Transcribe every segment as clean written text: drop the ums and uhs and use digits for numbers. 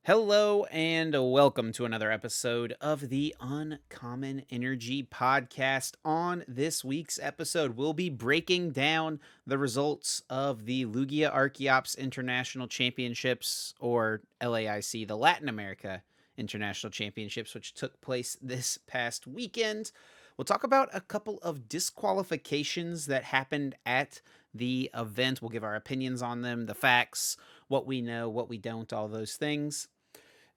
Hello and welcome to another episode of the Uncommon Energy Podcast. On this week's episode, we'll be breaking down the results of the Lugia Archeops International Championships, or LAIC, the Latin America International Championships, which took place this past weekend. We'll talk about a couple of disqualifications that happened at the event. We'll give our opinions on them, the facts, what we know, what we don't, all those things.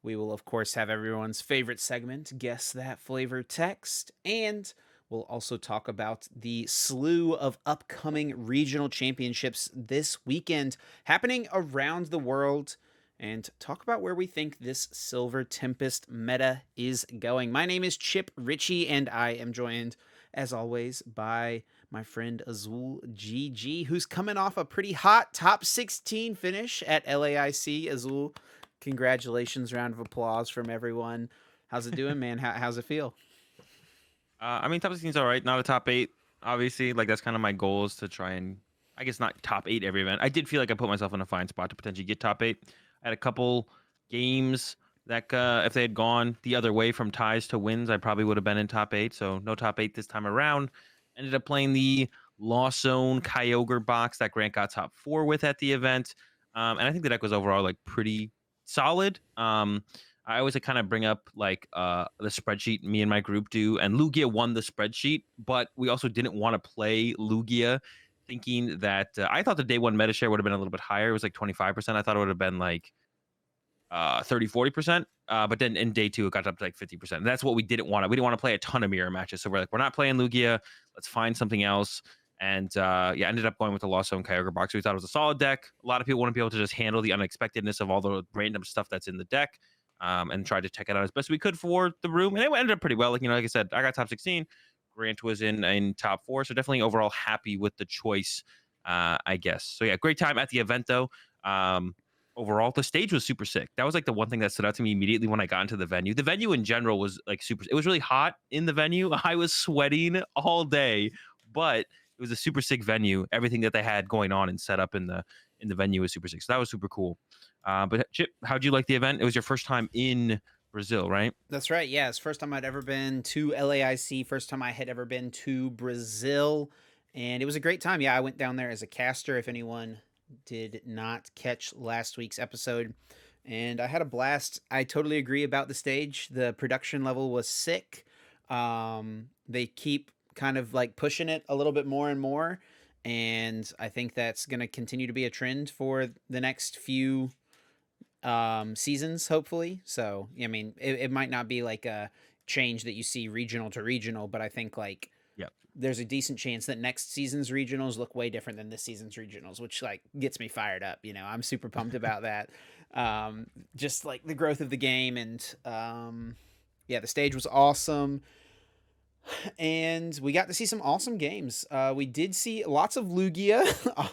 We will, of course, have everyone's favorite segment, Guess That Flavor Text, and we'll also talk about the slew of upcoming regional championships this weekend happening around the world and talk about where we think this Silver Tempest meta is going. My name is Chip Ritchie, and I am joined, as always, by my friend Azul GG, who's coming off a pretty hot top 16 finish at LAIC. Azul, congratulations, round of applause from everyone. How's it doing, man? How's it feel? Top 16's all right. Not a top 8, obviously. Like, that's kind of my goal, is to try and, I guess, not top 8 every event. I did feel like I put myself in a fine spot to potentially get top 8. I had a couple games that, if they had gone the other way from ties to wins, I probably would have been in top 8. So no top 8 this time around. Ended up playing the Lost Zone Kyogre box that Grant got top 4 with at the event. And I think the deck was overall like pretty solid. I always kind of bring up like the spreadsheet me and my group do, and Lugia won the spreadsheet, but we also didn't want to play Lugia, thinking that I thought the day one meta share would have been a little bit higher. It was like 25%. I thought it would have been like 30-40%. But then in day two, it got up to like 50%. And that's what we didn't want. We didn't want to play a ton of mirror matches. So we're like, we're not playing Lugia. Let's find something else. And ended up going with the Lost Zone Kyogre box. We thought it was a solid deck. A lot of people wouldn't be able to just handle the unexpectedness of all the random stuff that's in the deck. And tried to check it out as best we could for the room. And it ended up pretty well. Like I said, I got top 16. Grant was in top 4. So definitely overall happy with the choice, I guess. So yeah, great time at the event though. Overall, the stage was super sick. That was like the one thing that stood out to me immediately when I got into the venue. The venue in general was like super. It was really hot in the venue. I was sweating all day, but it was a super sick venue. Everything that they had going on and set up in the venue was super sick. So that was super cool. But Chip, how'd you like the event? It was your first time in Brazil, right? That's right. Yeah, it's first time I'd ever been to LAIC. First time I had ever been to Brazil, and it was a great time. Yeah, I went down there as a caster. If anyone did not catch last week's episode, and I had a blast. I totally agree about the stage. The production level was sick. They keep kind of like pushing it a little bit more and more, and I think that's going to continue to be a trend for the next few seasons, hopefully. So I mean, it might not be like a change that you see regional to regional, but I think like Yep. there's a decent chance that next season's regionals look way different than this season's regionals, which like gets me fired up. I'm super pumped about that. Just like the growth of the game, and yeah, the stage was awesome, and we got to see some awesome games. We did see lots of Lugia.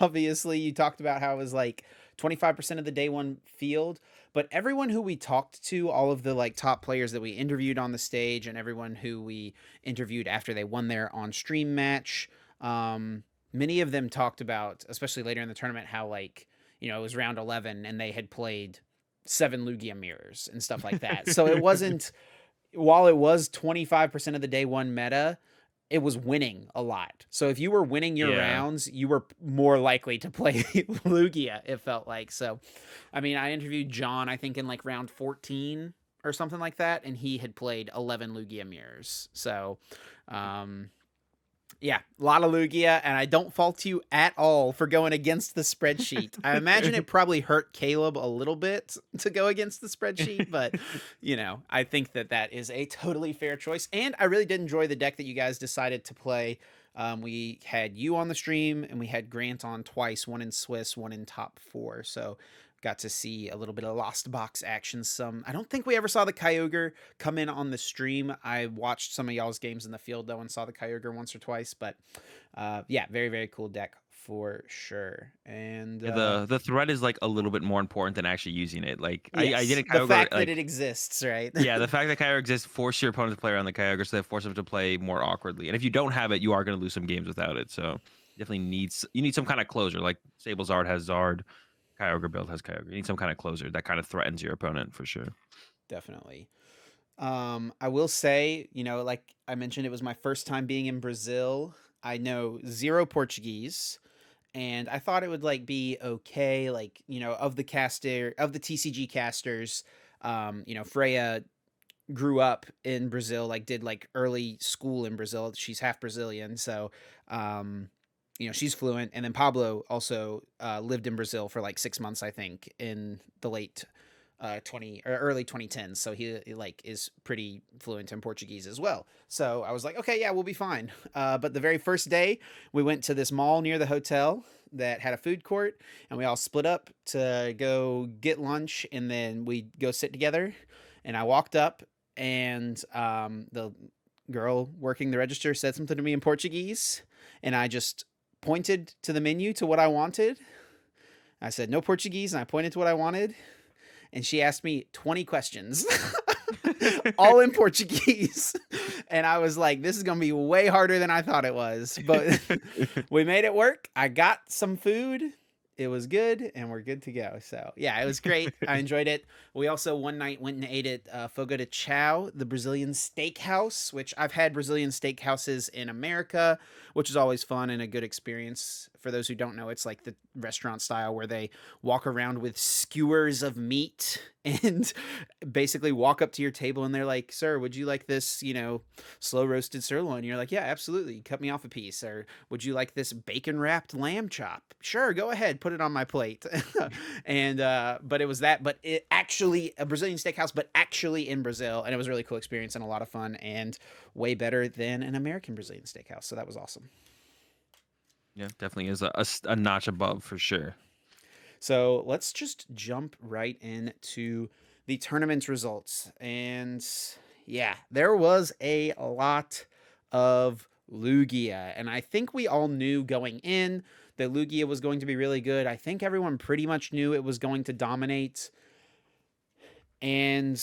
Obviously, you talked about how it was like 25% of the day one field, but everyone who we talked to, all of the like top players that we interviewed on the stage, and everyone who we interviewed after they won their on stream match, many of them talked about, especially later in the tournament, how like it was round 11 and they had played 7 Lugia mirrors and stuff like that. So it wasn't, while it was 25% of the day one meta, it was winning a lot. So if you were winning your Yeah. rounds, you were more likely to play Lugia, it felt like. So, I mean, I interviewed John, I think in like round 14 or something like that, and he had played 11 Lugia mirrors. So, yeah, a lot of Lugia, and I don't fault you at all for going against the spreadsheet. I imagine it probably hurt Caleb a little bit to go against the spreadsheet, but I think that is a totally fair choice. And I really did enjoy the deck that you guys decided to play. We had you on the stream, and we had Grant on twice, one in Swiss, one in top 4. So got to see a little bit of lost box action. I don't think we ever saw the Kyogre come in on the stream. I watched some of y'all's games in the field though and saw the Kyogre once or twice, but yeah, very, very cool deck for sure. And Yeah, the threat is like a little bit more important than actually using it. Like I did yes, a the Kyogre, fact that it like, exists, right? yeah, the fact that Kyogre exists force your opponent to play around the Kyogre, so they force them to play more awkwardly. And if you don't have it, you are going to lose some games without it. So definitely you need some kind of closure. Like Sable Zard has Zard, Kyogre build has Kyogre. You need some kind of closer that kind of threatens your opponent for sure. Definitely. I will say, like I mentioned, it was my first time being in Brazil. I know zero Portuguese, and I thought it would like be okay. Like, of the TCG casters, Freya grew up in Brazil, like did like early school in Brazil. She's half Brazilian, so she's fluent. And then Pablo also lived in Brazil for like 6 months, I think, in the late 20 or early 2010s. So he like is pretty fluent in Portuguese as well. So I was like, okay, yeah, we'll be fine. But the very first day, we went to this mall near the hotel that had a food court, and we all split up to go get lunch, and then we go sit together. And I walked up, and the girl working the register said something to me in Portuguese, and I just pointed to the menu to what I wanted. I said no Portuguese, and I pointed to what I wanted, and she asked me 20 questions, all in Portuguese. And I was like, this is going to be way harder than I thought it was. But we made it work. I got some food. It was good, and we're good to go. So, yeah, it was great. I enjoyed it. We also one night went and ate at Fogo de Chao, the Brazilian steakhouse, which I've had Brazilian steakhouses in America, which is always fun and a good experience. For those who don't know, it's like the restaurant style where they walk around with skewers of meat and basically walk up to your table, and they're like, sir, would you like this, slow roasted sirloin? You're like, yeah, absolutely. Cut me off a piece. Or would you like this bacon wrapped lamb chop? Sure, go ahead, put it on my plate. And but it was that, but it actually a Brazilian steakhouse, but actually in Brazil, and it was a really cool experience and a lot of fun, and way better than an American Brazilian steakhouse. So that was awesome. Yeah, definitely is a notch above for sure. So let's just jump right into the tournament's results. And yeah, there was a lot of Lugia. And I think we all knew going in that Lugia was going to be really good. I think everyone pretty much knew it was going to dominate. And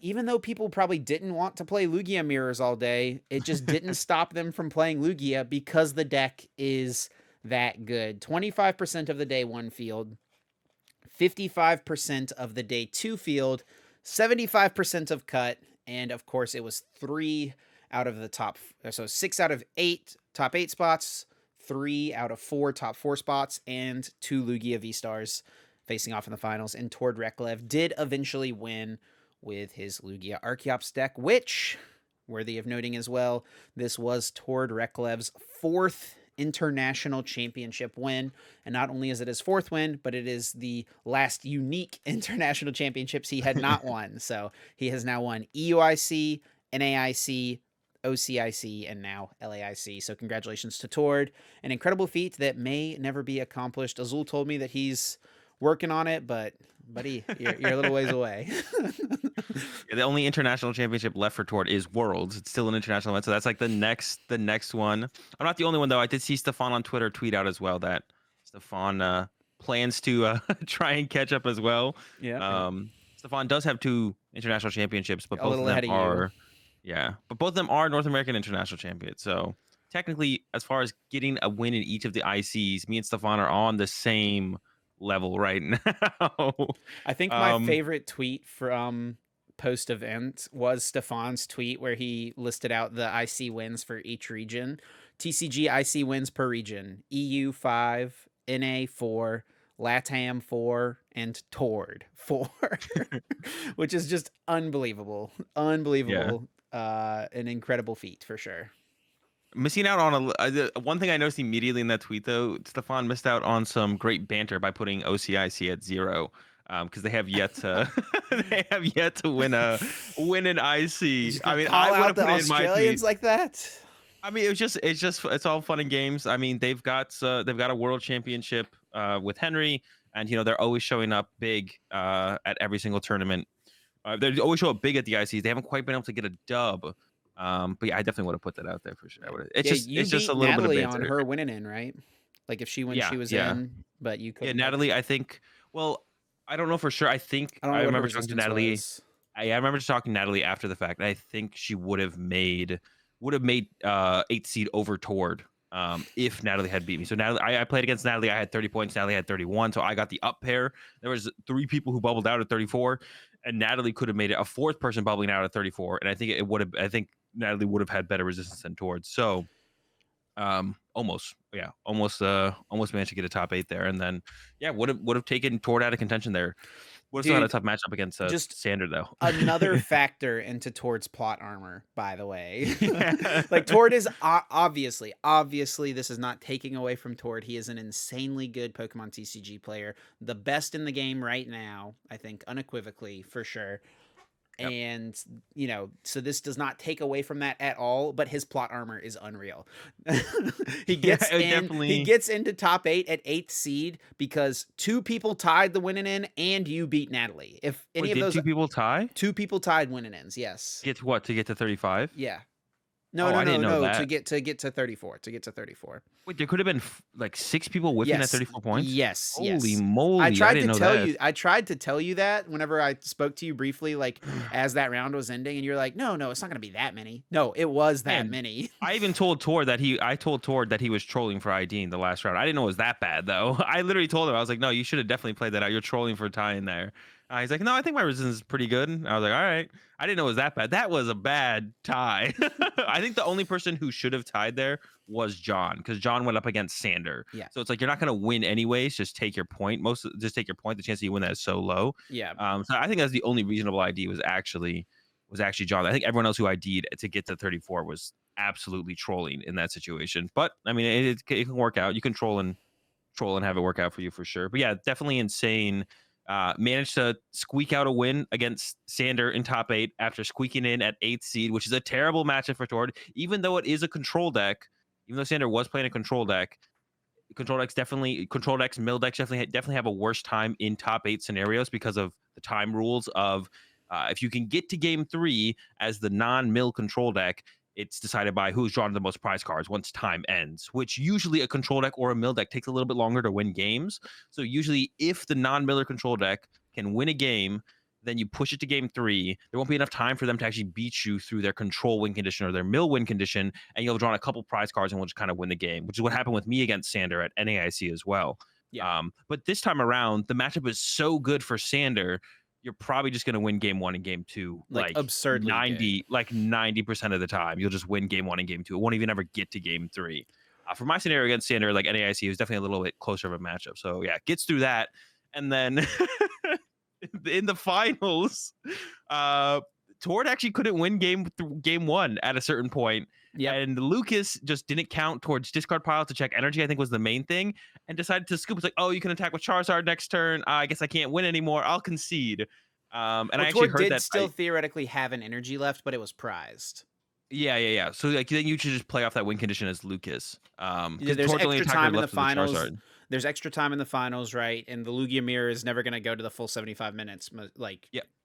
even though people probably didn't want to play Lugia mirrors all day, it just didn't stop them from playing Lugia because the deck is that good. 25% of the day one field, 55% of the day two field, 75% of cut, and of course it was 3 out of the top, so 6 out of 8 top 8 spots, 3 out of 4 top 4 spots, and 2 Lugia VSTARs facing off in the finals. And Tord Reklev did eventually win with his Lugia Archeops deck, which, worthy of noting as well, this was Tord Reklev's 4th international championship win. And not only is it his 4th win, but it is the last unique international championships he had not won. So he has now won EUIC, NAIC, OCIC, and now LAIC. So congratulations to Tord. An incredible feat that may never be accomplished. Azul told me that he's working on it, but buddy, you're a little ways away. Yeah, the only international championship left for Tord is Worlds. It's still an international event, so that's like the next one. I'm not the only one though. I did see Stefan on Twitter tweet out as well that Stefan plans to try and catch up as well. Yeah. Stefan does have 2 international championships, but A both of little them ahead of are but both of them are North American international champions. So technically, as far as getting a win in each of the ICs, me and Stefan are on the same level right now. I think my favorite tweet from post event was Stefan's tweet where he listed out the IC wins for each region. TCG IC wins per region: EU 5, NA 4, LATAM 4, and Tord 4, which is just unbelievable. Unbelievable. An incredible feat for sure. Missing out on one thing I noticed immediately in that tweet though, Stefan missed out on some great banter by putting OCIC at 0, because they have yet to win an IC. I mean, I would have put it in my tweet like that. I mean, it's all fun and games. I mean, they've got a world championship with Henry, and they're always showing up big at every single tournament. They always show up big at the ICs. They haven't quite been able to get a dub. But yeah, I definitely would have put that out there for sure. It's just a little Natalie bit of on her winning in, right? Like if she wins, she was in, but you couldn't. Yeah, Natalie, I think. Well, I don't know for sure. I think I remember talking to Natalie. I remember just talking to Natalie after the fact. I think she would have made 8 seed over Tord if Natalie had beat me. So Natalie, I played against Natalie. I had 30 points. Natalie had 31. So I got the up pair. There was 3 people who bubbled out at 34, and Natalie could have made it a 4th person bubbling out at 34. And I think it would have. I think Natalie would have had better resistance than Towards. So almost managed to get a top 8 there, and then would have taken Tord out of contention there. Would have still had a Dude, tough matchup against just Sander though. another factor into Tord's plot armor, by the way. Yeah. Like, Tord is obviously, this is not taking away from Tord. He is an insanely good Pokemon TCG player, the best in the game right now, I think, unequivocally, for sure. Yep. And so this does not take away from that at all, but his plot armor is unreal. He gets he gets into top 8 at 8th seed because 2 people tied the winning in, and you beat Natalie. If any of those 2 people tie? 2 people tied winning ins, yes. Get to what? To get to 35? Yeah. Oh, I didn't know To that. get to 34. To get to 34. Wait, there could have been like 6 people whipping at Yes. 34 points? Yes. Holy Yes. moly. I tried didn't to know tell that. you. I tried to tell you that whenever I spoke to you briefly, like as that round was ending, and you're like, "No, it's not going to be that many." No, it was that Man, many. I even told Tord that he was trolling for ID in the last round. I didn't know it was that bad though. I literally told him, I was like, no, you should have definitely played that out. You're trolling for tie in there. He's like, no, I think my resistance is pretty good. I was like, all right. I didn't know it was that bad. That was a bad tie. I think the only person who should have tied there was John, because John went up against Sander. Yeah. So it's like, you're not going to win anyways. Just take your point. Just take your point. The chance that you win that is so low. Yeah. So I think that's the only reasonable ID was actually John. I think everyone else who ID'd to get to 34 was absolutely trolling in that situation. But I mean, it can work out. You can troll and have it work out for you for sure. But yeah, definitely insane. Managed to squeak out a win against Sander in top 8 after squeaking in at 8th seed, which is a terrible matchup for Tord. Even though it is a control deck, even though Sander was playing a control deck, control decks, mill decks definitely have a worse time in top 8 scenarios because of the time rules of if you can get to game 3 as the non-mill control deck, it's decided by who's drawn the most prize cards once time ends, which usually a control deck or a mill deck takes a little bit longer to win games. So usually if the non-miller control deck can win a game, then you push it to game 3. There won't be enough time for them to actually beat you through their control win condition or their mill win condition, and you'll have drawn a couple prize cards and will just kind of win the game, which is what happened with me against Sander at NAIC as well. Yeah. But this time around, the matchup is so good for Sander, you're probably just going to win game 1 and game 2 Like absurdly 90% of the time. You'll just win game 1 and game 2. It won't even ever get to game 3. For my scenario against Sander, like NAIC, it was definitely a little bit closer of a matchup. So yeah, gets through that, and then in the finals, Tord actually couldn't win game 1 at a certain point. Yeah. And Lucas just didn't count towards discard pile to check energy, I think was the main thing, and decided to scoop. It's like, oh, you can attack with Charizard next turn. I guess I can't win anymore. I'll concede. And I actually heard that still theoretically have an energy left, but it was prized. Yeah. So like then you should just play off that win condition as Lucas. There's extra time in the finals. There's extra time in the finals, right? And the Lugia mirror is never going to go to the full 75 minutes,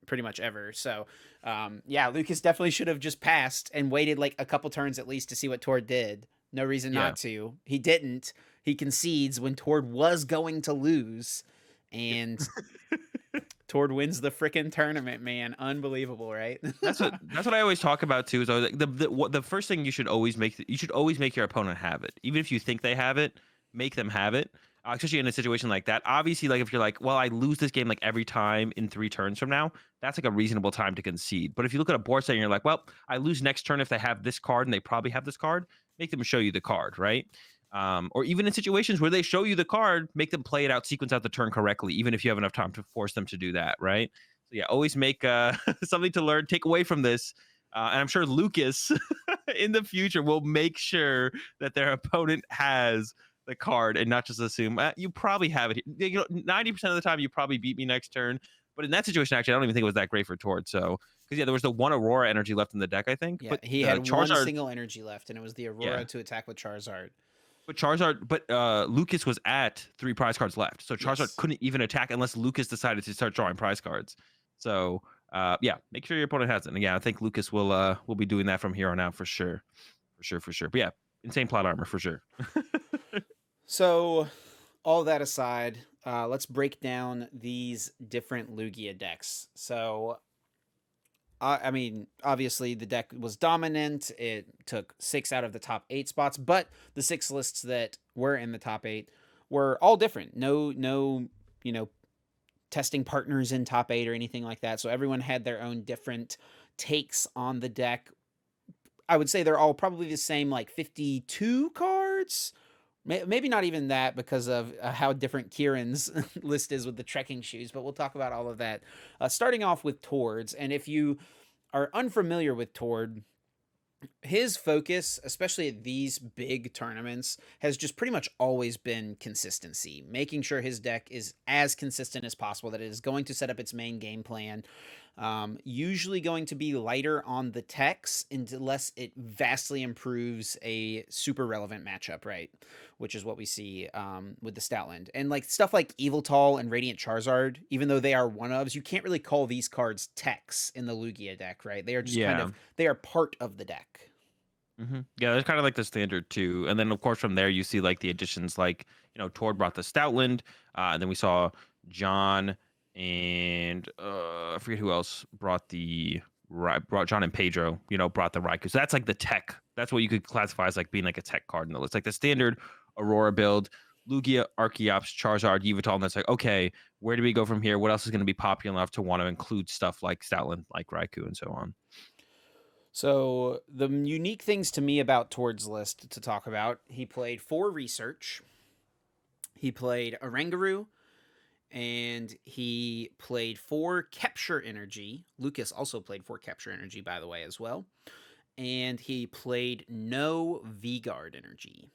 pretty much ever. So, Lucas definitely should have just passed and waited like a couple turns at least to see what Tord did. No reason not to. He didn't. He concedes when Tord was going to lose, and Tord wins the freaking tournament, man. Unbelievable, right? That's what I always talk about too. Is always like the first thing you should always make your opponent have it, even if you think they have it. Make them have it. Especially in a situation like that. Obviously, like if you're like, well, I lose this game like every time in 3 turns from now, that's like a reasonable time to concede. But if you look at a board set and you're like, well, I lose next turn if they have this card and they probably have this card, make them show you the card, right? Or even in situations where they show you the card, make them play it out, sequence out the turn correctly, even if you have enough time to force them to do that, right? So yeah, always make something to learn, take away from this. And I'm sure Lucas in the future will make sure that their opponent has the card and not just assume you probably have it. 90% of the time you probably beat me next turn. But in that situation, actually, I don't even think it was that great for Tord. So because there was the 1 Aurora energy left in the deck, I think. Yeah, but he had Charizard, 1 single energy left, and it was the Aurora to attack with Charizard. But Lucas was at 3 prize cards left, so Charizard couldn't even attack unless Lucas decided to start drawing prize cards. So make sure your opponent has it. And yeah, I think Lucas will be doing that from here on out for sure. But yeah, insane plot armor for sure. So, all that aside, let's break down these different Lugia decks. So, I mean, obviously the deck was dominant. It took 6 out of the top 8 spots, but the 6 lists that were in the top 8 were all different. No, you know, testing partners in top 8 or anything like that. So everyone had their own different takes on the deck. I would say they're all probably the same, like 52 cards. Maybe not even that because of how different Kieran's list is with the trekking shoes, but we'll talk about all of that. Starting off with Tords, and if you are unfamiliar with Tord, his focus, especially at these big tournaments, has just pretty much always been consistency, making sure his deck is as consistent as possible, that it is going to set up its main game plan. Usually going to be lighter on the techs unless it vastly improves a super relevant matchup, right? Which is what we see with the Stoutland. And like stuff like Eviltal and Radiant Charizard, even though they are one-ofs, you can't really call these cards techs in the Lugia deck, right? They are just kind Yeah. of, they are part of the deck. Yeah, that's kind of like the standard too. And then of course from there you see like the additions, like Tord brought the Stoutland, and then we saw John and I forget who else brought brought John and Pedro, brought the Raikou. So that's like the tech. That's what you could classify as like being like a tech card in the list. Like the standard Aurora build, Lugia, Archeops, Charizard, Yveltal, and that's like, okay, where do we go from here? What else is going to be popular enough to want to include stuff like Stoutland, like Raikou, and so on? So the unique things to me about Tord's list to talk about, he played 4 research, he played Oranguru, and he played 4 capture energy. Lucas also played 4 capture energy, by the way, as well. And he played no V-Guard energy.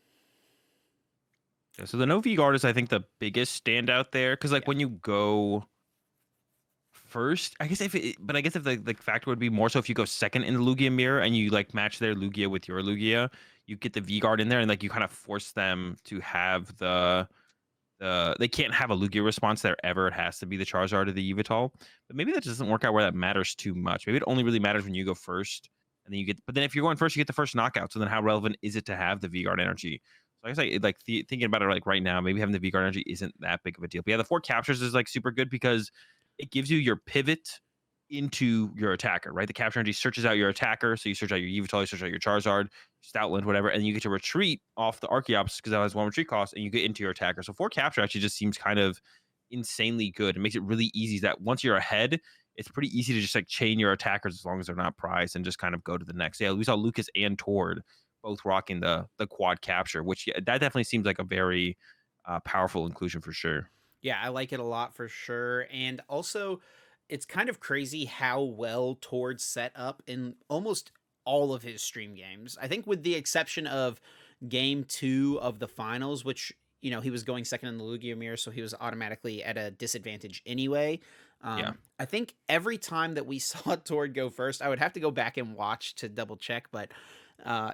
Yeah, so the no V guard is, I think, the biggest standout there, because like Yeah. when you go first, I guess but I guess if the factor would be more so if you go second in the Lugia mirror and you like match their Lugia with your Lugia, you get the V guard in there and like you kind of force them to have they can't have a Lugia response there ever. It has to be the Charizard or the Yveltal. But maybe that doesn't work out where that matters too much. Maybe it only really matters when you go first, and then but then if you're going first, you get the first knockout. So then how relevant is it to have the V Guard energy? So I guess thinking about it like right now, maybe having the V Guard energy isn't that big of a deal. But yeah, the 4 captures is like super good because it gives you your pivot into your attacker, right? The capture energy searches out your attacker. So you search out your Yveltal, you search out your Charizard, Stoutland, whatever, and you get to retreat off the Archeops because that has 1 retreat cost, and you get into your attacker. So 4 capture actually just seems kind of insanely good. It makes it really easy that once you're ahead, it's pretty easy to just like chain your attackers as long as they're not prized and just kind of go to the next. Yeah, we saw Lucas and Tord both rocking the quad capture, which that definitely seems like a very powerful inclusion for sure. Yeah, I like it a lot for sure. And also, it's kind of crazy how well Tord set up in almost all of his stream games. I think, with the exception of game 2 of the finals, which, he was going second in the Lugia mirror, so he was automatically at a disadvantage anyway. Yeah. I think every time that we saw Tord go first, I would have to go back and watch to double check, but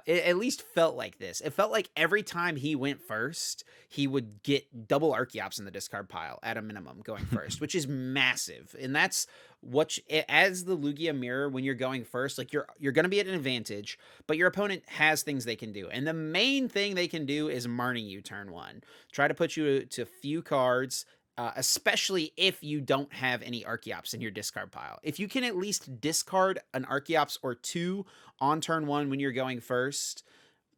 it at least felt like this. It felt like every time he went first, he would get double Archeops in the discard pile at a minimum going first, which is massive. And that's as the Lugia mirror, when you're going first, like you're going to be at an advantage, but your opponent has things they can do. And the main thing they can do is Marnie you turn 1. Try to put you to few cards, especially if you don't have any Archeops in your discard pile. If you can at least discard an Archeops or 2 on turn 1 when you're going first,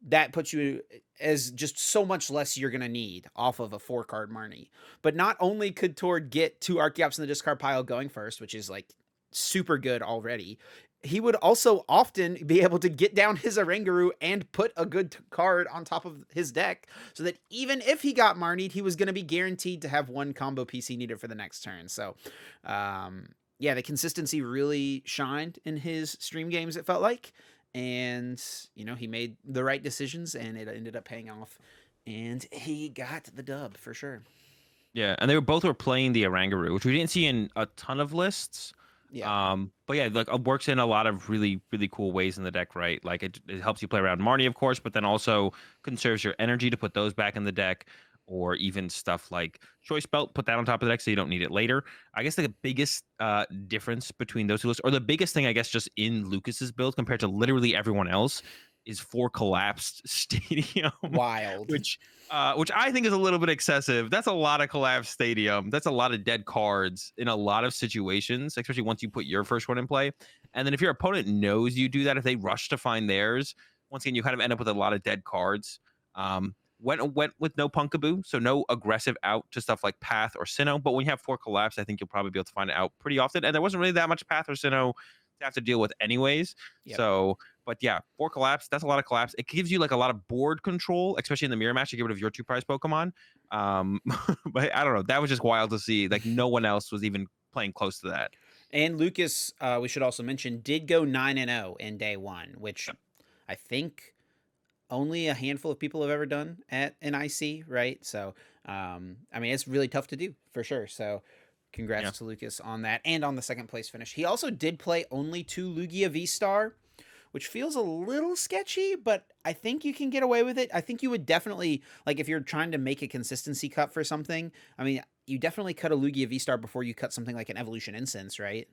that puts you as just so much less you're going to need off of a 4-card Marnie. But not only could Tord get 2 Archeops in the discard pile going first, which is like super good already, he would also often be able to get down his Oranguru and put a good card on top of his deck, so that even if he got Marnied, he was going to be guaranteed to have 1 combo piece he needed for the next turn. So, yeah, the consistency really shined in his stream games, it felt like. And, he made the right decisions, and it ended up paying off. And he got the dub for sure. Yeah, and they were playing the Oranguru, which we didn't see in a ton of lists. Yeah. But yeah, like it works in a lot of really, really cool ways in the deck, right? Like it helps you play around Marnie, of course, but then also conserves your energy to put those back in the deck, or even stuff like Choice Belt, put that on top of the deck so you don't need it later. I guess the biggest difference between those two lists, or the biggest thing I guess just in Lucas's build compared to literally everyone else, is 4 collapsed stadium, Wild. which which I think is a little bit excessive. That's a lot of collapsed stadium. That's a lot of dead cards in a lot of situations, especially once you put your first one in play. And then if your opponent knows you do that, if they rush to find theirs, once again, you kind of end up with a lot of dead cards. Went with no Punkaboo, so no aggressive out to stuff like Path or Sinnoh. But when you have 4 collapse, I think you'll probably be able to find it out pretty often. And there wasn't really that much Path or Sinnoh to have to deal with anyways. Yep. So, but yeah, 4 collapse, that's a lot of collapse. It gives you like a lot of board control, especially in the mirror match to get rid of your 2 prize Pokemon. But I don't know. That was just wild to see. Like no one else was even playing close to that. And Lucas, we should also mention, did go 9-0 in day one, which I think only a handful of people have ever done at an IC, right? So, I mean, it's really tough to do for sure. So, congrats to Lucas on that and on the second place finish. He also did play only 2 Lugia VSTAR, which feels a little sketchy, but I think you can get away with it. I think you would definitely, like, if you're trying to make a consistency cut for something, I mean, you definitely cut a Lugia VSTAR before you cut something like an Evolution Incense, right?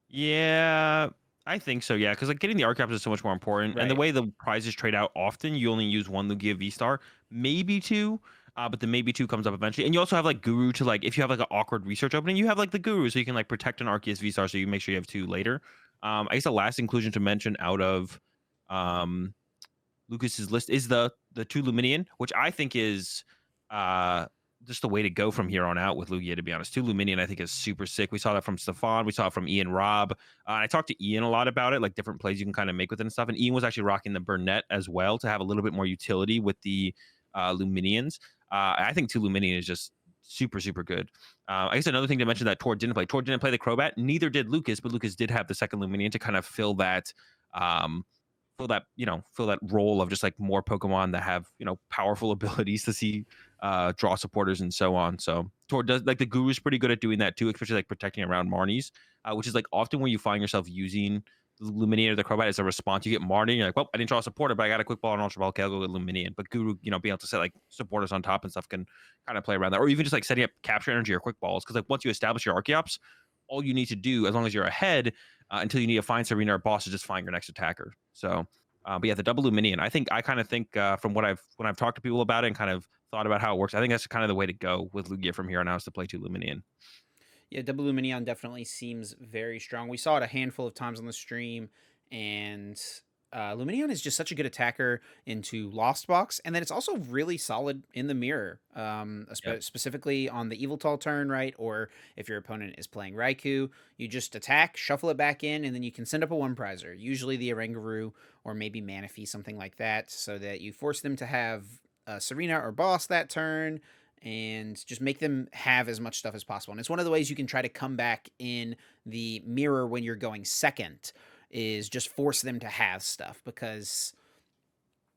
Yeah, I think so. Yeah, because like getting the archetypes is so much more important, and the Right. way the prizes trade out often, you only use 1 Lugia V-Star, maybe 2. But the maybe 2 comes up eventually, and you also have like Guru to like if you have like an awkward research opening, you have like the Guru, so you can like protect an Arceus V-Star, so you make sure you have 2 later. I guess the last inclusion to mention out of um Lucas's list is the 2 Luminion, which I think is uh just the way to go from here on out with Lugia, to be honest. 2 Luminion, I think, is super sick. We saw that from Stefan. We saw it from Ian Robb. And I talked to Ian a lot about it, like different plays you can kind of make with it and stuff. And Ian was actually rocking the Burnett as well to have a little bit more utility with the Luminions. I think 2 Luminion is just super, super good. I guess another thing to mention that Tor didn't play. Tor didn't play the Crobat. Neither did Lucas, but Lucas did have the second Luminion to kind of fill that fill that role of just like more Pokemon that have powerful abilities to see draw supporters and so on. So Tor does like the Guru's pretty good at doing that too, especially like protecting around Marnies, which is like often when you find yourself using the Luminion or the Crobat as a response, you get Marnie, you're like, well, I didn't draw a supporter, but I got a quick ball and Ultra Ball, okay, I'll go with Luminion. But Guru, being able to set like supporters on top and stuff can kind of play around that, or even just like setting up capture energy or quick balls, because like once you establish your Archeops, all you need to do, as long as you're ahead, until you need to find Serena or boss, is just find your next attacker. So, but yeah, the double Luminion, I kind of think from when I've talked to people about it and kind of thought about how it works, I think that's kind of the way to go with Lugia from here on out, is to play 2 Luminion. Yeah, double Luminion definitely seems very strong. We saw it a handful of times on the stream, and Luminion is just such a good attacker into Lost Box, and then it's also really solid in the mirror, Yep. specifically on the Evil Tall turn, right? Or if your opponent is playing Raikou, you just attack, shuffle it back in, and then you can send up a one prizer, usually the Oranguru or maybe Manaphy, something like that, so that you force them to have Serena or Boss that turn, and just make them have as much stuff as possible. And it's one of the ways you can try to come back in the mirror when you're going second, is just force them to have stuff, because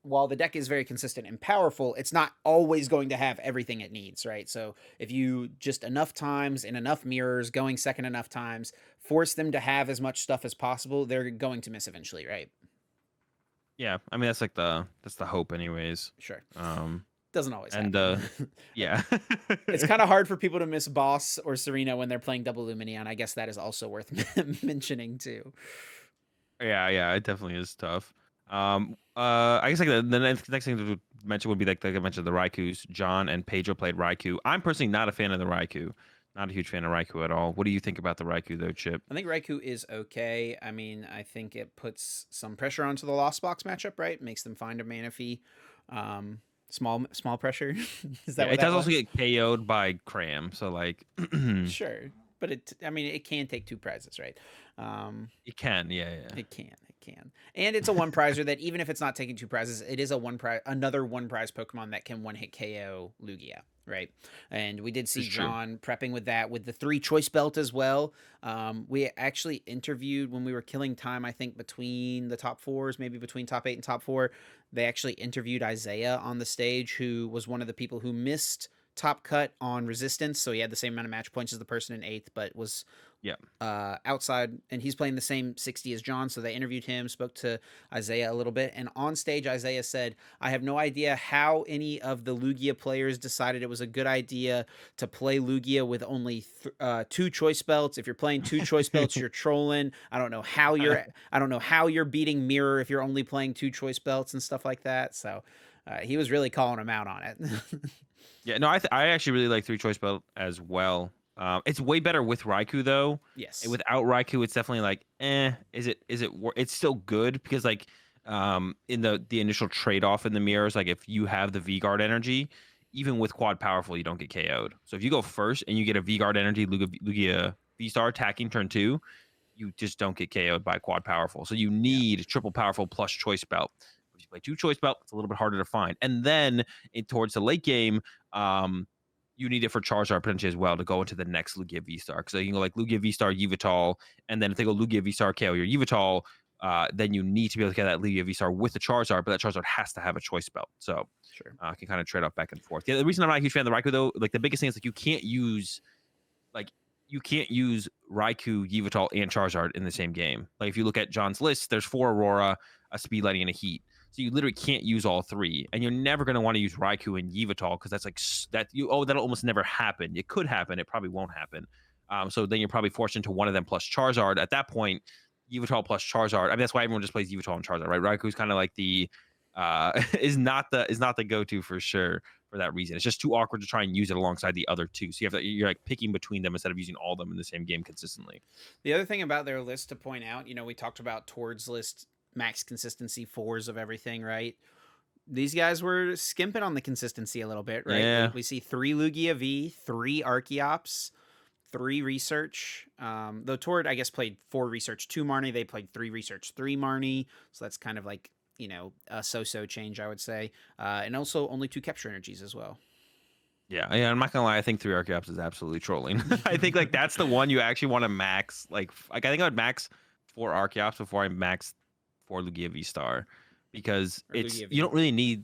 while the deck is very consistent and powerful, it's not always going to have everything it needs, right? So if you just enough times in enough mirrors, going second enough times, force them to have as much stuff as possible, they're going to miss eventually, right? Yeah, I mean that's the hope, anyways. Sure. Um, Doesn't always and happen. yeah, It's kind of hard for people to miss Boss or Serena when they're playing double Luminion. I guess that is also worth mentioning too. yeah, it definitely is tough. I guess like the next thing to mention would be like I mentioned, the Raikous. John and Pedro played Raikou. I'm personally not a fan of the Raikou. Not a huge fan of Raikou at all. What do you think about the Raikou though, Chip? I think Raikou is okay. I mean, I think it puts some pressure onto the Lost Box matchup, right? Makes them find a Manaphy. Small pressure. Is that Yeah, what it that does also was? get KO'd by Cram. So like, it Sure, but I mean, it can take 2 prizes, right? can. Yeah. It can. It can. And it's a one prizer that, even if it's not taking 2 prizes, it is another one prize Pokemon that can one hit KO Lugia, right? And we did see It's true. John prepping with that with the 3 choice belt as well. We actually interviewed when we were killing time, I think between the top 4s, maybe between top 8 and top 4. They actually interviewed Isaiah on the stage, who was one of the people who missed top cut on resistance, so he had the same amount of match points as the person in 8th, but was Yeah. outside, and he's playing the same 60 as John. So they interviewed him, spoke to Isaiah a little bit, and on stage, Isaiah said, "I have no idea how any of the Lugia players decided it was a good idea to play Lugia with only two choice belts. If you're playing two choice belts, you're trolling. I don't know how you're beating Mirror if you're only playing two choice belts and stuff like that." So he was really calling him out on it. Yeah, no, I actually really like three choice belt as well. It's way better with Raikou though. Yes. Without Raikou, it's definitely like, it's still good because like, in the initial trade off in the mirrors, like if you have the V Guard energy, even with quad powerful, you don't get KO'd. So if you go first and you get a V Guard energy Lugia V Star attacking turn 2, you just don't get KO'd by quad powerful. So you Yeah. need triple powerful plus choice belt. If you play two choice belt, it's a little bit harder to find. And then towards the late game, you need it for Charizard potentially as well to go into the next Lugia V Star. Because you can go like Lugia V Star Yveltal, and then if they go Lugia V Star KO your Yveltal, then you need to be able to get that Lugia V Star with the Charizard, but that Charizard has to have a choice belt. So Sure. I can kind of trade off back and forth. Yeah, the reason I'm not a huge fan of the Raikou though, like the biggest thing is like like you can't use Raikou, Yveltal, and Charizard in the same game. Like if you look at John's list, there's 4 Aurora, a Speed Lightning, and a Heat. So you literally can't use all 3, and you're never going to want to use Raikou and Yveltal because that's like that'll almost never happen. It could happen, it probably won't happen. So then you're probably forced into one of them plus Charizard. At that point, Yveltal plus Charizard. I mean, that's why everyone just plays Yveltal and Charizard, right? Raikou's kind of like the is not the go-to for sure for that reason. It's just too awkward to try and use it alongside the other two. So you're like picking between them instead of using all of them in the same game consistently. The other thing about their list to point out, we talked about Tord's list, max consistency fours of everything, right? These guys were skimping on the consistency a little bit, right? We, Yeah. we see 3 Lugia V, 3 Archeops, 3 research. Though Tord, I guess, played 4 research, 2 Marnie. They played 3 research, 3 Marnie. So that's kind of like, a so-so change, I would say. And also only 2 capture energies as well. Yeah, I'm not gonna lie. I think 3 Archeops is absolutely trolling. I think like that's the one you actually want to max. Like I think I would max 4 Archeops before I max 4 Lugia V Star, because Or Lugia you V. don't really need,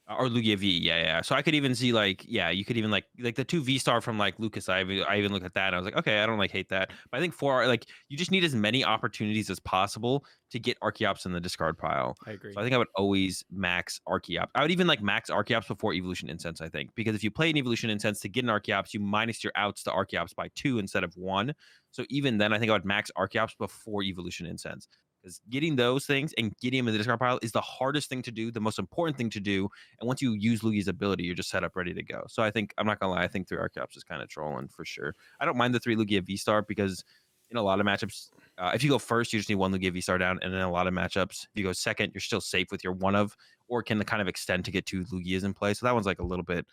or Lugia V. Yeah. So I could even see like, yeah, you could even like the 2 V Star from like Lucas. I even looked at that and I was like, okay, I don't like hate that. But I think 4, like you just need as many opportunities as possible to get Archeops in the discard pile. I agree. So I think I would always max Archeops. I would even like max Archeops before Evolution Incense, I think. Because if you play an Evolution Incense to get an Archeops, you minus your outs to Archeops by 2 instead of 1. So even then, I think I would max Archeops before Evolution Incense. Because getting those things and getting them in the discard pile is the hardest thing to do, the most important thing to do. And once you use Lugia's ability, you're just set up ready to go. So I think, I'm not going to lie, I think 3 Archeops is kind of trolling for sure. I don't mind the 3 Lugia V Star because in a lot of matchups, if you go first, you just need 1 Lugia V Star down. And in a lot of matchups, if you go second, you're still safe with your one of, or can kind of extend to get 2 Lugias in play. So that one's like a little bit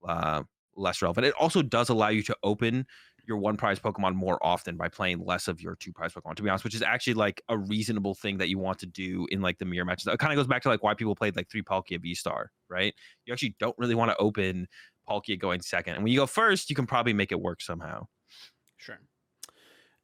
uh, less relevant. It also does allow you to open your 1 prize Pokemon more often by playing less of your 2 prize Pokemon, to be honest, which is actually like a reasonable thing that you want to do in like the mirror matches. It kind of goes back to like why people played like 3 Palkia V Star, right? You actually don't really want to open Palkia going second. And when you go first, you can probably make it work somehow. Sure.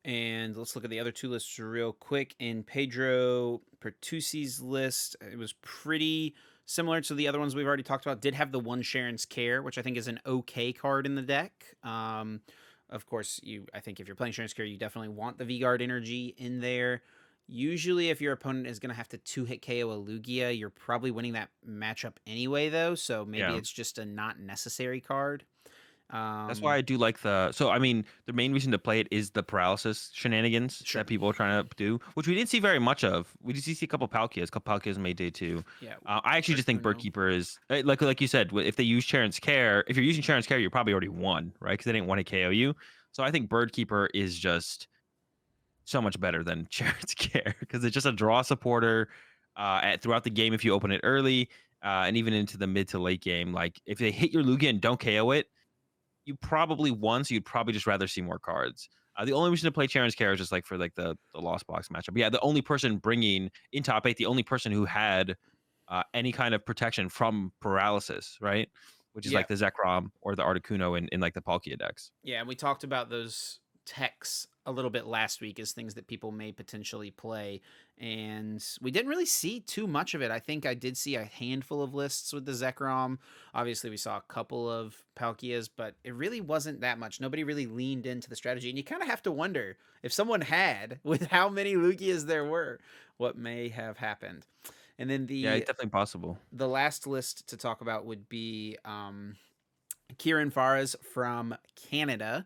And let's look at the other 2 lists real quick. In Pedro Pertusi's list, it was pretty similar to the other ones we've already talked about. Did have the 1 Sharon's Care, which I think is an okay card in the deck. Of course, I think if you're playing Sharon's Care, you definitely want the V-Guard energy in there. Usually, if your opponent is going to have to 2-hit KO a Lugia, you're probably winning that matchup anyway, though. So maybe Yeah. it's just a not necessary card. That's why I do like I mean, the main reason to play it is the paralysis shenanigans Sure. that people are trying to do, which we didn't see very much of. We did see a couple Palkias. A couple Palkias made day 2. Yeah. I actually just think Articuno. Birdkeeper is like you said. If they use Sharon's Care, if you're using Sharon's Care, you're probably already won, right? Because they didn't want to KO you. So I think Birdkeeper is just so much better than Sharon's Care because it's just a draw supporter throughout the game if you open it early, and even into the mid to late game. Like if they hit your Lugia and don't KO it, you probably won, so you'd probably just rather see more cards. The only reason to play Charon's Care is just like for like the Lost Box matchup. But yeah, the only person bringing in top 8, the only person who had any kind of protection from paralysis, right? Which is Yeah. like the Zekrom or the Articuno in like the Palkia decks. Yeah, and we talked about those techs a little bit last week as things that people may potentially play, and we didn't really see too much of it. I think I did see a handful of lists with the Zekrom. Obviously, we saw a couple of Palkias, but it really wasn't that much. Nobody really leaned into the strategy, and you kind of have to wonder if someone had, with how many Lugias there were, what may have happened. And then Yeah, it's definitely possible. the last list to talk about would be Kieran Faras from Canada,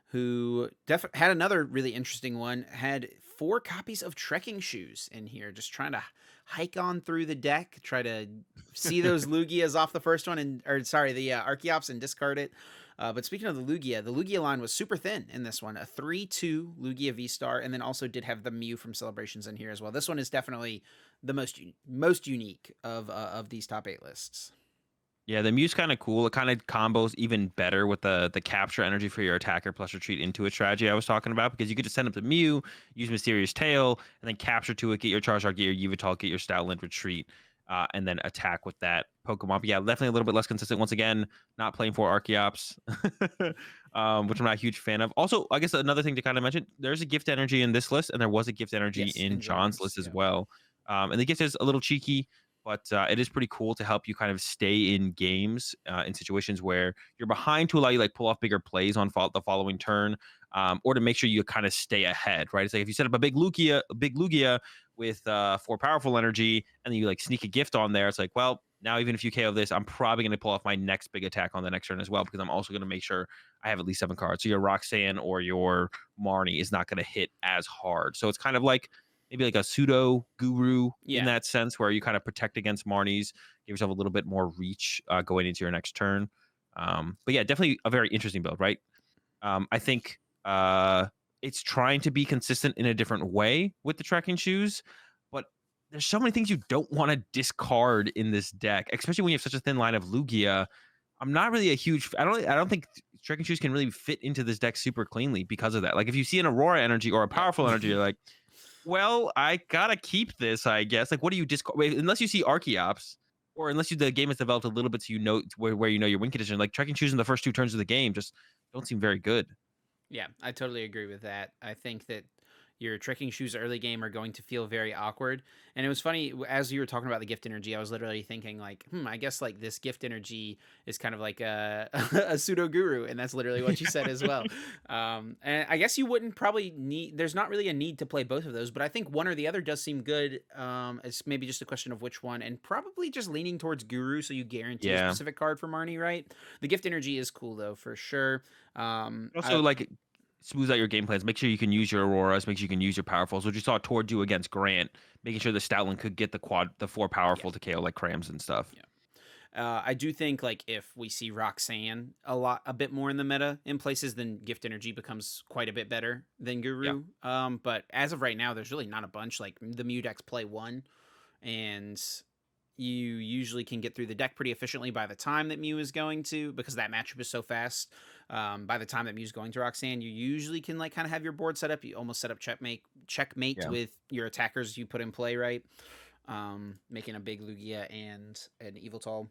who had another really interesting one. Had 4 copies of trekking shoes in here, just trying to hike on through the deck, try to see those Lugias off the first one, the Archeops, and discard it. But speaking of the Lugia line was super thin in this one. A 3/2 Lugia VSTAR, and then also did have the Mew from Celebrations in here as well. This one is definitely the most unique of these top 8 lists. Yeah, the Mew's kind of cool. It kind of combos even better with the capture energy for your attacker plus retreat into a strategy I was talking about, because you could just send up the Mew, use Mysterious Tail, and then capture to it, get your Charizard, get your Yveltal, get your Stoutland, retreat, and then attack with that Pokemon. But yeah, definitely a little bit less consistent. Once again, not playing for Archeops, which I'm not a huge fan of. Also, I guess another thing to kind of mention, there's a gift energy in this list, and there was a gift energy Yes, in in John's John's, list as yeah. well. And the gift is a little cheeky, but it is pretty cool to help you kind of stay in games in situations where you're behind, to allow you like pull off bigger plays on the following turn, or to make sure you kind of stay ahead, right? It's like if you set up a big Lugia with 4 powerful energy, and then you like sneak a gift on there, it's like, well, now even if you KO this, I'm probably going to pull off my next big attack on the next turn as well, because I'm also going to make sure I have at least 7 cards. So your Roxanne or your Marnie is not going to hit as hard. So it's kind of like maybe like a pseudo guru in Yeah. that sense, where you kind of protect against Marnies, give yourself a little bit more reach going into your next turn. But yeah, definitely a very interesting build, right? I think it's trying to be consistent in a different way with the trekking shoes, but there's so many things you don't want to discard in this deck, especially when you have such a thin line of Lugia. I'm not really a huge. I don't think trekking shoes can really fit into this deck super cleanly because of that. Like if you see an Aurora energy or a Yeah. powerful energy, you're like, well, I gotta keep this, I guess. Like, what do you discard? Unless you see Archeops, or unless the game has developed a little bit, so you know where you know your win condition. Like trekking shoes in the first 2 turns of the game just don't seem very good. Yeah, I totally agree with that. I think that your trekking shoes early game are going to feel very awkward. And it was funny, as you were talking about the gift energy, I was literally thinking like, I guess like this gift energy is kind of like a a pseudo guru, and that's literally what you said as well. And I guess you wouldn't probably need. There's not really a need to play both of those, but I think one or the other does seem good. It's maybe just a question of which one, and probably just leaning towards guru, so you guarantee a Yeah. specific card for Marnie, right? The gift energy is cool though, for sure. Also, like, smooths out your game plans. Make sure you can use your Auroras. Make sure you can use your powerfuls, which you saw toward you against Grant, making sure the Stoutland could get the 4 Yeah. powerful to KO like Crams and stuff. Yeah. I do think like if we see Roxanne a bit more in the meta in places, then Gift Energy becomes quite a bit better than Yeah. Guru. But as of right now, there's really not a bunch. Like the Mew decks play 1, and you usually can get through the deck pretty efficiently by the time that Mew is going to, because that matchup is so fast. By the time that Mew's going to Roxanne, you usually can like kind of have your board set up. You almost set up checkmate Yeah. with your attackers you put in play, right? Making a big Lugia and an Yveltal.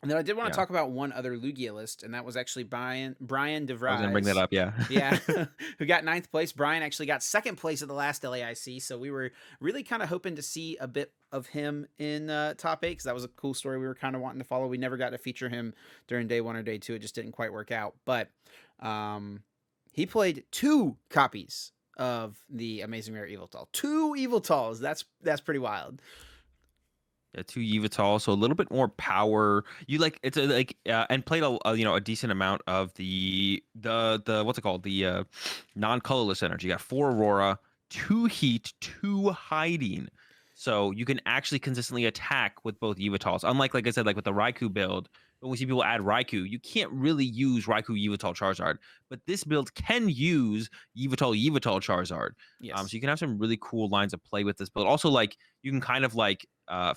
And then I did want Yeah. to talk about one other Lugia list, and that was actually Brian DeVries. I was gonna bring that up. Yeah. Yeah, who got 9th place. Brian actually got 2nd place at the last LAIC, so we were really kind of hoping to see a bit of him in top 8, because that was a cool story we were kind of wanting to follow. We never got to feature him during day 1 or day 2. It just didn't quite work out. But he played 2 copies of the Amazing Rare Yveltal. 2 Yveltals. That's pretty wild. Yeah, 2 Yveltal, so a little bit more power. You like it's and played a decent amount of the what's it called, the non-colorless energy. You got 4 Aurora, 2 Heat, 2 Hiding, so you can actually consistently attack with both Yveltals. Unlike, like I said, like with the Raikou build, when we see people add Raikou, you can't really use Raikou Yveltal Charizard, but this build can use Yveltal Charizard. Yes. So you can have some really cool lines of play with this build. Also, like you can kind of like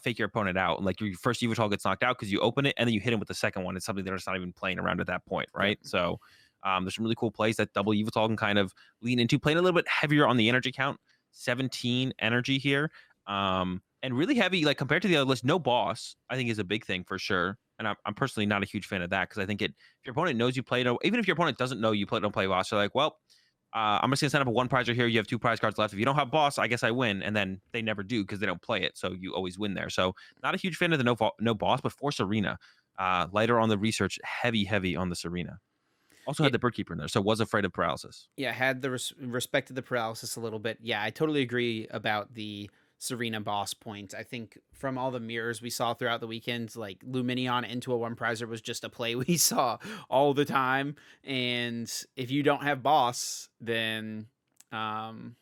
fake your opponent out. Like your first Yveltal gets knocked out because you open it, and then you hit him with the second one. It's something they're just not even playing around at that point, right? Yep. So there's some really cool plays that double Yveltal can kind of lean into, playing a little bit heavier on the energy count. 17 energy here. And really heavy, like compared to the other list. No boss, I think, is a big thing for sure. And I'm personally not a huge fan of that, because I think if your opponent knows you play, even if your opponent doesn't know you don't play boss, they're like, well, I'm just gonna set up a one prizer here. You have two prize cards left. If you don't have boss, I guess I win. And then they never do because they don't play it. So you always win there. So not a huge fan of the no boss, but Force Arena. Lighter on the research, heavy on the Serena. Also Yeah, had the Bird Keeper in there, so was afraid of paralysis. yeah, had the respected the paralysis a little bit. Yeah, I totally agree about the Serena boss point. I think from all the mirrors we saw throughout the weekend, like Luminion into a one prizer was just a play we saw all the time. And if you don't have boss, then um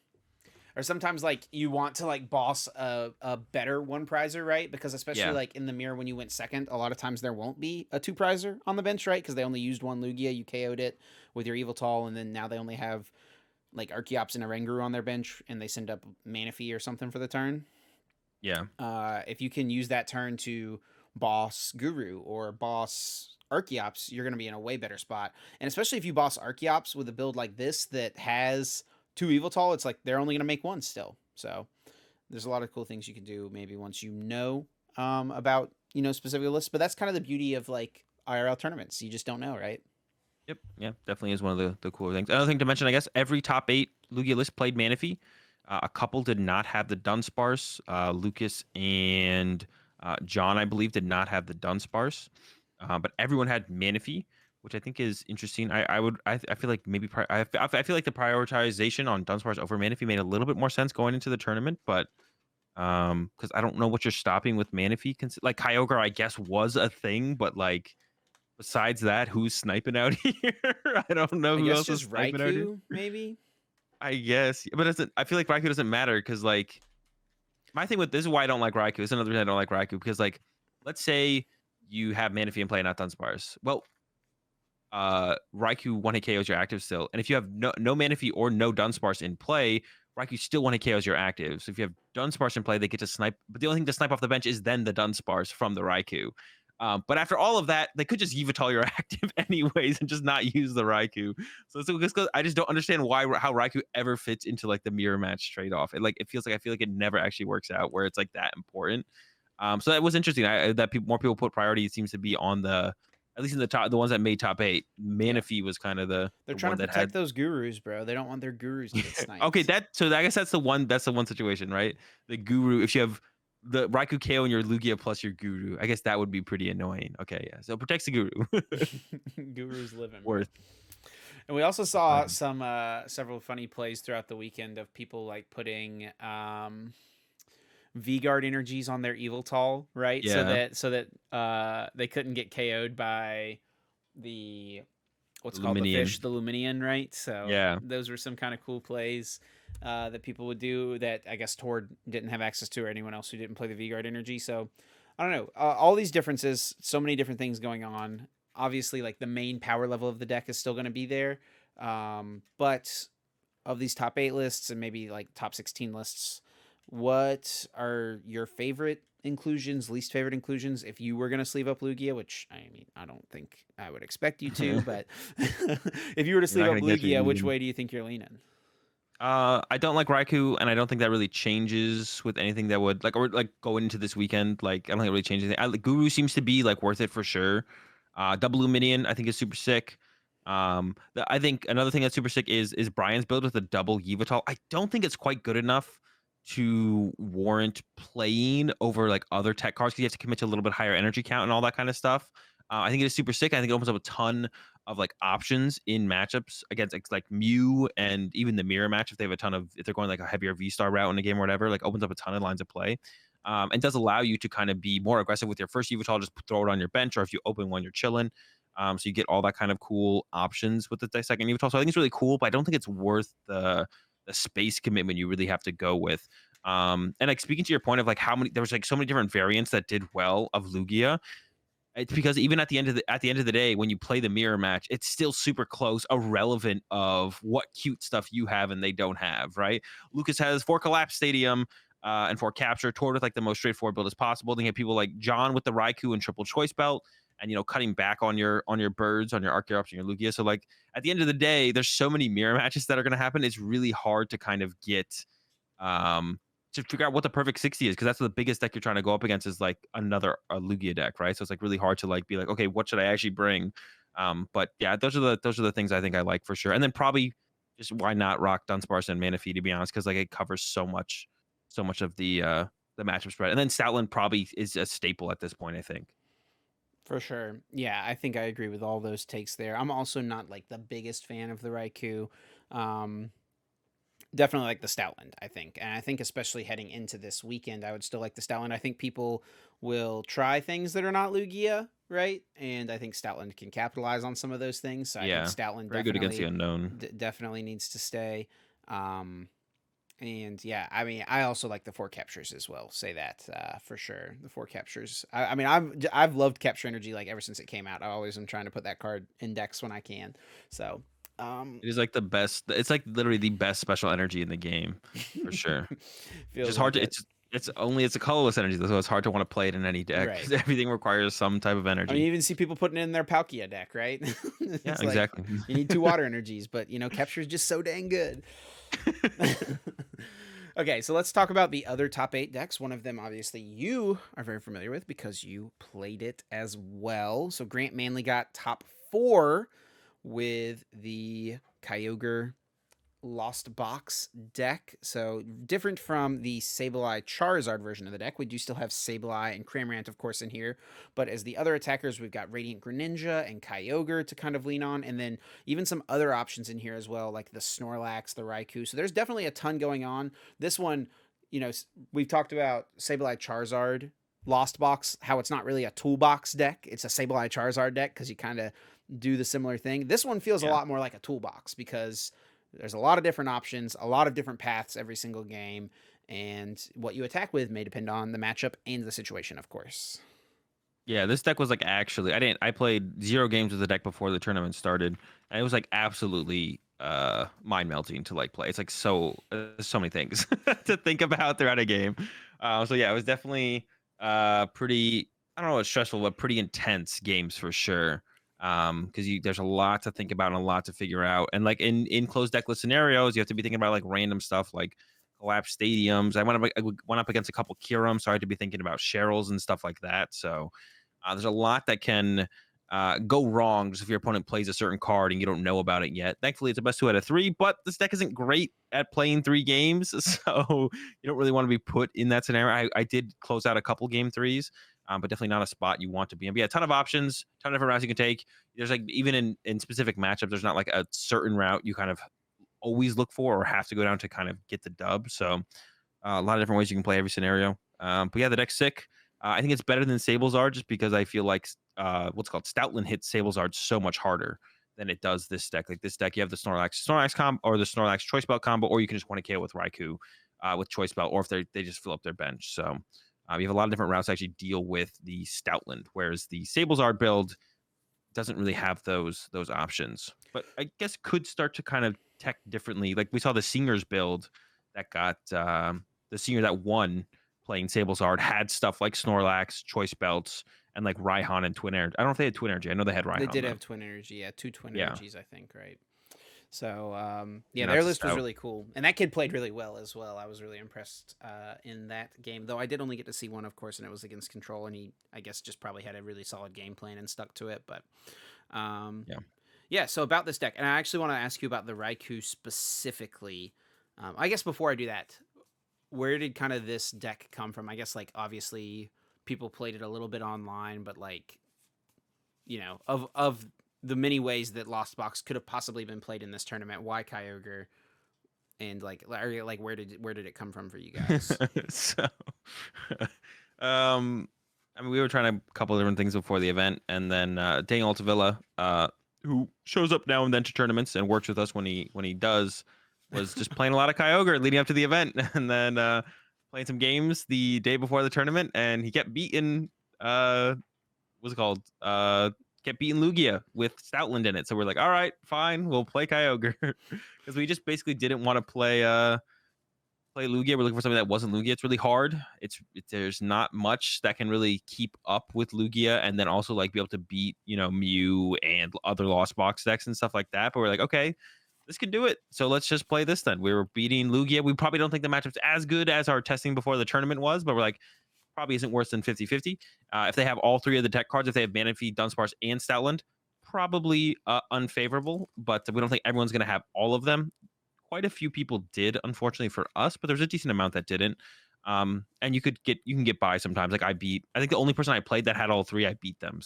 or sometimes like you want to like boss a better one prizer, right? Because especially Yeah. like in the mirror when you went second, a lot of times there won't be a two prizer on the bench, right? Because they only used one Lugia, you KO'd it with your Evil Tall, and then now they only have like Archeops and a Renguru on their bench, and they send up Manaphy or something for the turn. Yeah. If you can use that turn to boss Guru or boss Archeops, you're going to be in a way better spot. And especially if you boss Archeops with a build like this that has two Evil Tall, it's like they're only going to make one still. So there's a lot of cool things you can do maybe once you know about, specific lists. But that's kind of the beauty of like IRL tournaments. You just don't know, right? Yep. Yeah. Definitely is one of the cooler things. Another thing to mention, I guess, every top 8 Lugia list played Manaphy. A couple did not have the Dunsparce. Lucas and John, I believe, did not have the Dunsparce. But everyone had Manaphy, which I think is interesting. I feel like maybe I feel like the prioritization on Dunsparce over Manaphy made a little bit more sense going into the tournament, but because I don't know what you're stopping with Manaphy. Like Kyogre, I guess, was a thing, but like besides that, who's sniping out here? I don't know I who guess else is just sniping out here. Raikou, maybe. I guess, but I feel like Raikou doesn't matter because like my thing with this is why I don't like Raikou. It's another reason I don't like Raikou because like let's say you have Manaphy and play not Dunsparce. Well, Raikou one hit KOs your active still, and if you have no Manaphy or no Dunsparce in play, Raikou still one hit KOs your active. So if you have Dunsparce in play, they get to snipe, but the only thing to snipe off the bench is then the Dunsparce from the Raikou. But after all of that, they could just Yveltal your active anyways and just not use the Raikou. So I just don't understand how Raikou ever fits into like the mirror match trade off. It feels like I feel like it never actually works out where it's like that important. So that was interesting. More people put priority. It seems to be on at least in the ones that made top 8. Yeah. Manaphy was kind of They're the trying one to that protect had. those gurus, bro. They don't want their gurus to get Okay, sniped. so I guess that's the one. That's the one situation, right? The Guru. If you have the Raikou KO and your Lugia plus your Guru, I guess that would be pretty annoying. Okay, yeah. So it protects the Guru. Gurus living, bro. Worth. And we also saw some several funny plays throughout the weekend of people like putting V Guard energies on their Evil Tall, right? Yeah. So that they couldn't get KO'd by the what's called the Luminion. fish, the Luminion, right? So Yeah. those were some kind of cool plays that people would do that I guess Tord didn't have access to, or anyone else who didn't play the V Guard energy. So I don't know. All these differences, so many different things going on. Obviously, like the main power level of the deck is still going to be there, but of these top 8 lists and maybe like top 16 lists, what are your favorite inclusions, least favorite inclusions? If you were going to sleeve up Lugia, which I mean, I don't think I would expect you to, but if you were to You're not sleeve up gonna get Lugia, which the. way do you think you're leaning? I don't like Raikou, and I don't think that really changes with anything that would like go into this weekend. Like I don't think it really changes anything. Guru seems to be like worth it for sure. Double Luminion I think is super sick. I think another thing that's super sick is Brian's build with a double Yveltal. I don't think it's quite good enough to warrant playing over like other tech cards because you have to commit to a little bit higher energy count and all that kind of stuff. I think it is super sick. I think it opens up a ton of like options in matchups against like Mew and even the mirror match if they're going like a heavier V-Star route in the game or whatever, like opens up a ton of lines of play. And does allow you to kind of be more aggressive with your first Yveltal, just throw it on your bench, or if you open one, you're chilling. So you get all that kind of cool options with the second Yveltal. So I think it's really cool, but I don't think it's worth the space commitment you really have to go with. And like speaking to your point of like there was like so many different variants that did well of Lugia. It's because even at the end of the day, when you play the mirror match, it's still super close, irrelevant of what cute stuff you have and they don't have, right? Lucas has 4 collapse stadium and 4 capture, toward with like the most straightforward build as possible. Then you have people like John with the Raikou and triple choice belt, and cutting back on your birds, on your Archeops and your Lugia. So like at the end of the day, there's so many mirror matches that are going to happen. It's really hard to kind of get to figure out what the perfect 60 is, because that's the biggest deck you're trying to go up against is like a Lugia deck, right? So it's like really hard to like be like, okay, what should I actually bring? But yeah, those are the things I think I like for sure. And then probably just why not rock Dunsparce and Manaphy, to be honest, because like it covers so much of the matchup spread. And then Stoutland probably is a staple at this point, I think. For sure. Yeah, I think I agree with all those takes there. I'm also not like the biggest fan of the Raikou. Um, Definitely like the Stoutland, I think. And I think especially heading into this weekend, I would still like the Stoutland. I think people will try things that are not Lugia, right? And I think Stoutland can capitalize on some of those things. So I think Yeah. Stoutland Very good against the definitely unknown. definitely needs to stay. Um, and yeah, I mean, I also like the four captures as well. Say that for sure. The four captures. I mean, I've loved capture energy like ever since it came out. I always am trying to put that card index when I can. So um, It is like the best. It's like literally the best special energy in the game, for sure. It's feels just hard like to. it. It's a colorless energy, so it's hard to want to play it in any deck Right. because everything requires some type of I mean, you energy. even see people putting it in their Palkia deck, right? Yeah, It's like exactly. you need two water energies, but capture is just so dang good. Okay, so let's talk about the other top 8 decks. One of them, obviously, you are very familiar with because you played it as well. So Grant Manley got top 4 with the Kyogre Lost Box deck. So different from the Sableye Charizard version of the deck. We do still have Sableye and Cramorant, of course, in here. But as the other attackers, we've got Radiant Greninja and Kyogre to kind of lean on. And then even some other options in here as well, like the Snorlax, the Raikou. So there's definitely a ton going on. This one, we've talked about Sableye Charizard Lost Box, how it's not really a toolbox deck. It's a Sableye Charizard deck because you kind of do the similar thing. This one feels a Yeah. lot more like a toolbox because there's a lot of different options, a lot of different paths every single game, and what you attack with may depend on the matchup and the situation, of course. Yeah, this deck was like actually I played 0 games with the deck before the tournament started, and it was like absolutely mind melting to like play. It's like so many things to think about throughout a game. So yeah, it was definitely pretty, I don't know, it's stressful, but pretty intense games for sure. Because there's a lot to think about and a lot to figure out. And like in closed deckless scenarios, you have to be thinking about like random stuff like collapsed stadiums. I went up against a couple Kirums, so I had to be thinking about Cheryls and stuff like that. So there's a lot that can go wrong just if your opponent plays a certain card and you don't know about it yet. Thankfully, it's a best 2 out of 3, but this deck isn't great at playing 3 games, so you don't really want to be put in that scenario. I did close out a couple game 3s, but definitely not a spot you want to be in. But yeah, a ton of options, ton of different routes you can take. There's like, even in specific matchups, there's not like a certain route you kind of always look for or have to go down to kind of get the dub. So a lot of different ways you can play every scenario. But yeah, the deck's sick. I think it's better than Sablezard just because I feel like what's called Stoutland hits Sablezard so much harder than it does this deck. Like this deck, you have the Snorlax combo or the Snorlax Choice Belt combo, or you can just want to KO with Raikou with Choice Belt, or if they just fill up their bench. So you have a lot of different routes to actually deal with the Stoutland, whereas the Sablezard build doesn't really have those options. But I guess could start to kind of tech differently. Like we saw the Singers build that got the Singer that won playing Sablezard had stuff like Snorlax, Choice Belts, and like Raihan and Twin Energy. I don't know if they had Twin Energy. I know they had They Raihan did though. have twin energy, yeah, 2 twin Yeah, energies, I think, right? So yeah, not their to list was Stout. really cool, and that kid played really well as well. I was really impressed in that game, though I did only get to see one, of course, and it was against Control, and he, I guess, just probably had a really solid game plan and stuck to it. But um, Yeah. yeah, so about this deck, and I actually want to ask you about the Raikou specifically. I guess before I do that, where did kind of this deck come from? I guess like obviously people played it a little bit online, but like of the many ways that Lost Box could have possibly been played in this tournament, why Kyogre? And like where did it come from for you guys? So, um, I mean, we were trying a couple different things before the event, and then Daniel Altavilla, who shows up now and then to tournaments and works with us when he does, was just playing a lot of Kyogre leading up to the event, and then playing some games the day before the tournament, and he kept beating what's it called? Kept beating Lugia with Stoutland in it. So we're like, all right, fine, we'll play Kyogre because we just basically didn't want to play Lugia. We're looking for something that wasn't Lugia. It's really hard. There's not much that can really keep up with Lugia, and then also like be able to beat Mew and other Lost Box decks and stuff like that. But we're like, okay, this could do it. So let's just play this then. We were beating Lugia. We probably don't think the matchup's as good as our testing before the tournament was, but we're like, probably isn't worse than 50-50. If they have all 3 of the tech cards, if they have Manaphy, Dunsparce, and Stoutland, probably unfavorable, but we don't think everyone's going to have all of them. quite a few people did, unfortunately for us, but there's a decent amount that didn't. And you can get by sometimes. Like I think the only person I played that had all three, I beat them.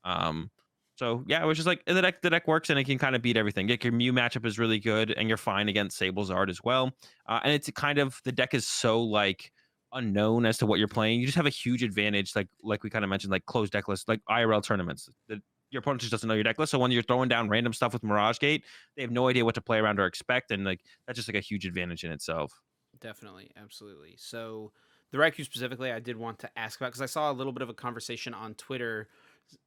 Um, so yeah, it was just like the deck works and it can kind of beat everything. Like your Mew matchup is really good and you're fine against Sable's Art as well. And it's kind of the deck is so like unknown as to what you're playing. You just have a huge advantage, like we kind of mentioned, like closed deck lists, like IRL tournaments. Your opponent just doesn't know your deck list. So when you're throwing down random stuff with Mirage Gate, they have no idea what to play around or expect, and like that's just like a huge advantage in itself. Definitely, absolutely. So the Raikou specifically, I did want to ask about because I saw a little bit of a conversation on Twitter.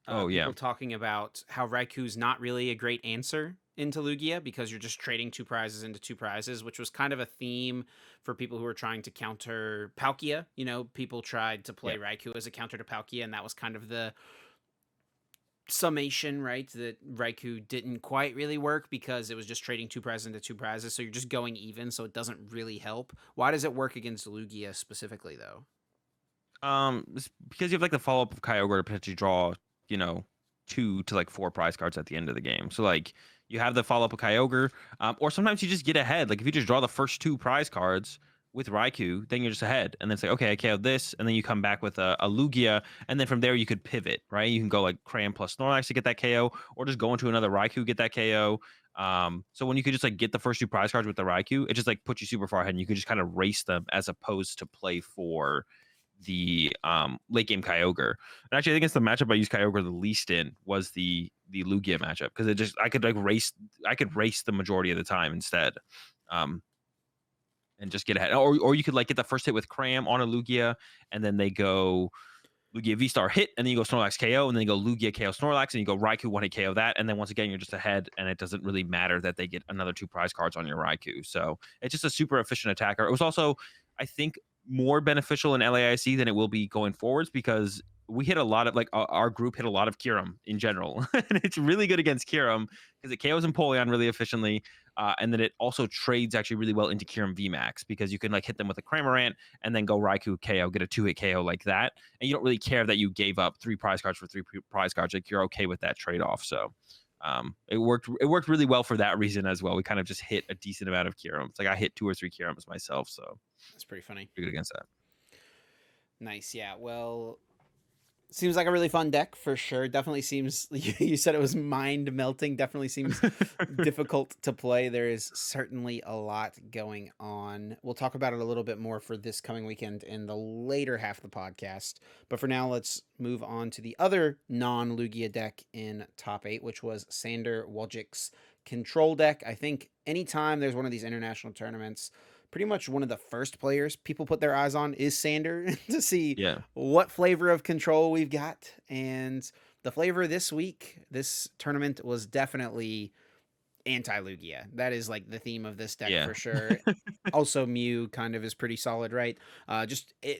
Oh yeah, People talking about how Raikou's not really a great answer into Lugia because you're just trading two prizes into two prizes, which was kind of a theme for people who were trying to counter Palkia. You know, people tried to yeah. play Raikou as a counter to Palkia, and that was kind of the summation, right? That Raikou didn't quite really work because it was just trading two prizes into two prizes, so you're just going even, so it doesn't really help. Why does it work against Lugia specifically, though? It's because you have like the follow up of Kyogre to potentially draw, you know, 2 to like 4 prize cards at the end of the game. So like you have the follow up of Kyogre, or sometimes you just get ahead. Like if you just draw the first 2 prize cards with Raikou, then you're just ahead, and then it's like okay, I KO'd this, and then you come back with a Lugia, and then from there you could pivot, right? You can go like Cram plus Snorlax to get that KO, or just go into another Raikou get that KO. So when you could just like get the first 2 prize cards with the Raikou, it just like puts you super far ahead, and you could just kind of race them as opposed to play for the late game Kyogre. And actually, I think it's the matchup I used Kyogre the least in was the Lugia matchup because it just I could race the majority of the time instead, um, and just get ahead. Or you could like get the first hit with Cram on a Lugia, and then they go Lugia VSTAR hit, and then you go Snorlax KO, and then you go Lugia KO Snorlax, and you go Raikou 1 hit KO that, and then once again you're just ahead, and it doesn't really matter that they get another 2 prize cards on your Raikou. So it's just a super efficient attacker. It was also, I think, more beneficial in LAIC than it will be going forwards because we hit a lot of like our group hit a lot of Kyurem in general, and it's really good against Kyurem because it KOs Empoleon really efficiently, and then it also trades actually really well into Kyurem VMAX because you can like hit them with a Cramorant and then go Raikou KO, get a 2-hit KO like that, and you don't really care that you gave up 3 prize cards for 3 prize cards. Like you're okay with that trade off. So it worked. It worked really well for that reason as well. We kind of just hit a decent amount of Kyurems. Like I hit 2 or 3 Kyurems myself, so That's pretty funny. pretty good against that. Nice, yeah. Well, seems like a really fun deck for sure. Definitely seems you said it was mind melting. Definitely seems difficult to play. There is certainly a lot going on. We'll talk about it a little bit more for this coming weekend in the later half of the podcast. But for now, let's move on to the other non-Lugia deck in top 8, which was Sander Wojcik's control deck. I think anytime there's one of these international tournaments, pretty much one of the first players people put their eyes on is Sander to see Yeah, what flavor of control we've got. And the flavor this week, this tournament, was definitely anti Lugia. That is like the theme of this deck yeah, for sure. Also, Mew kind of is pretty solid, right?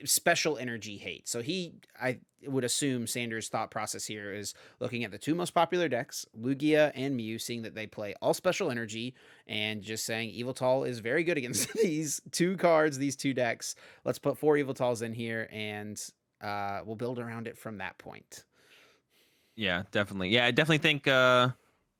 Special energy hate. So I would assume Sanders' thought process here is looking at the 2 most popular decks, Lugia and Mew, seeing that they play all special energy, and just saying Eviltal is very good against these 2 cards, these 2 decks. Let's put 4 Eviltals in here, and we'll build around it from that point. yeah, definitely. Yeah, I definitely think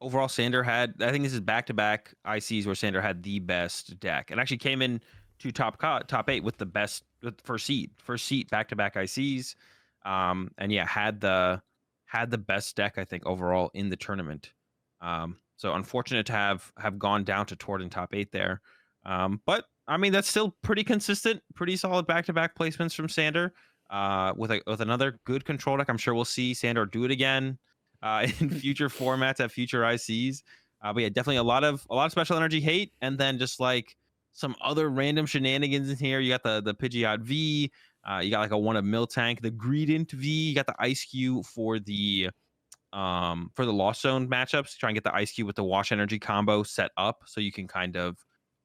overall Sander had. I think this is back to back ICs where Sander had the best deck and actually came in to top 8 with the best with first seat back to back ICs. And yeah, had the best deck I think overall in the tournament. So unfortunate to have gone down to Tord in top 8 there. But I mean that's still pretty consistent, pretty solid back to back placements from Sander. With another good control deck, I'm sure we'll see Sander do it again in future formats at future ICs. But yeah, definitely a lot of special energy hate, and then just like some other random shenanigans in here. You got the Pidgeot V, you got like a one of Miltank, the Greedent V, you got the Ice Cube for the Lost Zone matchups. Try and get the Ice Cube with the Wash Energy combo set up so you can kind of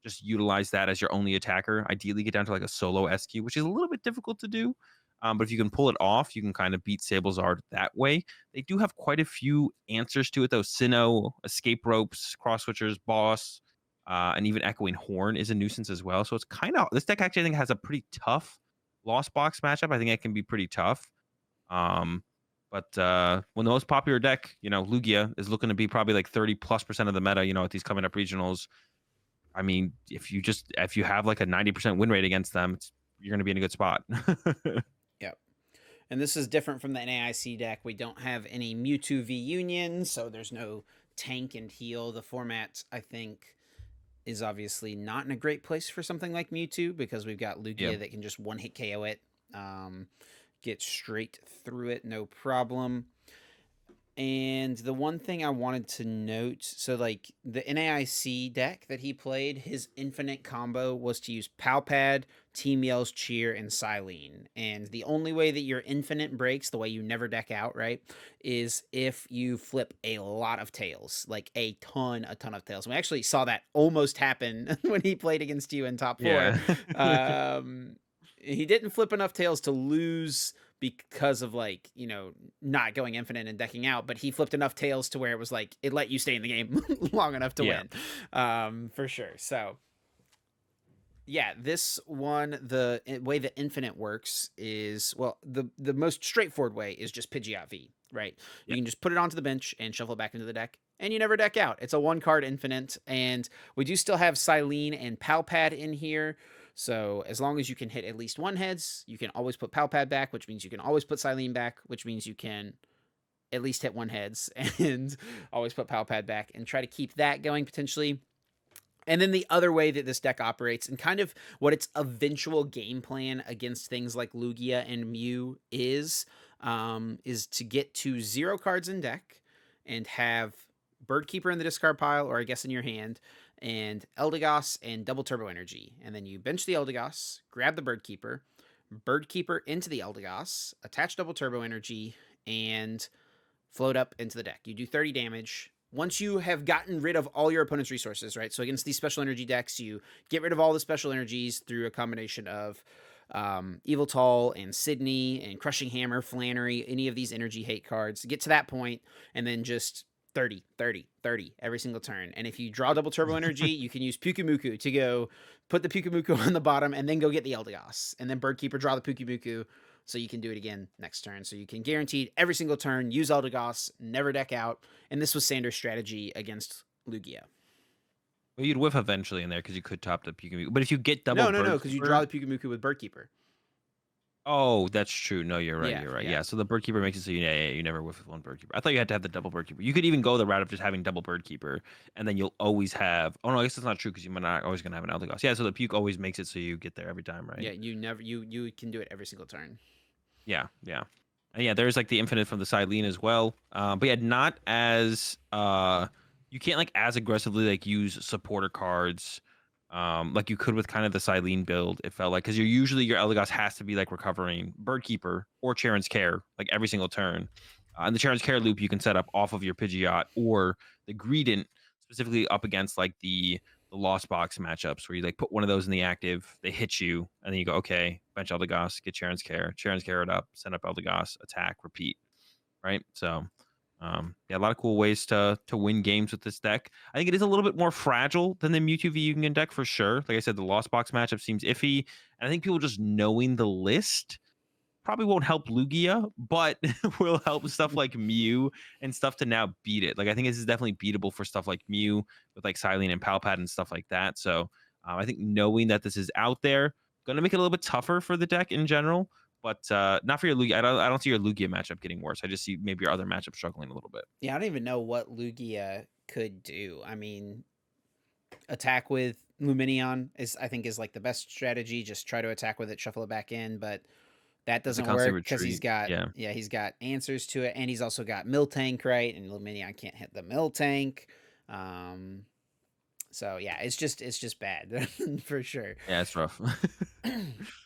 just utilize that as your only attacker. Ideally, get down to like a solo SQ, which is a little bit difficult to do. But if you can pull it off, you can kind of beat Sablezard that way. They do have quite a few answers to it, though. Sinnoh, Escape Ropes, Cross Switchers, Boss, and even Echoing Horn is a nuisance as well. So it's kind of this deck actually I think has a pretty tough Lost Box matchup. I think it can be pretty tough. Um, but when the most popular deck, Lugia is looking to be probably like 30+% of the meta, at these coming up regionals. I mean, if you have like a 90% win rate against them, you're going to be in a good spot. Yep. And this is different from the NAIC deck. We don't have any Mewtwo v Union, so there's no tank and heal. The format, I think, is obviously not in a great place for something like Mewtwo because we've got Yeah. Lugia that can just one hit KO it, um, get straight through it, no problem. And the one thing I wanted to note, so like the NAIC deck that he played, his infinite combo was to use Palpad, Team Yell's Cheer, and Silene. And the only way that your infinite breaks, the way you never deck out, right, is if you flip a lot of tails, like a ton of tails. We actually saw that almost happen when he played against you in top four. Yeah. Um, he didn't flip enough tails to lose because of like, not going infinite and decking out, but he flipped enough tails to where it was like it let you stay in the game long enough to Yeah. win, for sure. So yeah, this one, the way that infinite works is, well, the most straightforward way is just Pidgeot V, right? You Yeah. can just put it onto the bench and shuffle it back into the deck, and you never deck out. It's a one card infinite, and we do still have Silene and Palpad in here. So as long as you can hit at least one heads, you can always put Palpad back, which means you can always put Silene back, which means you can at least hit one heads and always put Palpad back and try to keep that going potentially. And then the other way that this deck operates and kind of what its eventual game plan against things like Lugia and Mew is to get to 0 cards in deck and have Birdkeeper in the discard pile, or I guess in your hand, and Eldegoss and double Turbo Energy. And then you bench the Eldegoss, grab the Birdkeeper into the Eldegoss, attach double Turbo Energy, and float up into the deck. You do 30 damage. Once you have gotten rid of all your opponent's resources, right? So against these special energy decks, you get rid of all the special energies through a combination of Evil Tall and Sydney and Crushing Hammer, Flannery, any of these energy hate cards. Get to that point and then just 30, 30, 30 every single turn. And if you draw double Turbo Energy, you can use Pukumuku to go put the Pukumuku on the bottom and then go get the Eldegoss. And then Birdkeeper, draw the Pukumuku, so you can do it again next turn. So you can guaranteed every single turn use Eldegoss, never deck out, and this was Sanders' strategy against Lugia. Well, you'd whiff eventually in there because you could top the Pikachu. But if you get double No, because you draw Birdkeeper, the Pukumuku with Birdkeeper. oh, that's true. No, you're right. Yeah, You're right. yeah. Yeah. So the Birdkeeper makes it so you never whiff with one Birdkeeper. I thought you had to have the double Birdkeeper. You could even go the route of just having double Birdkeeper, and then you'll always have. Oh no, I guess that's not true because you're not always gonna have an Eldegoss. Yeah. So the Puke always makes it so you get there every time, right? Yeah, you can do it every single turn. Yeah. Yeah. And yeah, there's like the infinite from the Silene as well. But yeah, not as you can't like as aggressively like use supporter cards like you could with kind of the Silene build. It felt like because your Eldegoss has to be like recovering Birdkeeper or Charon's Care like every single turn. And the Charon's Care loop you can set up off of your Pidgeot or the Greedent specifically up against like the Lost Box matchups where you like put one of those in the active, they hit you, and then you go, okay, bench Eldegoss, get Charon's Care it up, send up Eldegoss, attack, repeat, right? So, yeah, a lot of cool ways to win games with this deck. I think it is a little bit more fragile than the Mewtwo V Union deck for sure. Like I said, the Lost Box matchup seems iffy, and I think people just knowing the list probably won't help Lugia, but will help stuff like Mew and stuff to now beat it. Like I think this is definitely beatable for stuff like Mew with like Silene and Palpad and stuff like that. So I think knowing that this is out there going to make it a little bit tougher for the deck in general, but not for your Lugia. I don't see your Lugia matchup getting worse. I just see maybe your other matchup struggling a little bit. Yeah, I don't even know what Lugia could do. I mean, attack with Luminion I think is like the best strategy. Just try to attack with it, shuffle it back in, but that It's a doesn't constant work because retreat. Yeah. he's got answers to it, and he's also got Miltank, right? And Luminion can't hit the Miltank. So yeah, it's just bad for sure. Yeah, it's rough.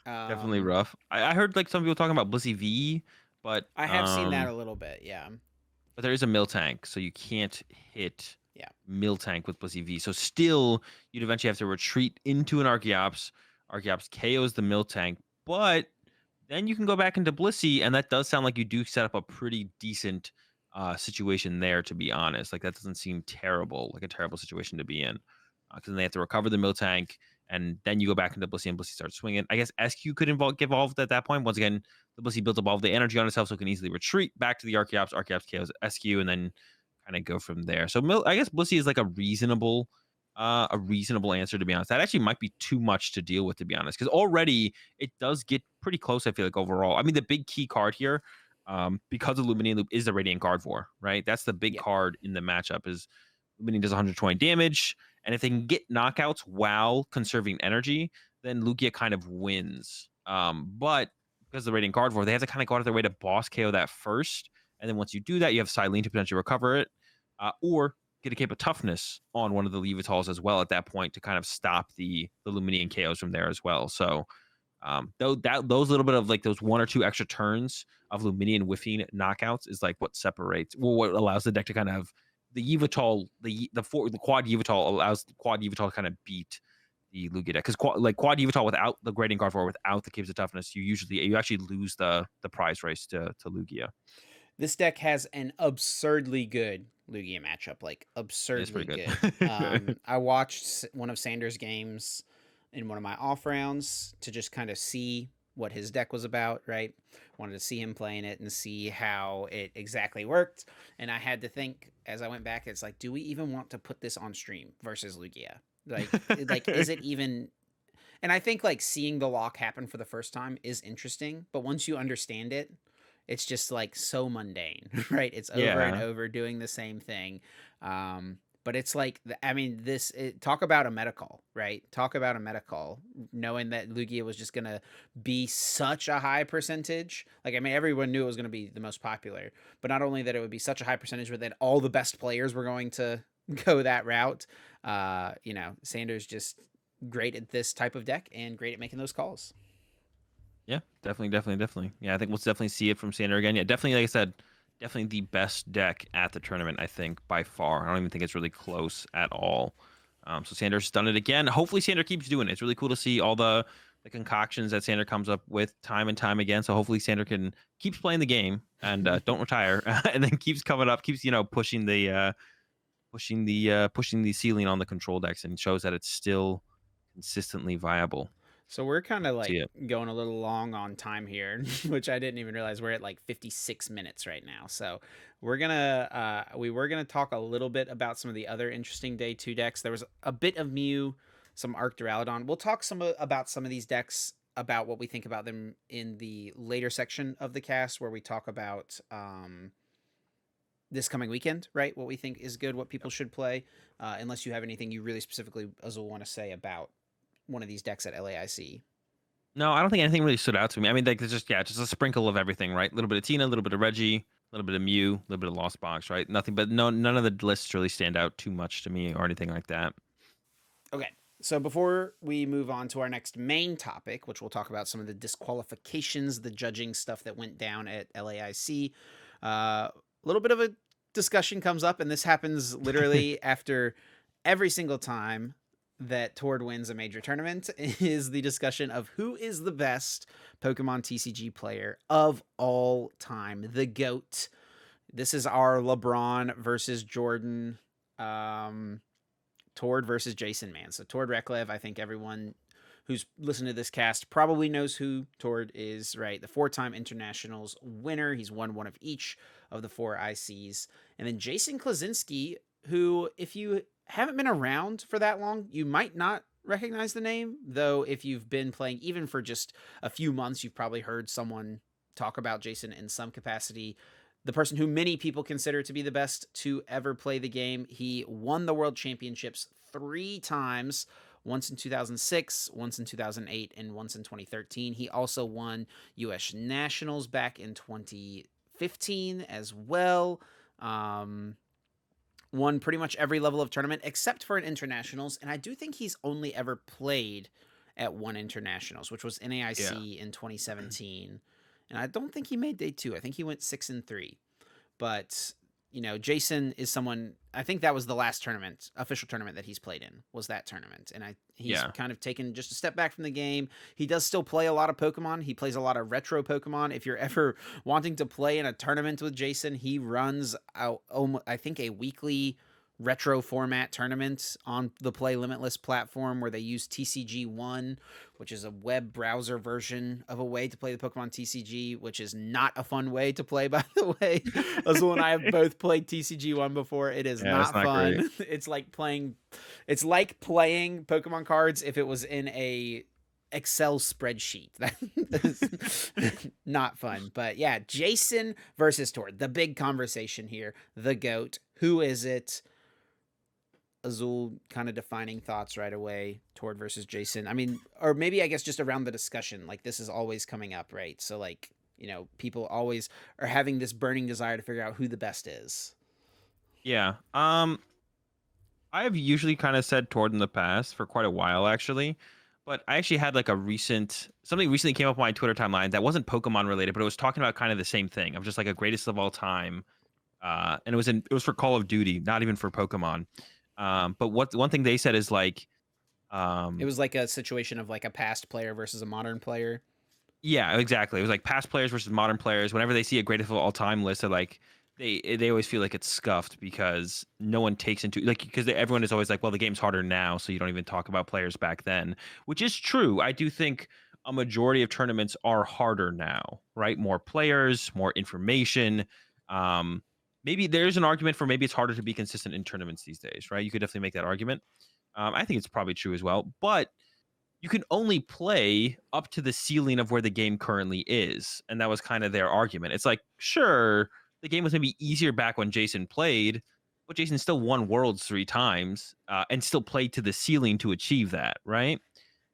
Definitely um, rough. I heard like some people talking about Blissey V, but I have seen that a little bit. Yeah, but there is a Miltank, so you can't hit yeah, Miltank with Blissey V. So still, you'd eventually have to retreat into an Archeops. Archeops KOs the Miltank, but then you can go back into Blissey, and that does sound like you do set up a pretty decent situation there, to be honest. Like, that doesn't seem terrible, like a terrible situation to be in. Because then they have to recover the Miltank, and then you go back into Blissey, and Blissey starts swinging. I guess SQ could get involved at that point. Once again, the Blissey builds up all of the energy on itself, so it can easily retreat back to the Archeops. Archeops KOs SQ, and then kind of go from there. So I guess Blissey is like a reasonable a reasonable answer, to be honest. That actually might be too much to deal with, to be honest, because already it does get pretty close, I feel like, overall. I mean, the big key card here, because of Luminian Loop, is the Radiant Gardevoir, right? That's the big Yep. card in the matchup, is Luminian does 120 damage, and if they can get knockouts while conserving energy, then Lugia kind of wins. But because of the Radiant Gardevoir, they have to kind of go out of their way to boss KO that first, and then once you do that, you have Silene to potentially recover it, or get a cape of toughness on one of the Levitals as well at that point to kind of stop the Luminian KOs from there as well. So those little bit of like those one or two extra turns of Luminian whiffing knockouts is like what separates, well, what allows the deck to kind of the Yveltal, the quad Yveltal allows quad Yveltal to kind of beat the Lugia deck, because quad Yveltal without the Grading Guard without the Capes of Toughness, you actually lose the prize race to Lugia. This deck has an absurdly good Lugia matchup, like It is absurdly pretty good. good. I watched one of Sanders' games in one of my off rounds to just kind of see what his deck was about, right? Wanted to see him playing it and see how it exactly worked. And I had to think as I went back, it's like, do we even want to put this on stream versus Lugia? Like, is it even? And I think like seeing the lock happen for the first time is interesting, but once you understand it, it's just like so mundane, right? It's over and Yeah. over doing the same thing. But it's like, I mean, talk about a meta call, right? Talk about a meta call, knowing that Lugia was just going to be such a high percentage. Like, I mean, everyone knew it was going to be the most popular, but not only that it would be such a high percentage, but that all the best players were going to go that route. Sanders just great at this type of deck and great at making those calls. Yeah, definitely. Yeah, I think we'll definitely see it from Sander again. Yeah, definitely, like I said, definitely the best deck at the tournament, I think, by far. I don't even think it's really close at all. So Sander's done it again. Hopefully Sander keeps doing it. It's really cool to see all the concoctions that Sander comes up with time and time again. So hopefully Sander can keeps playing the game and don't retire, and then keeps coming up, keeps pushing the ceiling on the control decks, and shows that it's still consistently viable. So we're kind of like See it. going a little long on time here, which I didn't even realize we're at like 56 minutes right now. So we were gonna talk a little bit about some of the other interesting day two decks. There was a bit of Mew, some Arc Duraludon. We'll talk about some of these decks, about what we think about them in the later section of the cast, where we talk about this coming weekend, right? What we think is good, what people should play. Unless you have anything you really specifically, Azul, want to say about one of these decks at LAIC. No, I don't think anything really stood out to me. I mean, like, it's just just a sprinkle of everything, right? A little bit of Tina, a little bit of Reggie, a little bit of Mew, a little bit of Lost Box, right? Nothing, but none of the lists really stand out too much to me or anything like that. Okay. So before we move on to our next main topic, which we'll talk about some of the disqualifications, the judging stuff that went down at LAIC, a little bit of a discussion comes up, and this happens literally after every single time that Tord wins a major tournament, is the discussion of who is the best Pokemon TCG player of all time, the GOAT. This is our LeBron versus Jordan, Tord versus Jason, man. So Tord Reklev, I think everyone who's listened to this cast probably knows who Tord is, right? The 4-time internationals winner. He's won one of each of the 4 ICs. And then Jason Klaczynski, who, if you haven't been around for that long, you might not recognize the name, though if you've been playing even for just a few months, you've probably heard someone talk about Jason in some capacity. The person who many people consider to be the best to ever play the game. He won the world championships 3 times, once in 2006, once in 2008, and once in 2013. He also won US Nationals back in 2015 as well. Won pretty much every level of tournament except for an internationals, and I do think he's only ever played at one internationals, which was NAIC in 2017. And I don't think he made day 2. I think he went 6-3. But Jason is someone. I think that was the last official tournament that he's played in, was that tournament, and he's kind of taken just a step back from the game. He does still play a lot of Pokemon. He plays a lot of retro Pokemon. If you're ever wanting to play in a tournament with Jason, he runs out, I think, a weekly retro format tournament on the Play Limitless platform where they use TCG1, which is a web browser version of a way to play the Pokemon TCG, which is not a fun way to play, by the way. Azul and I have both played TCG1 before. It is Yeah, it's not not great. fun. It's like playing Pokemon cards if it was in a Excel spreadsheet. That is not fun. But yeah, Jason versus Tord. The big conversation here. The GOAT. Who is it? Azul kind of defining thoughts right away. Tord versus Jason. I mean, or maybe I guess just around the discussion. Like this is always coming up, right? So like, people always are having this burning desire to figure out who the best is. Yeah. I've usually kind of said Tord in the past for quite a while, actually. But I actually had like something recently came up on my Twitter timeline that wasn't Pokemon related, but it was talking about kind of the same thing of just like a greatest of all time. And it was for Call of Duty, not even for Pokemon. But one thing they said is like, It was like a situation of like a past player versus a modern player. yeah, exactly. It was like past players versus modern players. Whenever they see a greatest of all time list, they're like, they always feel like it's scuffed because no one takes into like because everyone is always like, well, the game's harder now, so you don't even talk about players back then, which is true. I do think a majority of tournaments are harder now, right? More players, more information. Um, Maybe there's an argument for maybe it's harder to be consistent in tournaments these days, right? You could definitely make that argument. I think it's probably true as well, but you can only play up to the ceiling of where the game currently is. And that was kind of their argument. It's like, sure, the game was maybe easier back when Jason played, but Jason still won Worlds 3 times and still played to the ceiling to achieve that, right?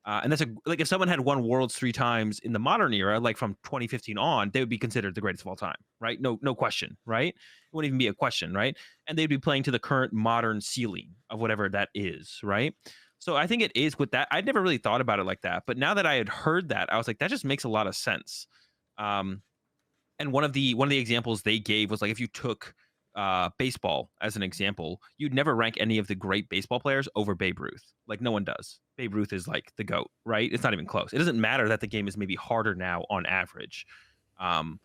And that's like if someone had won Worlds 3 times in the modern era, like from 2015 on, they would be considered the greatest of all time, right? No question, right? It wouldn't even be a question, right? And they'd be playing to the current modern ceiling of whatever that is, right? So I think it is with that. I'd never really thought about it like that, but now that I had heard that, I was like, that just makes a lot of sense. Um, and one of the examples they gave was like if you took baseball as an example, you'd never rank any of the great baseball players over Babe Ruth. Like no one does. Babe Ruth is like the GOAT, right? It's not even close. It doesn't matter that the game is maybe harder now on average. Um,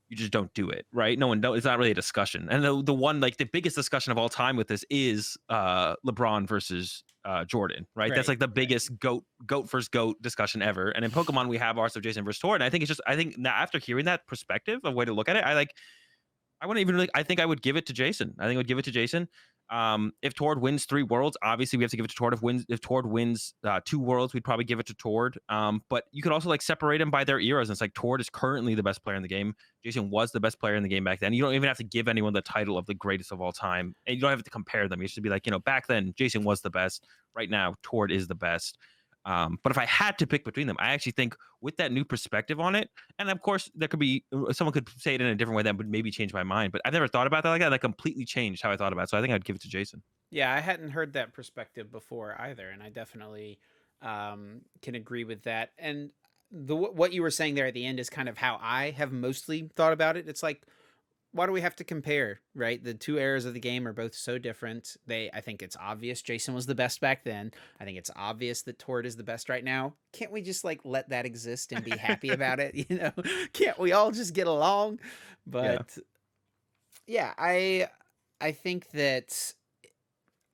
you just don't do it, right? No one It's not really a discussion. And the one like the biggest discussion of all time with this is LeBron versus Jordan, right? That's Right. like the biggest goat versus goat discussion ever. And in Pokemon, we have ours of Jason versus Jordan. I think now after hearing that perspective of way to look at it, I wouldn't even really. I think I would give it to Jason. I think I would give it to Jason. If Tord wins 3 worlds, obviously we have to give it to Tord. If Tord wins 2 worlds, we'd probably give it to Tord. But you could also like separate them by their eras. And it's like Tord is currently the best player in the game. Jason was the best player in the game back then. You don't even have to give anyone the title of the greatest of all time, and you don't have to compare them. You should be like, back then Jason was the best. Right now, Tord is the best. But if I had to pick between them, I actually think with that new perspective on it, and of course there could be someone could say it in a different way that would maybe change my mind. But I've never thought about that like that. That completely changed how I thought about it. So I think I'd give it to Jason. Yeah, I hadn't heard that perspective before either, and I definitely can agree with that. And what you were saying there at the end is kind of how I have mostly thought about it. It's like, why do we have to compare, right? The two eras of the game are both so different. I think it's obvious Jason was the best back then. I think it's obvious that Tord is the best right now. Can't we just like let that exist and be happy about it? Can't we all just get along? Yeah. But yeah, I think that,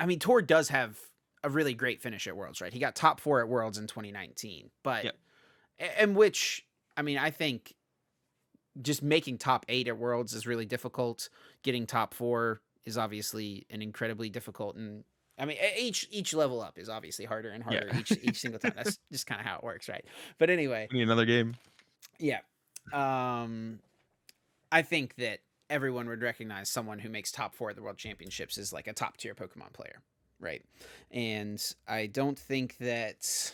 I mean, Tord does have a really great finish at Worlds, right? He got top 4 at Worlds in 2019, but Yeah. and which, I mean, I think just making top 8 at Worlds is really difficult. Getting top 4 is obviously an incredibly difficult, and I mean each level up is obviously harder and harder Yeah. each single time. That's just kind of how it works, right? But anyway, We need another game. yeah. Um I think that everyone would recognize someone who makes top 4 at the World Championships is like a top tier Pokemon player, right? And I don't think that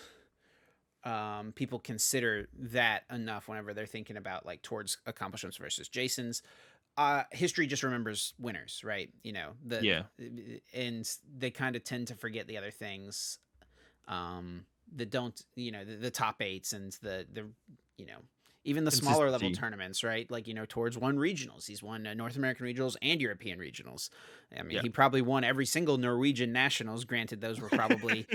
people consider that enough whenever they're thinking about like Tord's accomplishments versus Jason's. History just remembers winners, right? Yeah. And they kind of tend to forget the other things that don't, the top eights and the you know even the smaller level Consistency. tournaments, right? Like, Tord's won regionals. He's won North American regionals and European regionals. I mean, Yeah. he probably won every single Norwegian nationals. Granted, those were probably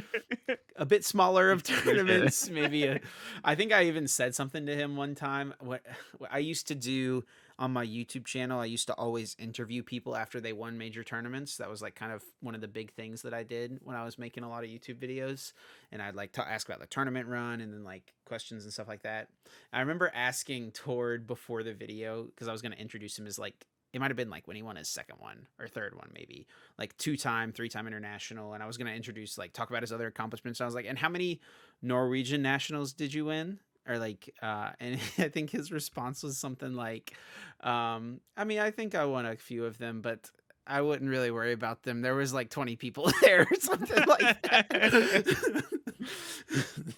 a bit smaller of Yeah. tournaments. Maybe I think I even said something to him one time. What I used to do on my YouTube channel, I used to always interview people after they won major tournaments. That was like kind of one of the big things that I did when I was making a lot of YouTube videos. And I'd like to ask about the tournament run and then like questions and stuff like that. I remember asking Tord before the video because I was going to introduce him as like, it might have been like when he won his second one or third one, maybe like 2-time, 3-time international. And I was going to introduce, like, talk about his other accomplishments. And I was like, and how many Norwegian nationals did you win? Or like, and I think his response was something like, I mean, I think I won a few of them, but I wouldn't really worry about them. There was like 20 people there or something like that.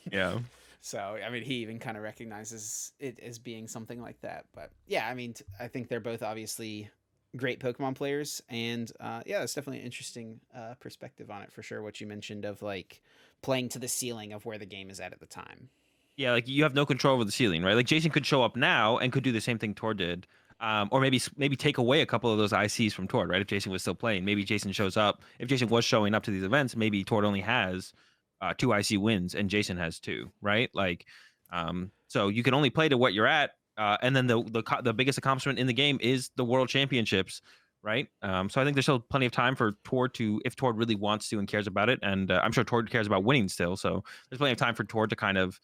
Yeah. So, I mean, he even kind of recognizes it as being something like that. But yeah, I mean, I think they're both obviously great Pokemon players. And yeah, that's definitely an interesting perspective on it for sure. What you mentioned of like playing to the ceiling of where the game is at the time. Yeah, like you have no control over the ceiling, right? Like Jason could show up now and could do the same thing Tor did, or maybe take away a couple of those ICs from Tor, right? If Jason was still playing, maybe Jason shows up. If Jason was showing up to these events, maybe Tor only has 2 IC wins and Jason has 2, right? Like, so you can only play to what you're at, and then the biggest accomplishment in the game is the World Championships, right? So I think there's still plenty of time for Tor to, if Tor really wants to and cares about it, and I'm sure Tor cares about winning still. So there's plenty of time for Tor to kind of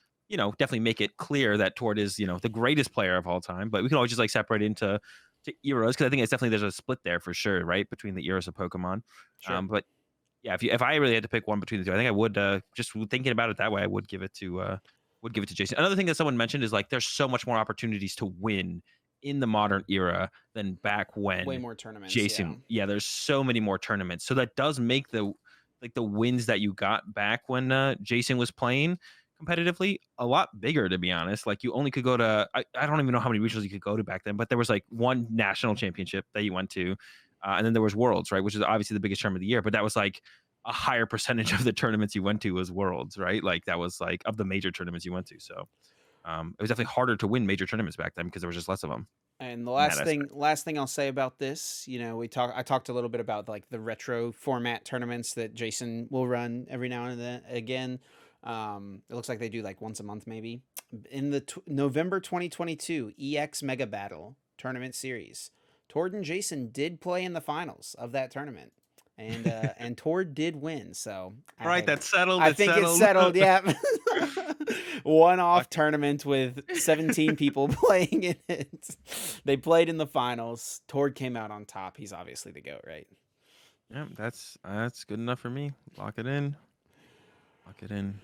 definitely make it clear that Tord is, the greatest player of all time. But we can always just like separate into eras because I think it's definitely there's a split there for sure, right, between the eras of Pokemon. Sure. But yeah, if I really had to pick one between the two, I think I would just thinking about it that way, I would give it to Jason. Another thing that someone mentioned is like there's so much more opportunities to win in the modern era than back Way when more tournaments. Yeah. Jason. Yeah, there's so many more tournaments, so that does make the wins that you got back when Jason was playing competitively a lot bigger, to be honest. Like you only could go to I don't even know how many regionals you could go to back then, but there was like one national championship that you went to, and then there was worlds, right, which is obviously the biggest tournament of the year, but that was like a higher percentage of the tournaments you went to was worlds, right? Like that was like of the major tournaments you went to. So it was definitely harder to win major tournaments back then because there was just less of them And the in that last thing I'll say about this, I talked a little bit about like the retro format tournaments that Jason will run every now and then again. It looks like they do like once a month maybe. In the November 2022 EX Mega Battle tournament series, Tord and Jason did play in the finals of that tournament. And and Tord did win, so All right, that's settled. I It's think it's settled. settled. Yeah, one-off tournament with 17 people playing in it. They played in the finals. Tord came out on top. He's obviously the GOAT, right? Yeah, that's good enough for me. Lock it in. Lock it in.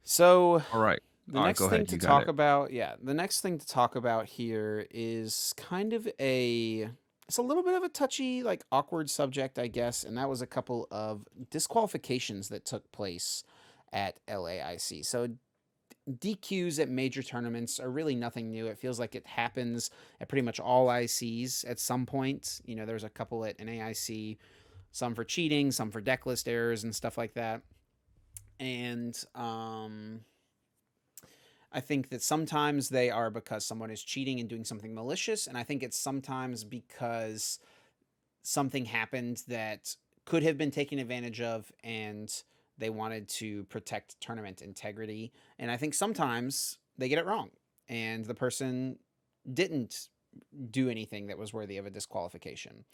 So All right. the All right, next go thing ahead. to You got talk it. about, yeah, the next thing to talk about here is kind of it's a little bit of a touchy, like awkward subject, I guess, and that was a couple of disqualifications that took place at LAIC. So DQs at major tournaments are really nothing new. It feels like it happens at pretty much all ICs at some point. There's a couple at an AIC, some for cheating, some for deck list errors and stuff like that. And I think that sometimes they are because someone is cheating and doing something malicious, and I think it's sometimes because something happened that could have been taken advantage of and they wanted to protect tournament integrity. And I think sometimes they get it wrong and the person didn't do anything that was worthy of a disqualification.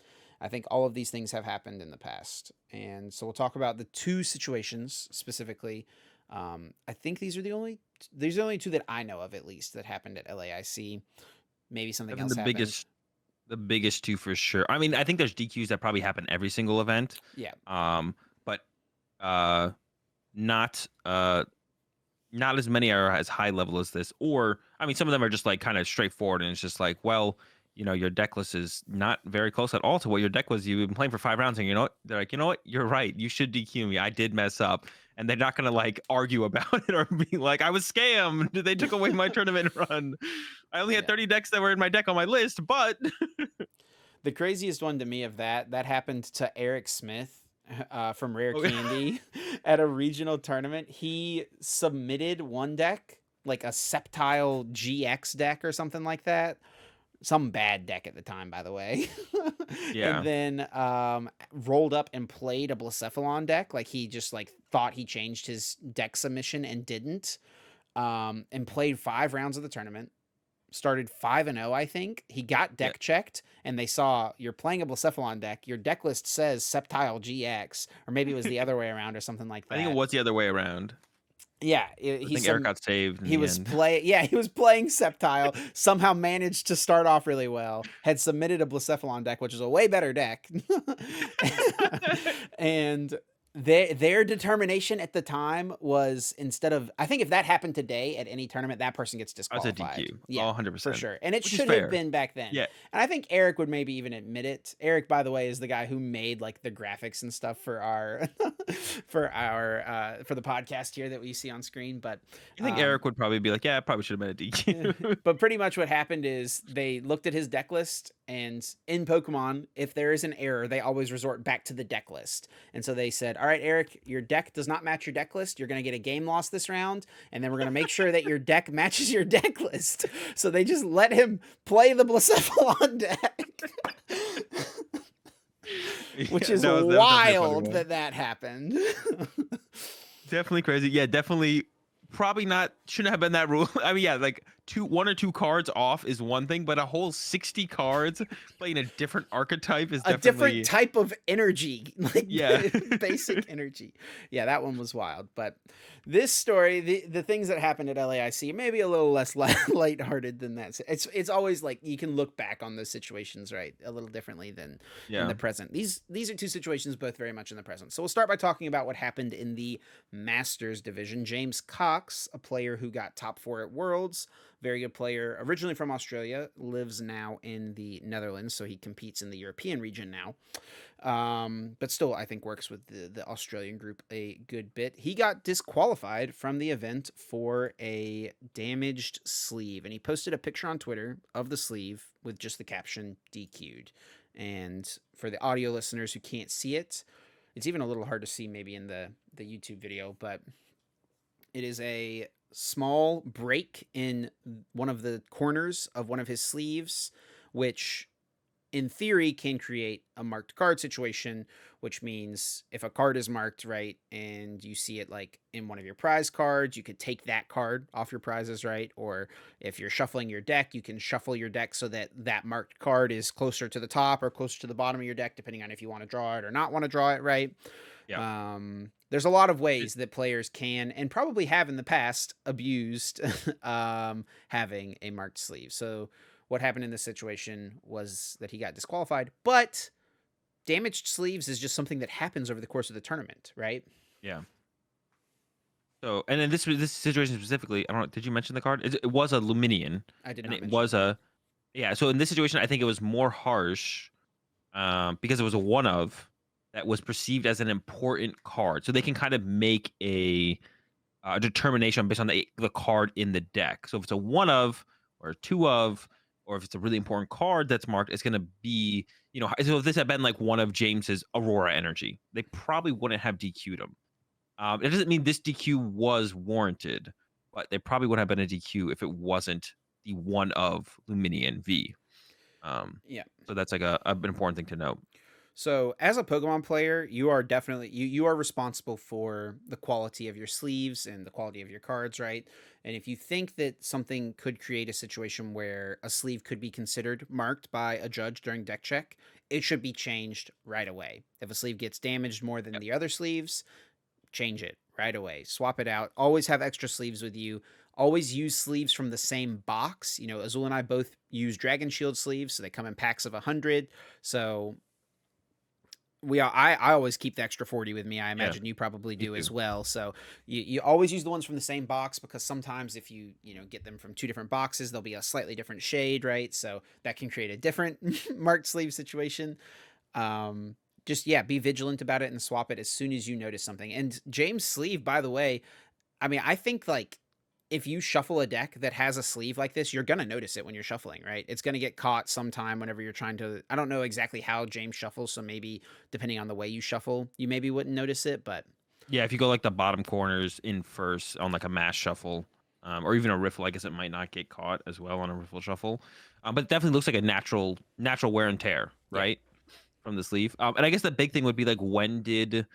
I think all of these things have happened in the past. And so we'll talk about the two situations specifically. I think these are the only two that I know of, at least, that happened at LAIC. Maybe I something think else happened. the biggest two for sure. I mean, I think there's DQs that probably happen every single event. Yeah. But uh not not as many are as high level as this. Or I mean, some of them are just like kind of straightforward and it's just like, well, your deck list is not very close at all to what your deck was. You've been playing for 5 rounds and they're like, you know what? You're right. You should DQ me. I did mess up. And they're not going to like argue about it or be like, I was scammed. They took away my tournament run. I only had Yeah. 30 decks that were in my deck on my list, but The craziest one to me of that happened to Eric Smith from Rare okay. Candy at a regional tournament. He submitted one deck, like a Septile GX deck or something like that, some bad deck at the time, by the way. And Yeah. then rolled up and played a Blacephalon deck. Like he just like thought he changed his deck submission and didn't. And played 5 rounds of the tournament. Started 5-0, I think. He got Yeah. deck checked, and they saw you're playing a Blacephalon deck. Your deck list says Sceptile GX, or maybe it was the other way around or something like I think it that. was the other way around. Yeah, I think Eric got saved in he the was end. he was playing Sceptile, somehow managed to start off really well, had submitted a Blacephalon deck, which is a way better deck. And their determination at the time was, instead of, I think if that happened today at any tournament, that person gets That's a disqualified. DQ. Yeah, 100%. for sure. And it Which is should have fair. been back then. Yeah. And I think Eric would maybe even admit it. Eric, by the way, is the guy who made like the graphics and stuff for our for the podcast here that we see on screen. But I think Eric would probably be like, yeah, I probably should have been a DQ. but pretty much what happened is they looked at his deck list, and in Pokemon, if there is an error, they always resort back to the deck list. And so they said, all right, Eric, your deck does not match your deck list. You're going to get a game loss this round, and then we're going to make sure that your deck matches your deck list. So they just let him play the Blacephalon deck. Which is wild that happened. Definitely crazy. Yeah, definitely. Probably not. Shouldn't have been that rule. I mean, yeah, like one or two cards off is one thing, but a whole 60 cards playing a different archetype is a definitely different type of energy, like yeah, basic energy. Yeah, that one was wild. But this story, the things that happened at LAIC, maybe a little less lighthearted than that. It's always like you can look back on those situations, right, a little differently than in the present. These are two situations both very much in the present. So we'll start by talking about what happened in the Masters division. James Cox, a player who got top 4 at Worlds, very good player, originally from Australia, lives now in the Netherlands, so he competes in the European region now. But still, I think works with the Australian group a good bit. He got disqualified from the event for a damaged sleeve, and he posted a picture on Twitter of the sleeve with just the caption DQ'd. And for the audio listeners who can't see it, it's even a little hard to see maybe in the YouTube video, but it is a small break in one of the corners of one of his sleeves, which in theory can create a marked card situation, which means if a card is marked, right, and you see it like in one of your prize cards, you could take that card off your prizes, right? Or if you're shuffling your deck, you can shuffle your deck so that that marked card is closer to the top or closer to the bottom of your deck, depending on if you want to draw it or not want to draw it, right? yeah. There's a lot of ways that players can, and probably have in the past, abused having a marked sleeve. So what happened in this situation was that he got disqualified, but damaged sleeves is just something that happens over the course of the tournament, right? Yeah. So, and then this situation specifically, I don't know, did you mention the card? It was a Luminion. I did and not it was a yeah. So in this situation, I think it was more harsh because it was a one of that was perceived as an important card. So they can kind of make a determination based on the card in the deck. So if it's a one of or a two of, or if it's a really important card that's marked, it's going to be, so if this had been like one of James's Aurora Energy, they probably wouldn't have DQ'd him. It doesn't mean this DQ was warranted, but they probably would have been a DQ if it wasn't the one of Luminion V. Yeah. So that's like an important thing to note. So as a Pokemon player, you are definitely you are responsible for the quality of your sleeves and the quality of your cards, right? And if you think that something could create a situation where a sleeve could be considered marked by a judge during deck check, it should be changed right away. If a sleeve gets damaged more than the other sleeves, change it right away. Swap it out. Always have extra sleeves with you. Always use sleeves from the same box. Azul and I both use Dragon Shield sleeves, so they come in packs of 100. So I always keep the extra 40 with me. I imagine you probably do as well. So you always use the ones from the same box, because sometimes if you get them from 2 different boxes, they'll be a slightly different shade, right? So that can create a different marked sleeve situation. Just be vigilant about it and swap it as soon as you notice something. And James' sleeve, by the way, I mean, I think like if you shuffle a deck that has a sleeve like this, you're going to notice it when you're shuffling, right? It's going to get caught sometime whenever you're trying to, I don't know exactly how James shuffles, so maybe depending on the way you shuffle, you maybe wouldn't notice it, but yeah, if you go like the bottom corners in first on like a mass shuffle, or even a riffle. I guess it might not get caught as well on a riffle shuffle, but it definitely looks like a natural wear and tear, Yeah. right, from the sleeve. And I guess the big thing would be like, when did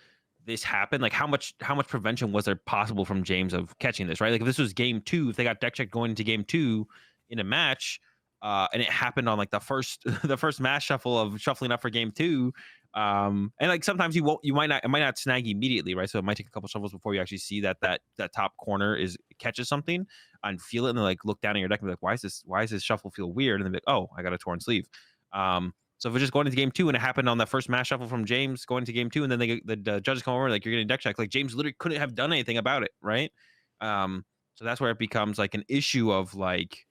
this happen? Like, how much prevention was there possible from James of catching this, right? Like, if this was game two, if they got deck checked going into game two in a match, and it happened on like the first the first mass shuffle of shuffling up for game two. And like sometimes it might not snag immediately, right? So it might take a couple shuffles before you actually see that top corner is catches something and feel it, and then like look down at your deck and be like, why is this shuffle feel weird? And then be like, oh, I got a torn sleeve. So if it's just going into game two and it happened on the first mass shuffle from James going to game two, and then the judges come over like, you're getting deck check, like James literally couldn't have done anything about it, right? So that's where it becomes like an issue of like,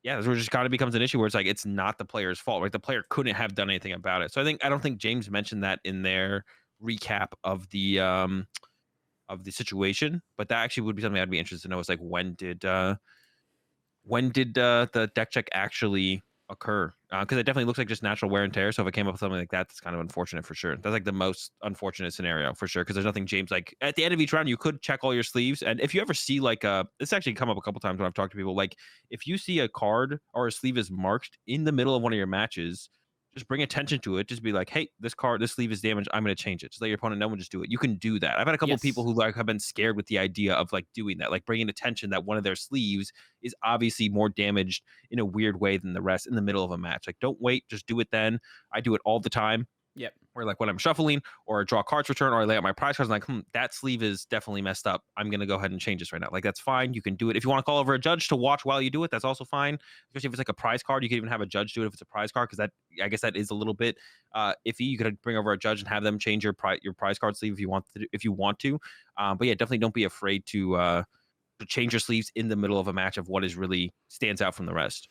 yeah, that's where it just kind of becomes an issue where it's like, it's not the player's fault, right? The player couldn't have done anything about it. So I don't think James mentioned that in their recap of the situation, but that actually would be something I'd be interested to know, is like, when did the deck check actually occur? Because it definitely looks like just natural wear and tear. So if it came up with something like that, that's kind of unfortunate for sure. That's like the most unfortunate scenario for sure. Because there's nothing James, like at the end of each round, you could check all your sleeves. And if you ever see like it's actually come up a couple times when I've talked to people. Like, if you see a card or a sleeve is marked in the middle of one of your matches, just bring attention to it. Just be like, hey, this sleeve is damaged. I'm going to change it. Just let your opponent know and just do it. You can do that. I've had a couple of people Yes. who like have been scared with the idea of like doing that, like bringing attention that one of their sleeves is obviously more damaged in a weird way than the rest in the middle of a match. Like, don't wait, just do it then. I do it all the time. Yep. Where like when I'm shuffling or I draw cards return or I lay out my prize cards, I'm like, that sleeve is definitely messed up. I'm gonna go ahead and change this right now. Like, that's fine. You can do it. If you want to call over a judge to watch while you do it, that's also fine. Especially if it's like a prize card, you can even have a judge do it if it's a prize card, because that, I guess that is a little bit iffy. You could bring over a judge and have them change your prize card sleeve if you want to. But yeah, definitely don't be afraid to change your sleeves in the middle of a match of what is really stands out from the rest.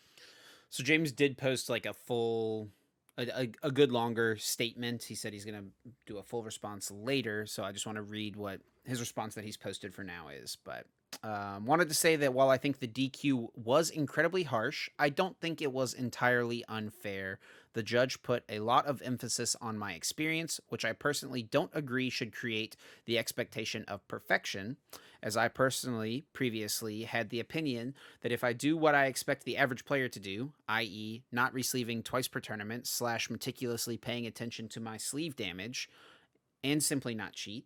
So James did post like a full, a good longer statement. He said he's going to do a full response later. So I just want to read what his response that he's posted for now is. But wanted to say that while I think the DQ was incredibly harsh, I don't think it was entirely unfair. The judge put a lot of emphasis on my experience, which I personally don't agree should create the expectation of perfection, as I personally previously had the opinion that if I do what I expect the average player to do, i.e., not resleeving twice per tournament, / meticulously paying attention to my sleeve damage, and simply not cheat,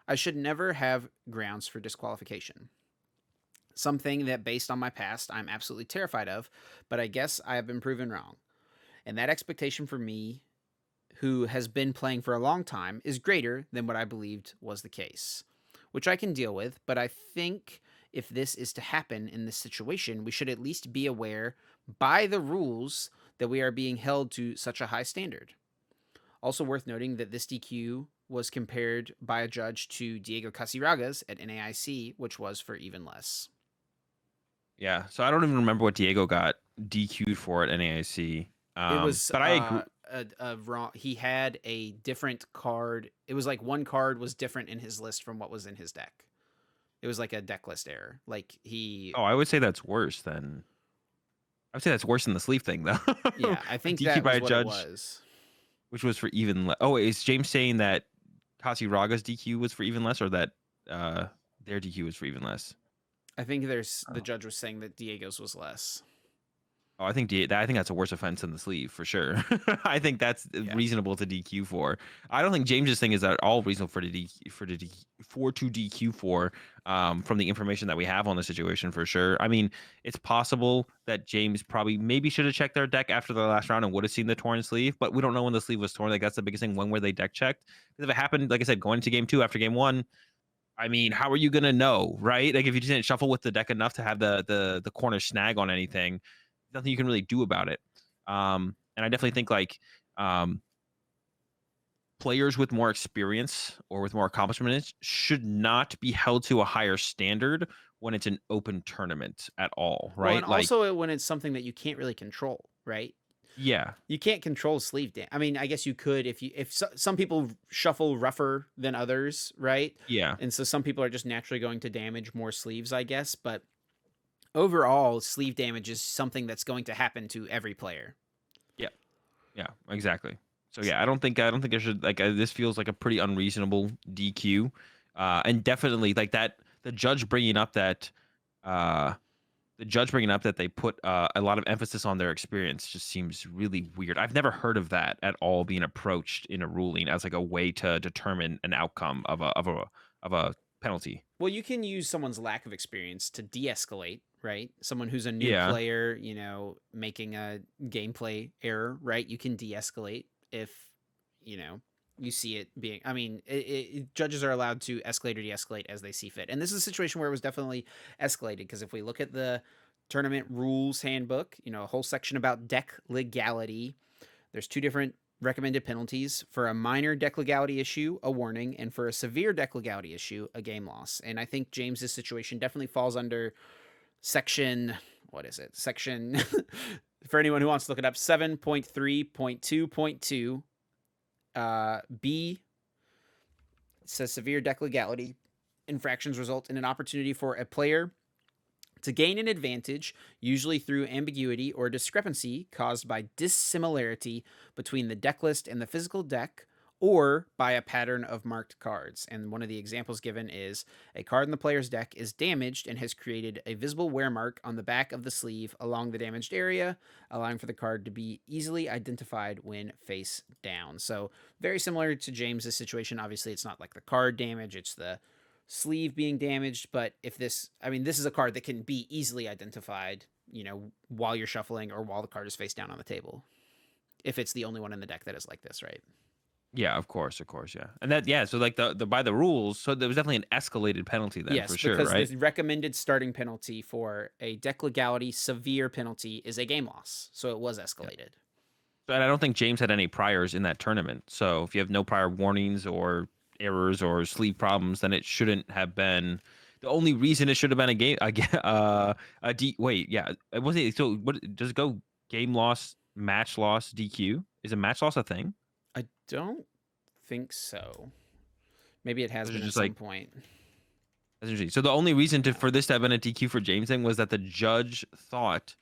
I should never have grounds for disqualification. Something that, based on my past, I'm absolutely terrified of, but I guess I have been proven wrong. And that expectation for me, who has been playing for a long time, is greater than what I believed was the case, which I can deal with, but I think if this is to happen in this situation, we should at least be aware by the rules that we are being held to such a high standard. Also worth noting that this DQ was compared by a judge to Diego Casiraga's at NAIC, which was for even less. Yeah. So I don't even remember what Diego got DQ'd for at NAIC. It was But I agree. a wrong. He had a different card. It was like one card was different in his list from what was in his deck. It was like a deck list error. Like he, Oh, I would say that's worse than. I would say that's worse than the sleeve thing, though. yeah, I A think DQ that by was a what it judge, was. which was for even less. Oh, is James saying that Kasiraga's DQ was for even less, or that their DQ was for even less? I think there's the Oh. judge was saying that Diego's was less. Oh, I think that's a worse offense than the sleeve for sure. I think that's Yeah. reasonable to DQ for. I don't think James's thing is at all reasonable for to DQ for, from the information that we have on the situation for sure. I mean, it's possible that James probably maybe should have checked their deck after the last round and would have seen the torn sleeve, but we don't know when the sleeve was torn. Like, that's the biggest thing. When were they deck checked? Because if it happened, like I said, going into game two after game one, I mean, how are you gonna know, right? Like, if you didn't shuffle with the deck enough to have the corner snag on anything, nothing you can really do about it. And I definitely think like players with more experience or with more accomplishments should not be held to a higher standard when it's an open tournament at all, Well, and right? Like, also when it's something that you can't really control, right? yeah, You can't control sleeve damage. I mean, I guess you could if some people shuffle rougher than others, right? yeah, And so some people are just naturally going to damage more sleeves, I guess. But overall, sleeve damage is something that's going to happen to every player. yeah, yeah, exactly. So yeah, I don't think there should like this feels like a pretty unreasonable DQ, and definitely like that the judge bringing up that uh, the judge bringing up that they put a lot of emphasis on their experience just seems really weird. I've never heard of that at all being approached in a ruling as like a way to determine an outcome of a penalty. Well, you can use someone's lack of experience to de-escalate, right? Someone who's a new Yeah, player, making a gameplay error, right? You can de-escalate if, you know, you see it being. I mean, judges are allowed to escalate or de-escalate as they see fit, and this is a situation where it was definitely escalated because if we look at the tournament rules handbook, a whole section about deck legality. There's two different recommended penalties for a minor deck legality issue, a warning, and for a severe deck legality issue, a game loss. And I think James's situation definitely falls under section, what is it? Section, for anyone who wants to look it up, 7.3.2.2 B. It says severe deck legality infractions result in an opportunity for a player to gain an advantage, usually through ambiguity or discrepancy caused by dissimilarity between the deck list and the physical deck, or by a pattern of marked cards. And one of the examples given is a card in the player's deck is damaged and has created a visible wear mark on the back of the sleeve along the damaged area, allowing for the card to be easily identified when face down. So, very similar to James's situation. Obviously, it's not like the card damage, it's the sleeve being damaged, but if this, I mean, this is a card that can be easily identified, while you're shuffling or while the card is face down on the table. If it's the only one in the deck that is like this, right? yeah, of course, yeah, and that yeah. So like the by the rules, so there was definitely an escalated penalty then Yes, for sure, because right? the recommended starting penalty for a deck legality severe penalty is a game loss. So it was Yeah. escalated. And I don't think James had any priors in that tournament. So if you have no prior warnings or errors or sleeve problems, then it shouldn't have been. The only reason it should have been a game, a D. Wait, yeah, it wasn't. So what does it go? Game loss, match loss, DQ. Is a match loss a thing? I don't think so. Maybe it has Those are been at just some like point. that's interesting. So the only reason for this to have been a DQ for James then was that the judge thought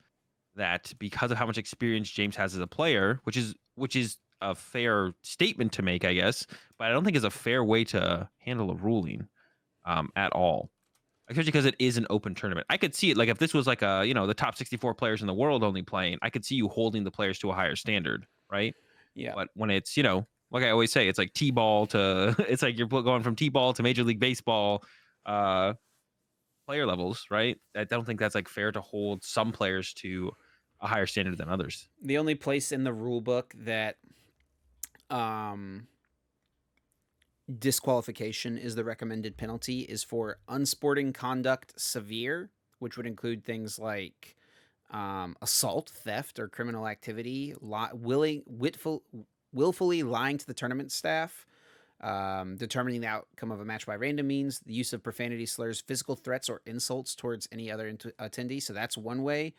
that because of how much experience James has as a player, which is a fair statement to make, I guess, but I don't think is a fair way to handle a ruling at all. Especially because it is an open tournament. I could see it like if this was like the top 64 players in the world only playing, I could see you holding the players to a higher standard, right? Yeah. But when it's, like I always say, it's like T-ball to it's like you're going from T-ball to Major League Baseball uh player levels, right? I don't think that's like fair to hold some players to a higher standard than others. The only place in the rule book that um disqualification is the recommended penalty is for unsporting conduct severe, which would include things like assault, theft, or criminal activity, willfully lying to the tournament staff, determining the outcome of a match by random means, the use of profanity slurs, physical threats, or insults towards any other attendee. So that's one way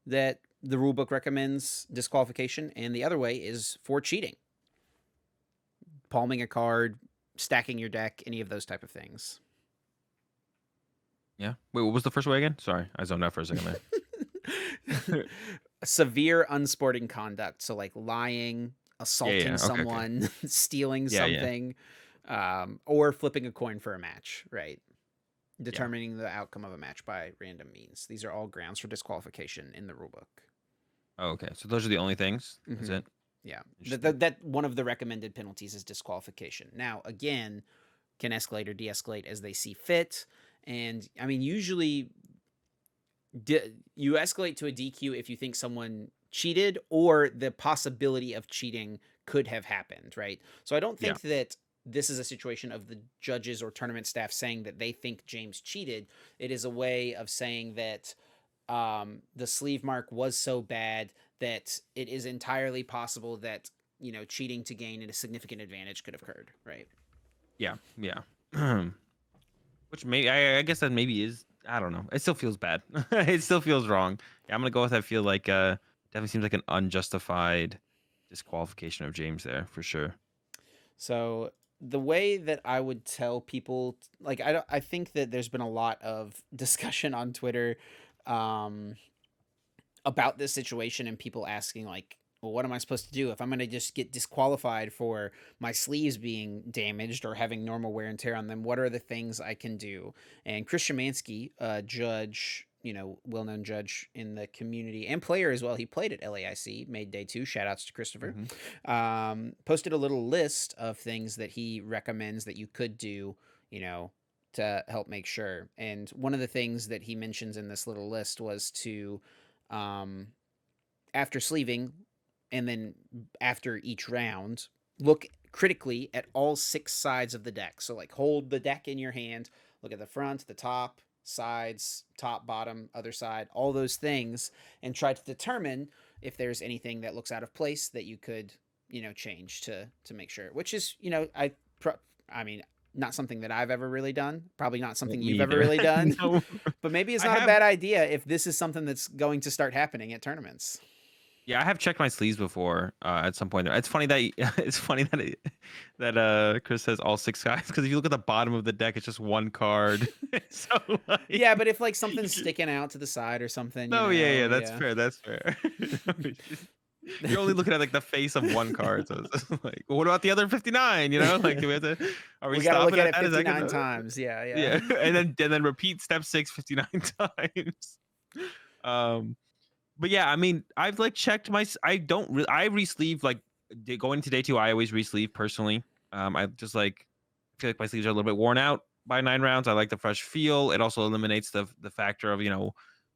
that the rulebook recommends disqualification, and the other way is for cheating, palming a card, stacking your deck, any of those type of things. Yeah. Wait, what was the first way again? Sorry, I zoned out for a second there. Severe unsporting conduct, so like lying, Yeah, assaulting yeah. Okay, okay. someone, stealing Yeah, yeah, something, or flipping a coin for a match, right? yeah. Determining the outcome of a match by random means. These are all grounds for disqualification in the rulebook. Oh, okay. So those are the only things. Is Mm-hmm. it? Yeah, Interesting. that one of the recommended penalties is disqualification. Now, again, can escalate or de-escalate as they see fit. And I mean, usually you escalate to a DQ if you think someone cheated or the possibility of cheating could have happened, right? So I don't Yeah, think that this is a situation of the judges or tournament staff saying that they think James cheated. It is a way of saying that the sleeve mark was so bad that it is entirely possible that cheating to gain a significant advantage could have occurred, right? yeah, yeah. Which maybe I guess that maybe is I don't know. It still feels bad. It still feels wrong. Yeah, I'm gonna go with I feel like definitely seems like an unjustified disqualification of James there for sure. So the way that I would tell people, like I think that there's been a lot of discussion on Twitter um, about this situation and people asking like, well, what am I supposed to do if I'm going to just get disqualified for my sleeves being damaged or having normal wear and tear on them? What are the things I can do? And Chris Shemansky, judge well-known judge in the community and player as well. He played at LAIC, made day 2. Shout outs to Christopher. Hmm. Posted a little list of things that he recommends that you could do, you know, to help make sure. And one of the things that he mentions in this little list was to, um, after sleeving and then after each round, look critically at all 6 sides of the deck. So, like, hold the deck in your hand, look at the front, the top, sides, top, bottom, other side, all those things, and try to determine if there's anything that looks out of place that you could, change to make sure. Which is, I mean, not something that I've ever really done. Probably not something Me you've ever either. really done. No, But maybe it's I not a have. bad idea if this is something that's going to start happening at tournaments. Yeah, I have checked my sleeves before at some point. It's funny that it's funny that Chris says all 6 guys because if you look at the bottom of the deck, it's just one card. So like, Yeah, but if like something's sticking out to the side or something, no, yeah, that's yeah. fair. That's fair. You're only looking at like the face of one card, so it's just like, well, what about the other 59? Like, do we have to? Are we We got to look stopping at at it that? Is that 59 gonna? times. Yeah, yeah. Yeah, and then repeat step 6 59 times. Um, but yeah, I mean, I've like checked I don't really, I re-sleeve like going into day 2. I always re-sleeve personally. I just like feel like my sleeves are a little bit worn out by 9 rounds. I like the fresh feel. It also eliminates the factor of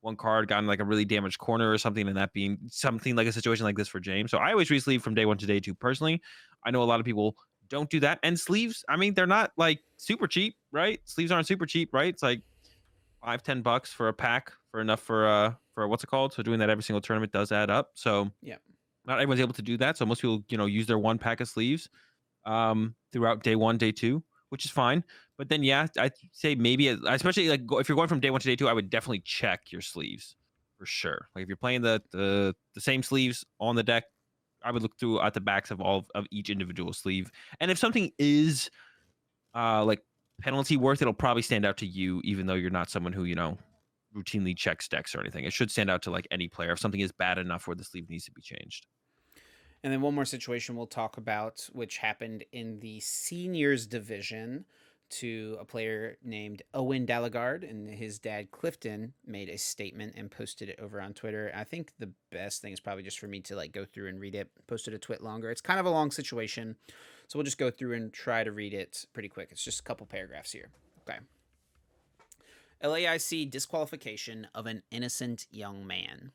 one card got in like a really damaged corner or something, and that being something like a situation like this for James. So I always re-sleeve from day 1 to day 2 personally. I know a lot of people don't do that, and sleeves, I mean, they're not like super cheap, right? Sleeves aren't super cheap, right? It's like $5-10 for a pack for enough for what's it called? So doing that every single tournament does add up. So Yeah. not everyone's able to do that. So most people, use their 1 pack of sleeves throughout day 1, day 2, which is fine. But then yeah, I'd say maybe especially like if you're going from day 1 to day 2, I would definitely check your sleeves for sure. Like if you're playing the same sleeves on the deck, I would look through at the backs of all of each individual sleeve. And if something is like penalty worth, it'll probably stand out to you, even though you're not someone who routinely checks decks or anything. It should stand out to like any player if something is bad enough where the sleeve needs to be changed. And then one more situation we'll talk about, which happened in the seniors division to a player named Owen Dalagard, and his dad Clifton made a statement and posted it over on Twitter. I think the best thing is probably just for me to like go through and read it. Posted a twit longer. It's kind of a long situation, so we'll just go through and try to read it pretty quick. It's just a couple paragraphs here. Okay. LAIC disqualification of an innocent young man.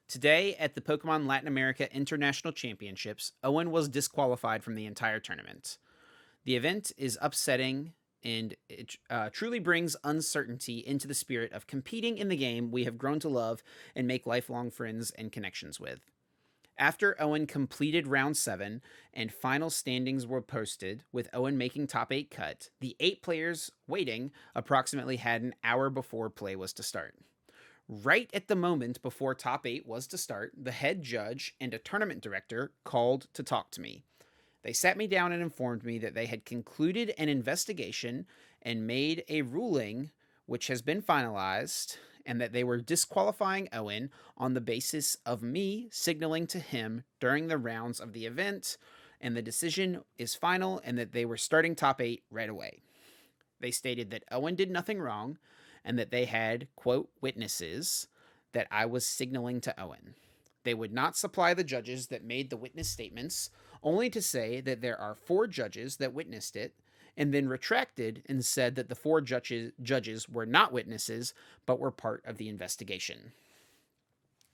Today, at the Pokemon Latin America International Championships, Owen was disqualified from the entire tournament. The event is upsetting and it truly brings uncertainty into the spirit of competing in the game we have grown to love and make lifelong friends and connections with. After Owen completed round 7 and final standings were posted, with Owen making top 8 cut, the 8 players waiting approximately had an hour before play was to start. Right at the moment before top 8 was to start, the head judge and a tournament director called to talk to me. They sat me down and informed me that they had concluded an investigation and made a ruling which has been finalized, and that they were disqualifying Owen on the basis of me signaling to him during the rounds of the event, and the decision is final and that they were starting top 8 right away. They stated that Owen did nothing wrong and that they had, quote, witnesses that I was signaling to Owen. They would not supply the judges that made the witness statements, only to say that there are 4 judges that witnessed it, and then retracted and said that the 4 judges were not witnesses, but were part of the investigation.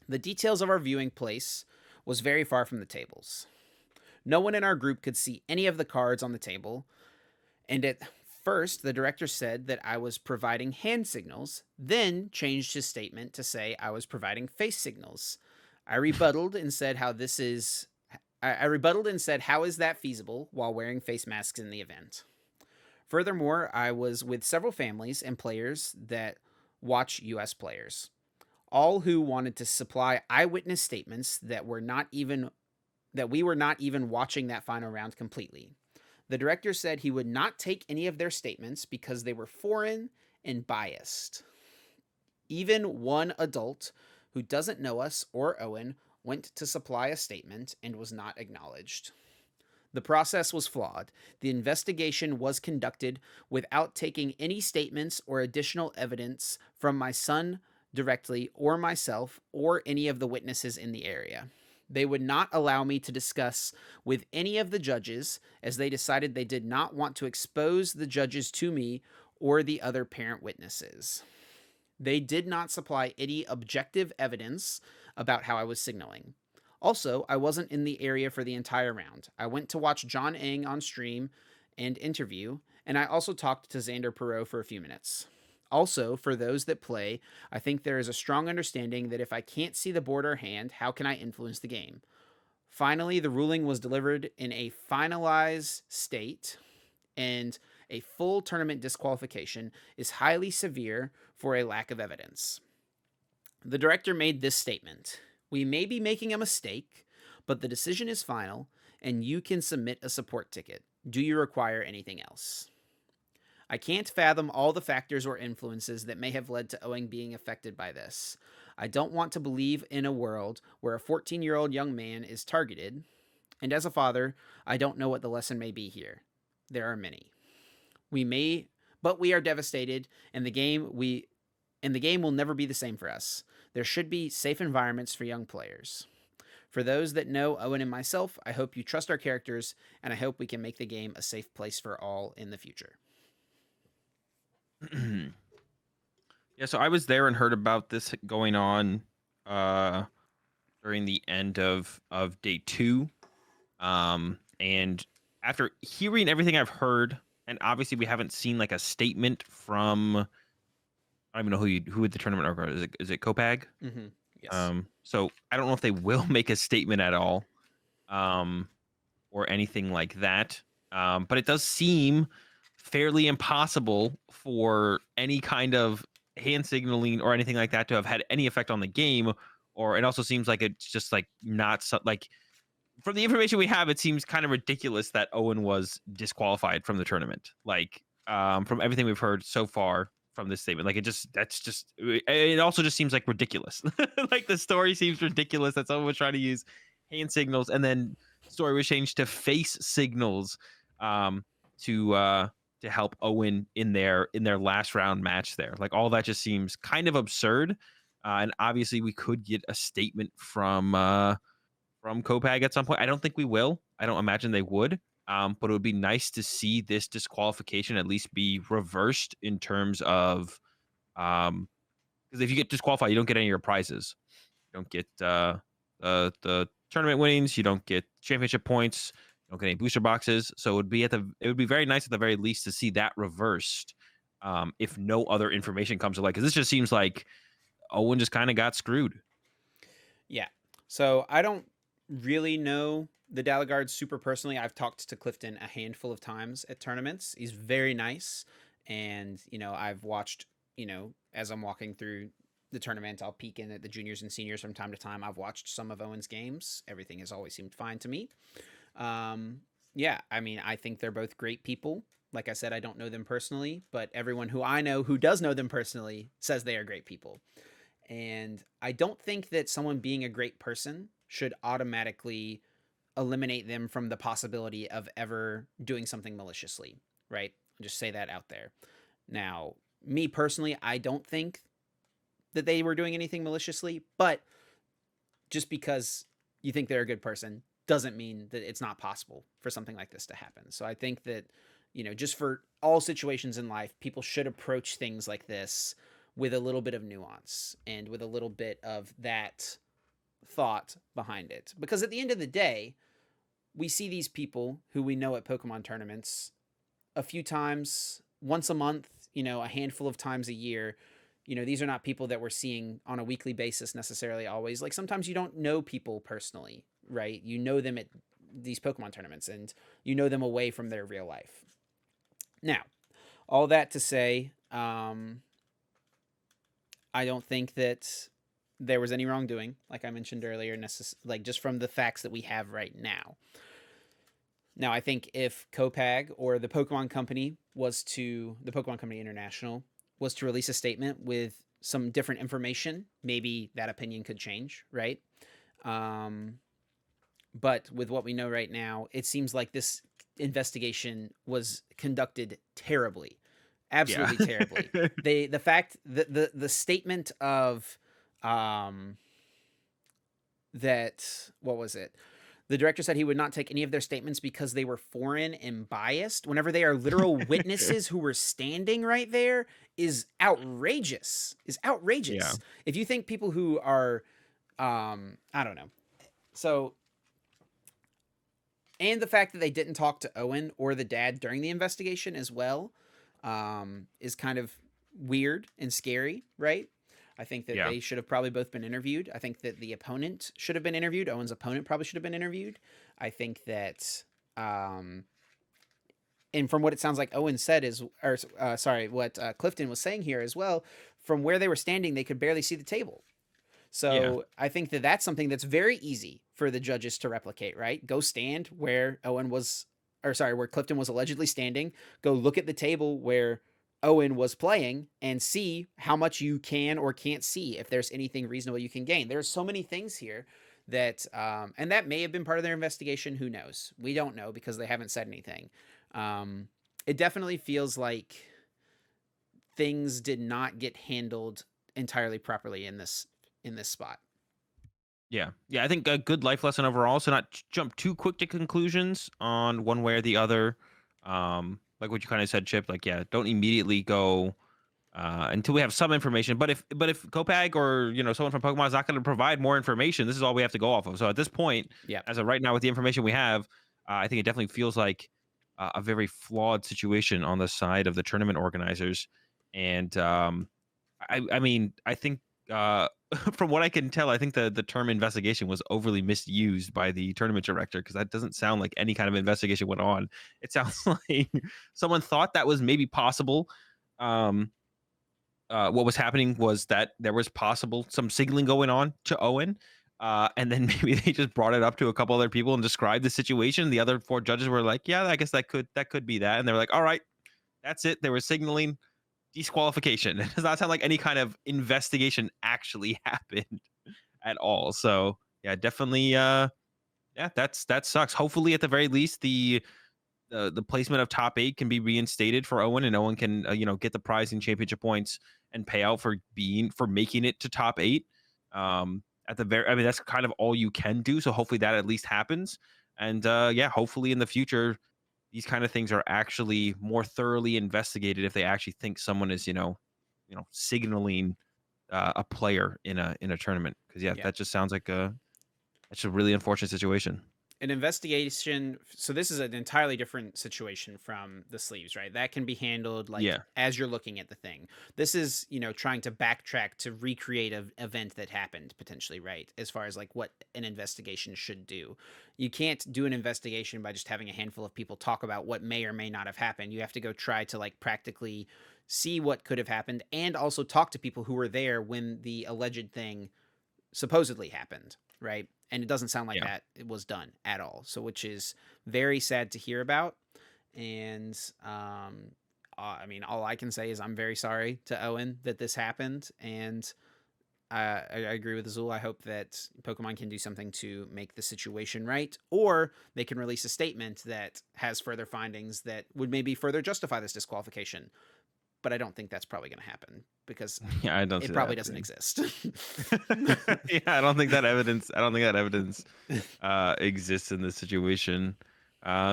The details of our viewing place was very far from the tables. No one in our group could see any of the cards on the table, and at first the director said that I was providing hand signals, then changed his statement to say I was providing face signals. I rebutted and said how is that feasible while wearing face masks in the event? Furthermore, I was with several families and players that watch US players, all who wanted to supply eyewitness statements that we were not even watching that final round completely. The director said he would not take any of their statements because they were foreign and biased. Even one adult who doesn't know us or Owen went to supply a statement and was not acknowledged. The process was flawed. The investigation was conducted without taking any statements or additional evidence from my son directly, or myself, or any of the witnesses in the area. They would not allow me to discuss with any of the judges, as they decided they did not want to expose the judges to me or the other parent witnesses. They did not supply any objective evidence about how I was signaling. Also, I wasn't in the area for the entire round. I went to watch John Eng on stream and interview, and I also talked to Xander Perot for a few minutes. Also, for those that play, I think there is a strong understanding that if I can't see the board or hand, how can I influence the game? Finally, the ruling was delivered in a finalized state, and a full tournament disqualification is highly severe for a lack of evidence. The director made this statement: "We may be making a mistake, but the decision is final, and you can submit a support ticket. Do you require anything else?" I can't fathom all the factors or influences that may have led to Owen being affected by this. I don't want to believe in a world where a 14-year-old young man is targeted, and as a father, I don't know what the lesson may be here. There are many. But we are devastated, and the game will never be the same for us. There should be safe environments for young players. For those that know Owen and myself, I hope you trust our characters, and I hope we can make the game a safe place for all in the future. Yeah, so I was there and heard about this going on during the end of day 2. And after hearing everything I've heard, and obviously we haven't seen like a statement from, I don't even know who the tournament organizer is. It Copag? Mm-hmm. Yes. So I don't know if they will make a statement at all, or anything like that. But it does seem fairly impossible for any kind of hand signaling or anything like that to have had any effect on the game. Or it also seems like it's just like not so, like, from the information we have, it seems kind of ridiculous that Owen was disqualified from the tournament. Like, from everything we've heard so far from this statement, like it also just seems like ridiculous. Like the story seems ridiculous that someone was trying to use hand signals, and then story was changed to face signals, um, to help Owen in their last round match there. Like all that just seems kind of absurd. And obviously we could get a statement from Copag at some point. I don't think we will. I don't imagine they would. But it would be nice to see this disqualification at least be reversed in terms of, because if you get disqualified, you don't get any of your prizes. You don't get the tournament winnings. You don't get championship points. You don't get any booster boxes. So it would be very nice at the very least to see that reversed. If no other information comes to light, because this just seems like Owen just kind of got screwed. Yeah. So I don't really know the Dalagard super personally. I've talked to Clifton a handful of times at tournaments. He's very nice. And, I've watched, as I'm walking through the tournament, I'll peek in at the juniors and seniors from time to time. I've watched some of Owen's games. Everything has always seemed fine to me. Yeah, I mean, I think they're both great people. Like I said, I don't know them personally, but everyone who I know who does know them personally says they are great people. And I don't think that someone being a great person should automatically eliminate them from the possibility of ever doing something maliciously, right? I'll just say that out there. Now, me personally, I don't think that they were doing anything maliciously, but just because you think they're a good person doesn't mean that it's not possible for something like this to happen. So I think that, just for all situations in life, people should approach things like this with a little bit of nuance and with a little bit of that thought behind it. Because at the end of the day, we see these people who we know at Pokemon tournaments a few times, once a month, a handful of times a year. These are not people that we're seeing on a weekly basis necessarily always. Like sometimes you don't know people personally, right? You know them at these Pokemon tournaments and you know them away from their real life. Now, all that to say, I don't think that there was any wrongdoing, like I mentioned earlier, like just from the facts that we have right now. Now, I think if Copag or the Pokemon Company the Pokemon Company International was to release a statement with some different information, maybe that opinion could change, right? But with what we know right now, it seems like this investigation was conducted terribly Yeah. absolutely terribly. The fact that the statement of that, what was it? The director said he would not take any of their statements because they were foreign and biased, whenever they are literal witnesses who were standing right there, is outrageous. Is Yeah. outrageous. If you think people who are I don't know. So, and the fact that they didn't talk to Owen or the dad during the investigation as well, is kind of weird and scary, right? I think that Yeah. they should have probably both been interviewed. I think that the opponent should have been interviewed. Owen's opponent probably should have been interviewed. I think that, and from what it sounds like Owen said is, or sorry, what Clifton was saying here as well, from where they were standing, they could barely see the table. Yeah. So I think that that's something that's very easy for the judges to replicate, right? Go stand where Owen was, or sorry, where Clifton was allegedly standing. Go look at the table where Owen was playing and see how much you can or can't see, if there's anything reasonable you can gain. There's so many things here that, and that may have been part of their investigation. Who knows? We don't know because they haven't said anything. Um, it definitely feels like things did not get handled entirely properly in this spot. Yeah. Yeah. I think a good life lesson overall. So not jump too quick to conclusions on one way or the other. Like what you kind of said, Chip. Like, yeah, don't immediately go until we have some information. But if Kopag or someone from Pokemon is not going to provide more information, this is all we have to go off of. So at this point, Yeah. as of right now, with the information we have, I think it definitely feels like a very flawed situation on the side of the tournament organizers. And I mean, I think uh, from what I can tell, I think the term investigation was overly misused by the tournament director, because that doesn't sound like any kind of investigation went on. It sounds like someone thought that was maybe possible. Um, what was happening was that there was possible some signaling going on to Owen. And then maybe they just brought it up to a couple other people and described the situation. The other four judges were like, "Yeah, I guess that could be that." And they were like, "All right, that's it." They were signaling disqualification. It does not sound like any kind of investigation actually happened at all. So yeah, definitely. Yeah, that sucks. Hopefully, at the very least, the placement of top 8 can be reinstated for Owen, and Owen can get the prize and championship points and pay out for making it to top 8. At the very, I mean, that's kind of all you can do. So hopefully that at least happens. And yeah, hopefully in the future these kind of things are actually more thoroughly investigated if they actually think someone is signaling a player in a tournament. Because yeah, Yeah. that just sounds like it's a really unfortunate situation. An investigation, so this is an entirely different situation from the sleeves, right? That can be handled like Yeah. as you're looking at the thing. This is, trying to backtrack to recreate an event that happened potentially, right? As far as like what an investigation should do. You can't do an investigation by just having a handful of people talk about what may or may not have happened. You have to go try to like practically see what could have happened and also talk to people who were there when the alleged thing supposedly happened, right? And it doesn't sound like Yeah. that it was done at all. So, which is very sad to hear about. And I mean, all I can say is I'm very sorry to Owen that this happened. And I agree with Azul. I hope that Pokemon can do something to make the situation right, or they can release a statement that has further findings that would maybe further justify this disqualification. But I don't think that's probably going to happen because Yeah, I don't it see that probably doesn't happening. exist. Yeah, I don't think that evidence. I don't think that evidence exists in this situation.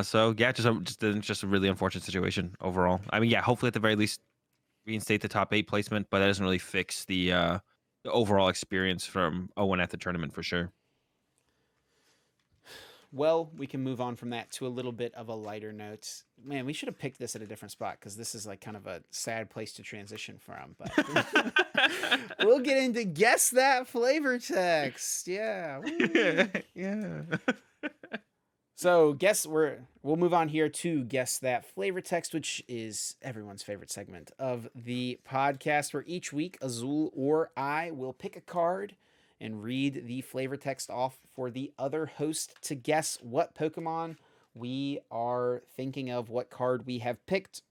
So yeah, just a really unfortunate situation overall. I mean, yeah, hopefully at the very least reinstate the top 8 placement, but that doesn't really fix the overall experience from Owen at the tournament for sure. Well, we can move on from that to a little bit of a lighter note. Man, we should have picked this at a different spot because this is like kind of a sad place to transition from. But we'll get into guess that flavor text. Yeah. Woo. Yeah. So we'll move on here to guess that flavor text, which is everyone's favorite segment of the podcast, where each week Azul or I will pick a card and read the flavor text off for the other host to guess what Pokemon we are thinking of, what card we have picked.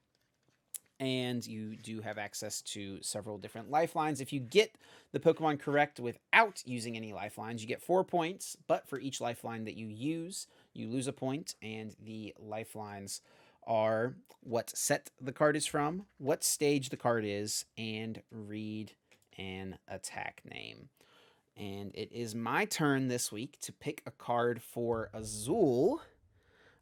And you do have access to several different lifelines. If you get the Pokemon correct without using any lifelines, you get 4 points. But for each lifeline that you use, you lose a point, and the lifelines are what set the card is from, what stage the card is, and read an attack name. And it is my turn this week to pick a card for Azul.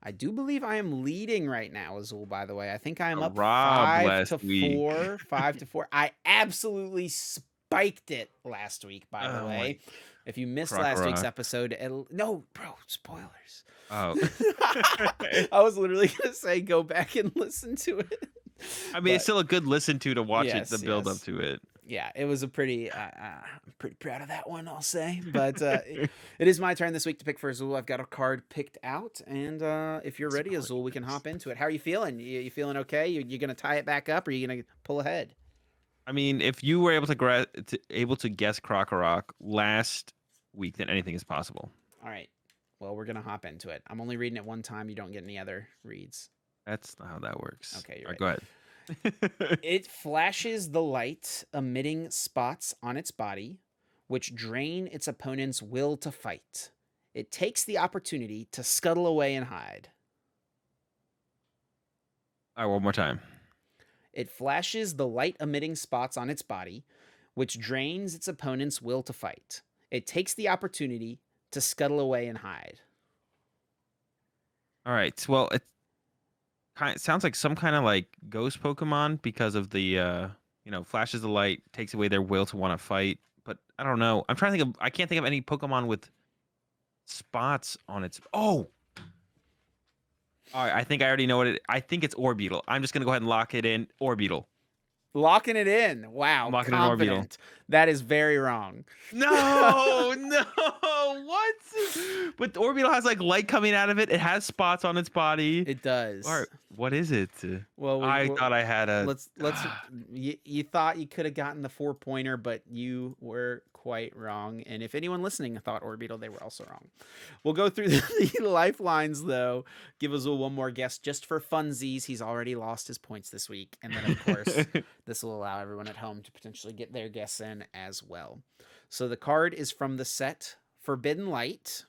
I do believe I am leading right now, Azul, by the way. I think I am up Robbed five last to week. four. 5-4. I absolutely spiked it last week, by the Oh way. my If you missed Croc last week's Rock. episode, no, bro, spoilers. Oh. I was literally going to say go back and listen to it. I mean, it's still a good listen to watch Yes, it, the build up yes. to it. Yeah, it was a pretty. I'm pretty proud of that one, I'll say. But it is my turn this week to pick for Azul. I've got a card picked out, and if you're ready, Azul, we can hop into it. How are you feeling? You feeling okay? You gonna tie it back up, or are you gonna pull ahead? I mean, if you were able to guess Krokorok last week, then anything is possible. All right. Well, we're gonna hop into it. I'm only reading it one time. You don't get any other reads. That's not how that works. Okay, you're All right, right. go ahead. It flashes the light, emitting spots on its body, which drain its opponent's will to fight. It takes the opportunity to scuttle away and hide. All right, one more time. It flashes the light emitting spots on its body, which drains its opponent's will to fight. It takes the opportunity to scuttle away and hide. All right. Well, it sounds like some kind of like ghost Pokemon because of the flashes the light, takes away their will to want to fight. But I don't know. I'm trying to think of. I can't think of any Pokemon with spots on its. Oh. All right. I think I already know what it. I think it's Orbeetle. I'm just gonna go ahead and lock it in. Orbeetle. Locking it in. Wow. Locking in Confident. That is very wrong. No, no. What? But Orbeetle has like light coming out of it. It has spots on its body. It does. Or what is it? Well, I thought I had a. let's. You thought you could have gotten the 4-pointer, but you were quite wrong. And if anyone listening thought Orbeetle, they were also wrong. We'll go through the lifelines though. Give Azul one more guess just for funsies. He's already lost his points this week, and then of course this will allow everyone at home to potentially get their guess in as well. So the card is from the set Forbidden Light,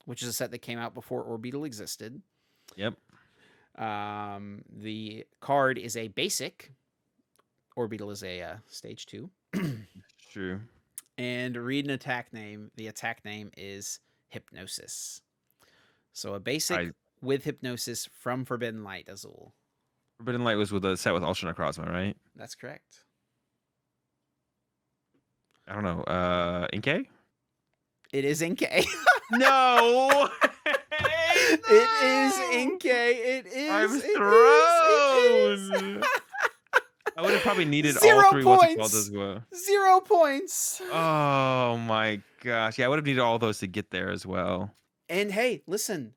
which is a set that came out before Orbeetle existed. Yep. The card is a basic. Orbeetle is a stage 2. True. And read an attack name. The attack name is Hypnosis. So a basic with Hypnosis from Forbidden Light, Azul. Forbidden Light was with a set with Ultra Necrozma, right? That's correct. I don't know. Inkay? It is Inkay. No! It is Inkay. It is. I'm thrown. I would have probably needed 0 all three points. what's it called as well. 0 points. Oh my gosh. Yeah, I would have needed all those to get there as well. And hey, listen.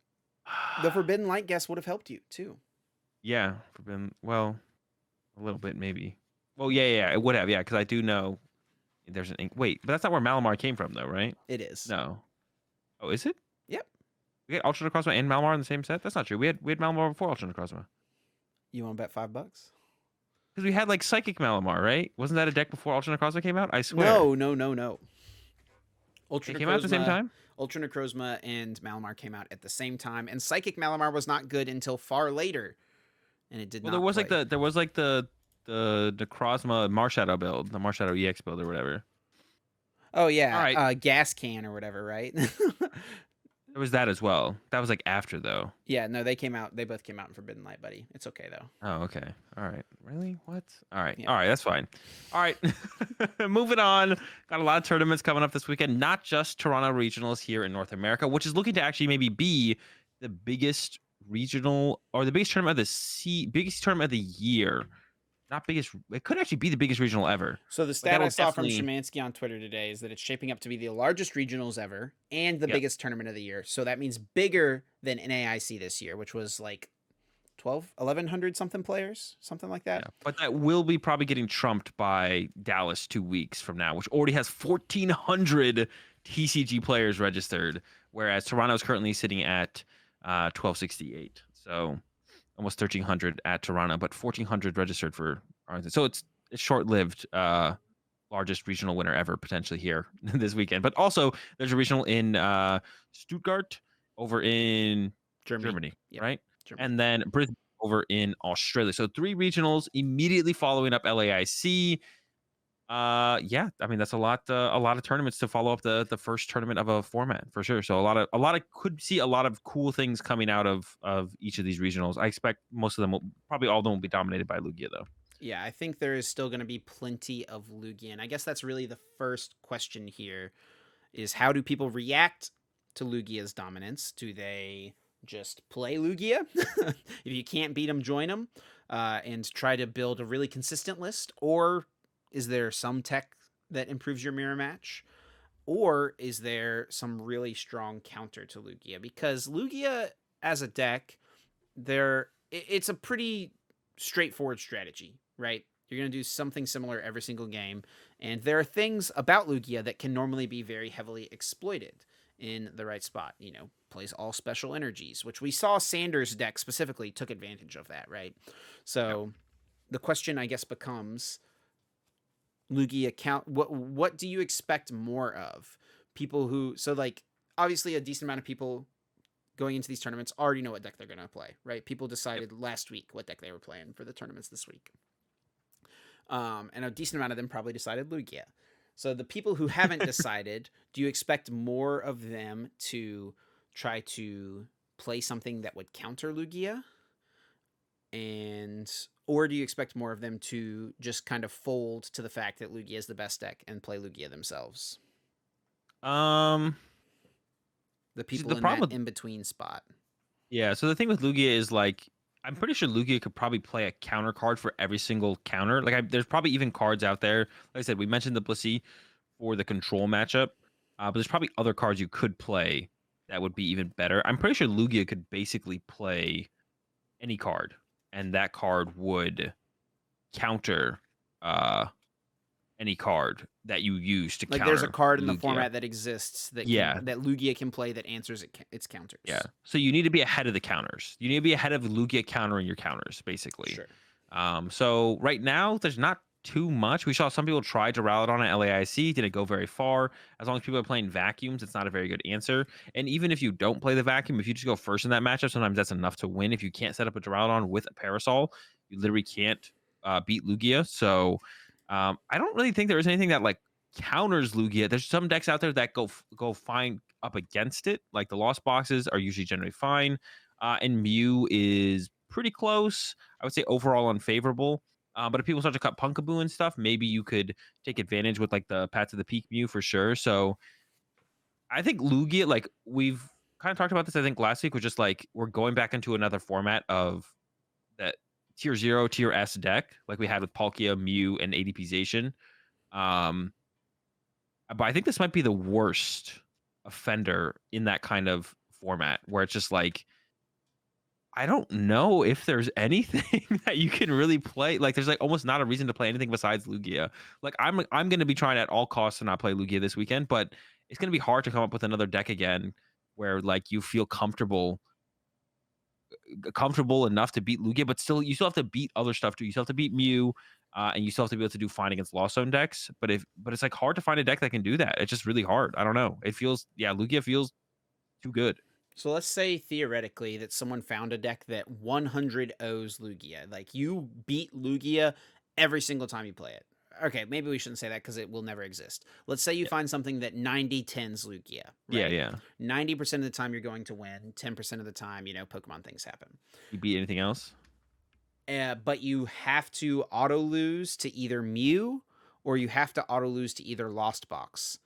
The Forbidden Light guess would have helped you too. Yeah, well, a little bit maybe. Well, yeah, it would have, yeah, because I do know there's an ink. Wait, but that's not where Malamar came from, though, right? It is. No. Oh, is it? Yep. We get Ultra Necrozma and Malamar in the same set? That's not true. We had Malamar before Ultra Necrozma. You want to bet $5? Because we had like Psychic Malamar, right? Wasn't that a deck before Ultra Necrozma came out? I swear. No. It came out at the same time? Ultra Necrozma and Malamar came out at the same time, and Psychic Malamar was not good until far later, and it did not. Well, there was play. the Necrozma Marshadow build, the Marshadow EX build or whatever. Oh yeah, All right. Gas Can or whatever, right? There was that as well. That was like after though. Yeah, no, they came out. They both came out in Forbidden Light, buddy. It's okay though. Oh, okay. All right. Really? What? All right. Yeah. All right. That's fine. All right. Moving on. Got a lot of tournaments coming up this weekend. Not just Toronto Regionals here in North America, which is looking to actually maybe be the biggest regional or the biggest tournament of biggest tournament of the year. Not biggest. It could actually be the biggest regional ever. So the stat I saw from Szymanski on Twitter today is that it's shaping up to be the largest regionals ever and the biggest tournament of the year. So that means bigger than NAIC this year, which was like 1,100 something players, something like that. Yeah, but that will be probably getting trumped by Dallas 2 weeks from now, which already has 1,400 TCG players registered, whereas Toronto is currently sitting at 1,268. So almost 1,300 at Toronto, but 1,400 registered for Arlington. So it's short-lived. Largest regional winner ever potentially here this weekend. But also there's a regional in Stuttgart over in Germany, Yep. right? Germany. And then Brisbane over in Australia. So 3 regionals immediately following up LAIC. Yeah, I mean that's a lot of tournaments to follow up the first tournament of a format for sure. So a lot of could see a lot of cool things coming out of each of these regionals. I expect most of them will probably all of them will be dominated by Lugia though. Yeah, I think there is still going to be plenty of Lugia. And I guess that's really the first question here is how do people react to Lugia's dominance? Do they just play Lugia? If you can't beat them, join them and try to build a really consistent list? Or is there some tech that improves your mirror match? Or is there some really strong counter to Lugia? Because Lugia as a deck, it's a pretty straightforward strategy, right? You're going to do something similar every single game, and there are things about Lugia that can normally be very heavily exploited in the right spot. Plays all special energies, which we saw Sanders' deck specifically took advantage of that, right? Yeah. So the question, I guess, becomes Lugia count. What do you expect more of? People who like obviously a decent amount of people going into these tournaments already know what deck they're going to play, right? People Yep. decided last week what deck they were playing for the tournaments this week. And a decent amount of them probably decided Lugia. So the people who haven't decided, do you expect more of them to try to play something that would counter Lugia? Or do you expect more of them to just kind of fold to the fact that Lugia is the best deck and play Lugia themselves? Um The See, people the in that problem with in between spot. yeah, so the thing with Lugia is like I'm pretty sure Lugia could probably play a counter card for every single counter. There's probably even cards out there. Like I said, we mentioned the Blissey for the control matchup, but there's probably other cards you could play that would be even better. I'm pretty sure Lugia could basically play any card, and that card would counter uh, any card that you use to Like there's a counter card in the Lugia. format that exists Yeah, that Lugia can play that answers its yeah. counters. So you need to be ahead of the counters. You need to be ahead of Lugia countering your counters, basically. Sure. So right now, there's not too much. We saw some people try to rally it on at LAIC, didn't go very far. As long as people are playing vacuums, it's not a very good answer. And even if you don't play the vacuum, if you just go first in that matchup, sometimes that's enough to win. If you can't set up a Duraludon with a Parasol, you literally can't beat Lugia. So I don't really think there is anything that like counters Lugia. There's some decks out there that go fine up against it. Like the Lost Boxes are usually generally fine, and Mew is pretty close. I would say overall unfavorable. But if people start to cut Punkaboo and stuff, maybe you could take advantage with like the Pat to the Peak Mew for sure. So I think Lugia, like we've kind of talked about this, I think last week was just like we're going back into another format of that tier 0, tier S deck, like we had with Palkia, Mew, and ADPization. Um, but I think this might be the worst offender in that kind of format where it's just like I don't know if there's anything that you can really play. Like, there's like almost not a reason to play anything besides Lugia. Like, I'm gonna be trying at all costs to not play Lugia this weekend, but it's gonna be hard to come up with another deck again where like you feel comfortable enough to beat Lugia, but still you still have to beat other stuff too. You still have to beat Mew, and you still have to be able to do fine against Lost Zone decks. But it's like hard to find a deck that can do that. It's just really hard. I don't know. It feels Lugia feels too good. So let's say theoretically that someone found a deck that 100 O's Lugia. Like you beat Lugia every single time you play it. Okay, maybe we shouldn't say that because it will never exist. Let's say you Yeah, find something that 90-10s Lugia, yeah, right? yeah. 90% of the time you're going to win, 10% of the time, Pokemon things happen. You beat anything else? But you have to auto lose to either Mew or you have to auto lose to either Lost Box.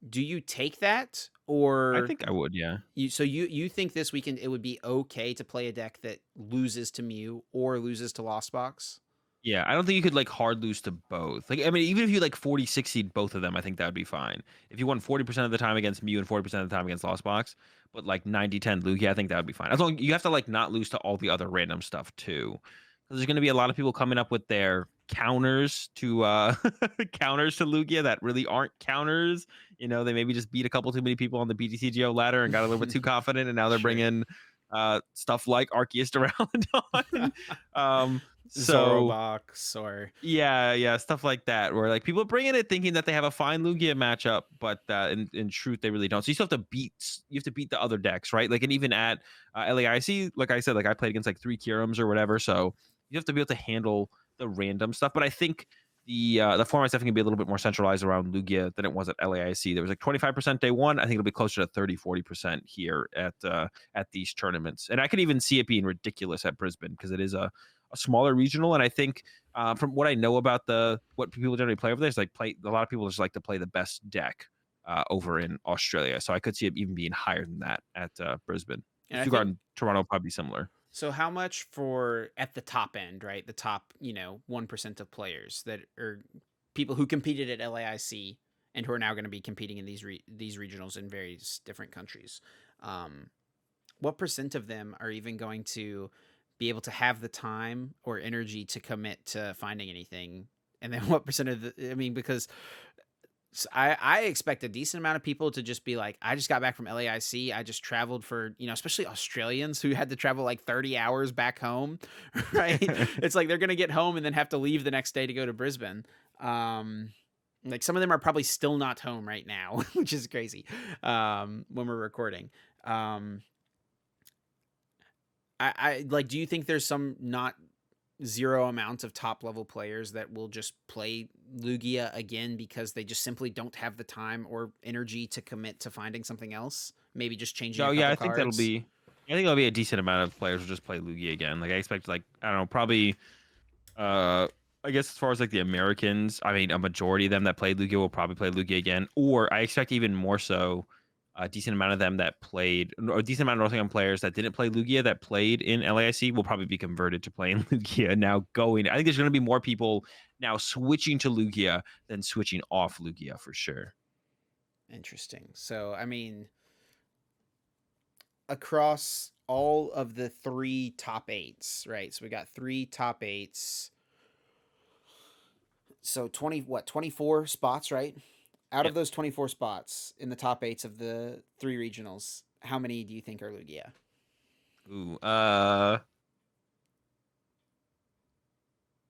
Do you take that I or think I would. Yeah. you think this weekend it would be okay to play a deck that loses to Mew or loses to Lost Box? Yeah, I don't think you could like hard lose to both. Like, I mean, even if you like 40-60 both of them, I think that would be fine. If you won 40% of the time against Mew and 40% of the time against Lost Box, but like 90-10 Lugia, I think that would be fine. As long you have to like not lose to all the other random stuff too. Because there's gonna be a lot of people coming up with their counters to counters to Lugia that really aren't counters. They maybe just beat a couple too many people on the BTCGO ladder and got a little bit too confident, and now they're Sure. bringing stuff like Arceus Duraludon. So Zorobox or yeah, stuff like that, where like people bring in it thinking that they have a fine Lugia matchup, but in truth they really don't. So you still have to beat the other decks, right? Like, and even at LAIC, like I said, like I played against like 3 Kirums or whatever, so you have to be able to handle the random stuff. But I think the format's definitely gonna be a little bit more centralized around Lugia than it was at LAIC. There was like 25% day one. I think it'll be closer to 30-40% here at these tournaments. And I could even see it being ridiculous at Brisbane because it is a smaller regional. And I think from what I know about what people generally play over there is like a lot of people just like to play the best deck over in Australia. So I could see it even being higher than that at Brisbane. and I Stuttgart think and Toronto probably similar. so. How much for at the top end, right? The top, 1% of players that are people who competed at LAIC and who are now going to be competing in these regionals in various different countries. Um, what percent of them are even going to be able to have the time or energy to commit to finding anything? And then what percent of because I expect a decent amount of people to just be like, I just got back from LAIC. I just traveled for, especially Australians who had to travel like 30 hours back home, right? It's like they're going to get home and then have to leave the next day to go to Brisbane. Like some of them are probably still not home right now, which is crazy when we're recording. I like, do you think there's some not zero amount of top level players that will just play Lugia again because they just simply don't have the time or energy to commit to finding something else? Maybe just changing No, a yeah, couple cards. I think that'll be a decent amount of players will just play Lugia again. Like I expect, like I don't know, probably uh I guess as far as like the Americans, I mean, a majority of them that played Lugia will probably play Lugia again. Or I expect even more so, a decent amount of them that played, or a decent amount of North American players that didn't play Lugia that played in LAIC will probably be converted to playing Lugia now. I think there's going to be more people now switching to Lugia than switching off Lugia for sure. Interesting. So, across all of the three top eights, right? So we got three top eights. So 24 spots, right? Out of Yep. those 24 spots in the top eights of the three regionals, how many do you think are Lugia? Ooh,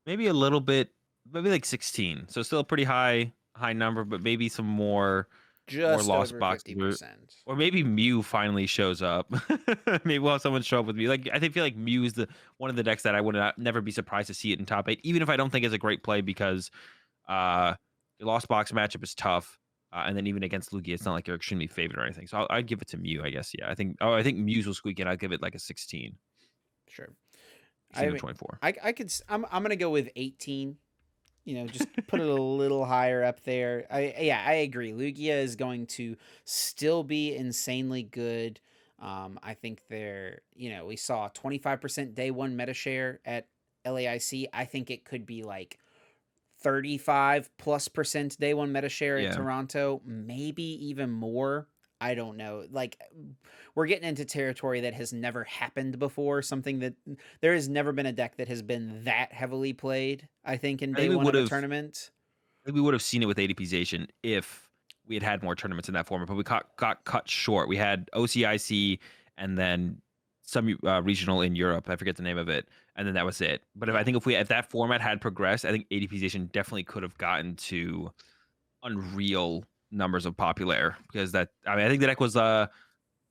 maybe a little bit, maybe like 16. So still a pretty high number, but maybe some more Just lost over boxes, 50%. or maybe Mew finally shows up. Maybe we'll have someone show up with Mew. Like feel like Mew is the one of the decks that I would never be surprised to see it in top 8, even if I don't think it's a great play because uh the lost box matchup is tough. And then even against Lugia, it's not like you're extremely favored or anything. So I'd give it to Mew, I guess. Yeah, I think Muse will squeak in. I'll give it like a 16, Sure. 16 I to mean, 24. I could. I'm gonna go with 18. Just put it a little higher up there. I agree. Lugia is going to still be insanely good. I think we saw 25% day one meta share at LAIC. I think it could be like 35+% day one meta share at Yeah. Toronto, maybe even more. I don't know. Like, we're getting into territory that has never happened before. Something that there has never been a deck that has been that heavily played, I think, in I think day one of a tournament. we would have seen it with ADPization if we had had more tournaments in that format, but we got cut short. We had OCIC and then some regional in Europe. I forget the name of it, and then that was it. But Yeah, if that format had progressed, I think ADPization definitely could have gotten to unreal numbers of popular because I think the deck was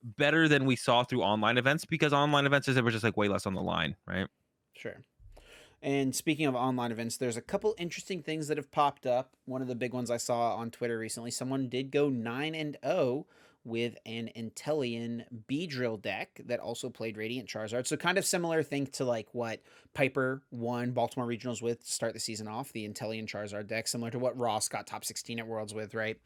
better than we saw through online events because online events there was just like way less on the line, right? sure. And speaking of online events, there's a couple interesting things that have popped up. One of the big ones I saw on Twitter recently, someone did go 9-0 with an Intellion Beedrill deck that also played Radiant Charizard. So kind of similar thing to like what Piper won Baltimore Regionals with to start the season off, the Intellion Charizard deck, similar to what Ross got top 16 at Worlds with, right?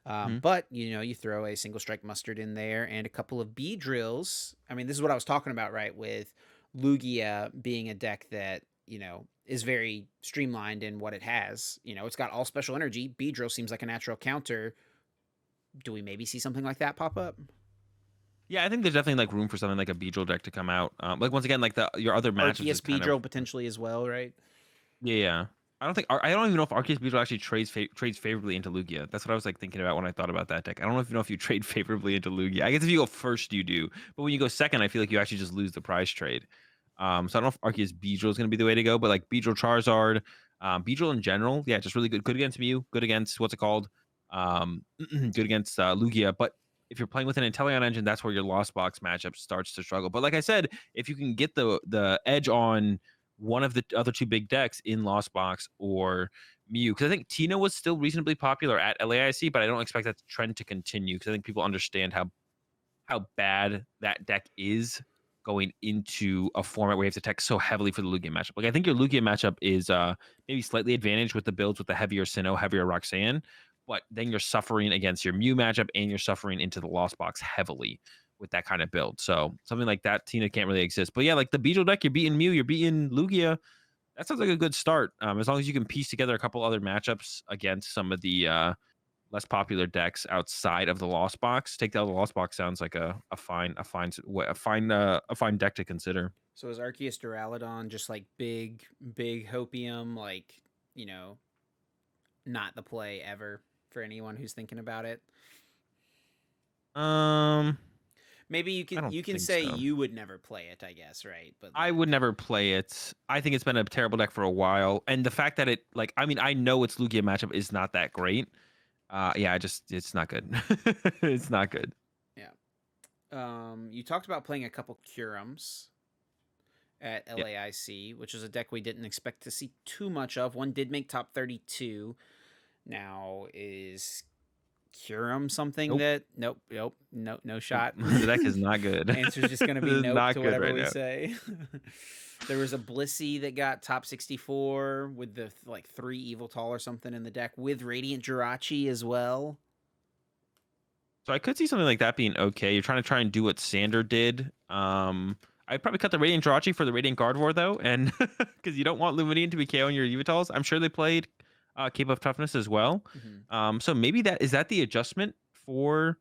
Mhm. But you throw a single strike mustard in there and a couple of Beedrills. This is what I was talking about, right? With Lugia being a deck that is very streamlined in what it has. It's got all special energy. Beedrill seems like a natural counter. Do we maybe see something like that pop up? Yeah, I think there's definitely like room for something like a Beedrill deck to come out. Like once again, like your other matchups is Arceus kind of Beedrill potentially as well, right? yeah. I don't even know if Arceus Beetle actually trades favorably into Lugia. That's what I was like thinking about when I thought about that deck. I don't know if you trade favorably into Lugia. I guess if you go first, you do, but when you go second, I feel like you actually just lose the prize trade. So I don't know if Arceus Beetle is going to be the way to go, but like Beetle Charizard, Beetle in general, yeah, just really good. Good against Mew, good against what's it called, good against Lugia. But if you're playing with an Inteleon engine, that's where your Lost Box matchup starts to struggle. But like I said, if you can get the edge on one of the other two big decks in Lost Box or Mew, because I think Tina was still reasonably popular at LAIC, but I don't expect that trend to continue because I think people understand how bad that deck is going into a format where you have to tech so heavily for the Lugia matchup. Like I think your Lugia matchup is maybe slightly advantaged with the builds with the heavier Sinnoh, heavier Roxanne, but then you're suffering against your Mew matchup and you're suffering into the Lost Box heavily with that kind of build. So something like that, Tina can't really exist. But yeah, like the Beetle deck, you're beating Mew, you're beating Lugia. That sounds like a good start. As long as you can piece together a couple other matchups against some of the less popular decks outside of the Lost Box. Take out the Lost Box sounds like a fine deck to consider. So is Arceus Duraludon just like big hopium, like, you know, not the play ever for anyone who's thinking about it? Um, Maybe I don't you can think say so. you would never play it, I guess, right? But I like, would never play it. I think it's been a terrible deck for a while, and the fact that it like I mean I know its Lugia matchup is not that great. Yeah, it's not good. It's not good. yeah. You talked about playing a couple Curums at Yeah. LAIC, which is a deck we didn't expect to see too much of. One did make top 32. Now is Curum something Nope. that no Nope. shot. The deck is not good. Answer's just gonna It be is nope not to good whatever right we now. say. There was a Blissey that got top 64 with the like 3 Eviltal or something in the deck with Radiant Jirachi as well. So I could see something like that being okay. You're trying and do what Sander did. I'd probably cut the Radiant Jirachi for the Radiant Gardevoir though, and because you don't want Luminian to be KOing your Yveltals. I'm sure they played Cape of Toughness as well. Mm-hmm. So maybe that is that the adjustment for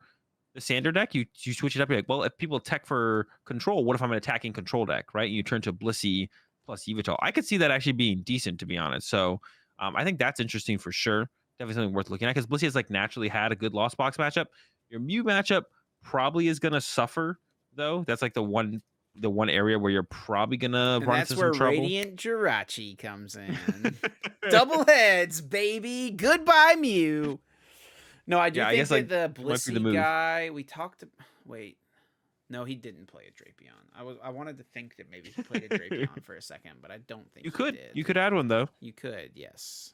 the Sander deck. You switch it up. You're like, well, if people tech for control, what if I'm an attacking control deck, right? You turn to Blissey plus Yveltal. I could see that actually being decent, to be honest. So I think that's interesting for sure. Definitely something worth looking at because Blissey has like naturally had a good Lost Box matchup. Your Mew matchup probably is gonna suffer though. That's like the one area where you're probably gonna And run that's into some where trouble. Radiant Jirachi comes in. Double heads, baby. Goodbye, Mew. No, I do Yeah, I think guess that like the it might be the Blissey move. guy we talked. Wait, no, he didn't play a Drapion. I wanted to think that maybe he played a Drapion for a second, but I don't think You he could did. you could add one though. You could, yes.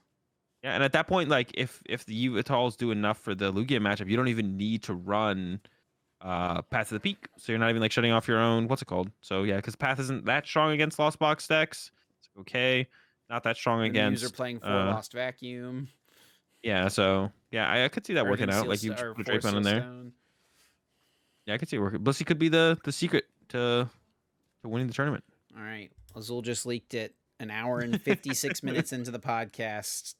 Yeah, and at that point, like if the Yveltals do enough for the Lugia matchup, you don't even need to run Path to the Peak. So you're not even like shutting off your own what's it called? So yeah, because Path isn't that strong against Lost Box decks. It's okay. Not that strong The Mews are against playing for Lost Vacuum yeah, so yeah, I could see that working Earthen out. Seal Like you or put a Force Drapion Seal in there. Stone. Yeah, I could see it working. Blissey could be the secret to winning the tournament. All right, Azul just leaked it. An hour and 56 minutes into the podcast.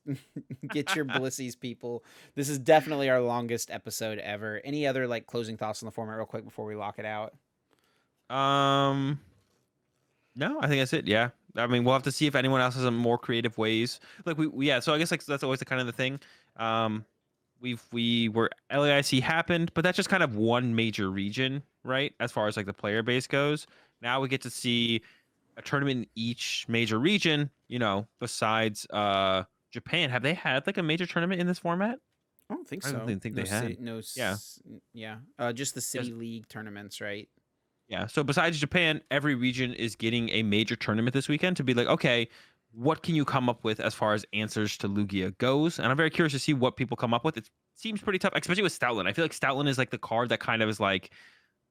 Get your Blissies, people. This is definitely our longest episode ever. Any other like closing thoughts on the format, real quick, before we lock it out? Um, no, I think that's it. Yeah, I mean, we'll have to see if anyone else has some more creative ways. Like yeah. So I guess like that's always the kind of the thing. Um, we were LAIC happened, but that's just kind of one major region, right? As far as like the player base goes. Now we get to see a tournament in each major region. Besides Japan, have they had like a major tournament in this format? I don't think I don't so. even think No they city, had. no, Yeah. yeah. Just the Yes. city league tournaments, right? Yeah. So besides Japan, every region is getting a major tournament this weekend to be like, okay, what can you come up with as far as answers to Lugia goes? And I'm very curious to see what people come up with. It seems pretty tough, especially with Stoutland. I feel like Stoutland is like the card that kind of is like,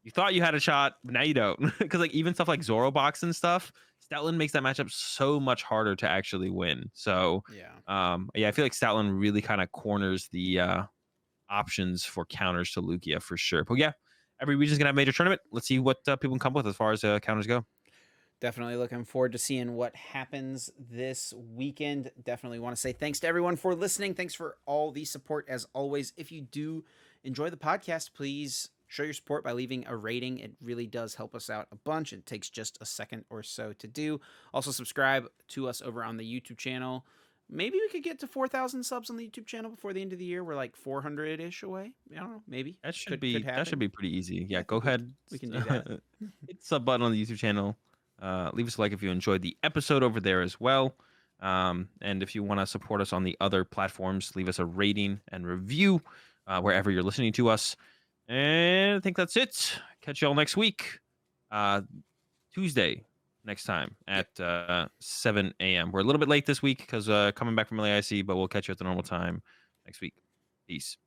you thought you had a shot, but now you don't. Because like even stuff like Zorobox and stuff, Stoutland makes that matchup so much harder to actually win. So Yeah. yeah, I feel like Stoutland really kind of corners the options for counters to Lugia for sure. But yeah, every region's gonna have a major tournament. Let's see what people can come up with as far as counters go. Definitely looking forward to seeing what happens this weekend. Definitely want to say thanks to everyone for listening. Thanks for all the support as always. If you do enjoy the podcast, please show your support by leaving a rating. It really does help us out a bunch. It takes just a second or so to do. Also, subscribe to us over on the YouTube channel. maybe we could get to 4,000 subs on the YouTube channel before the end of the year. We're like 400-ish away. I don't know. Maybe That should could be happen. pretty easy. Yeah, Yeah, I go think ahead. we can do that. Hit the sub button on the YouTube channel. Leave us a like if you enjoyed the episode over there as well. And if you want to support us on the other platforms, leave us a rating and review wherever you're listening to us. And I think that's it. Catch y'all next week. Tuesday next time at 7 a.m. We're a little bit late this week because coming back from LAIC, but we'll catch you at the normal time next week. Peace.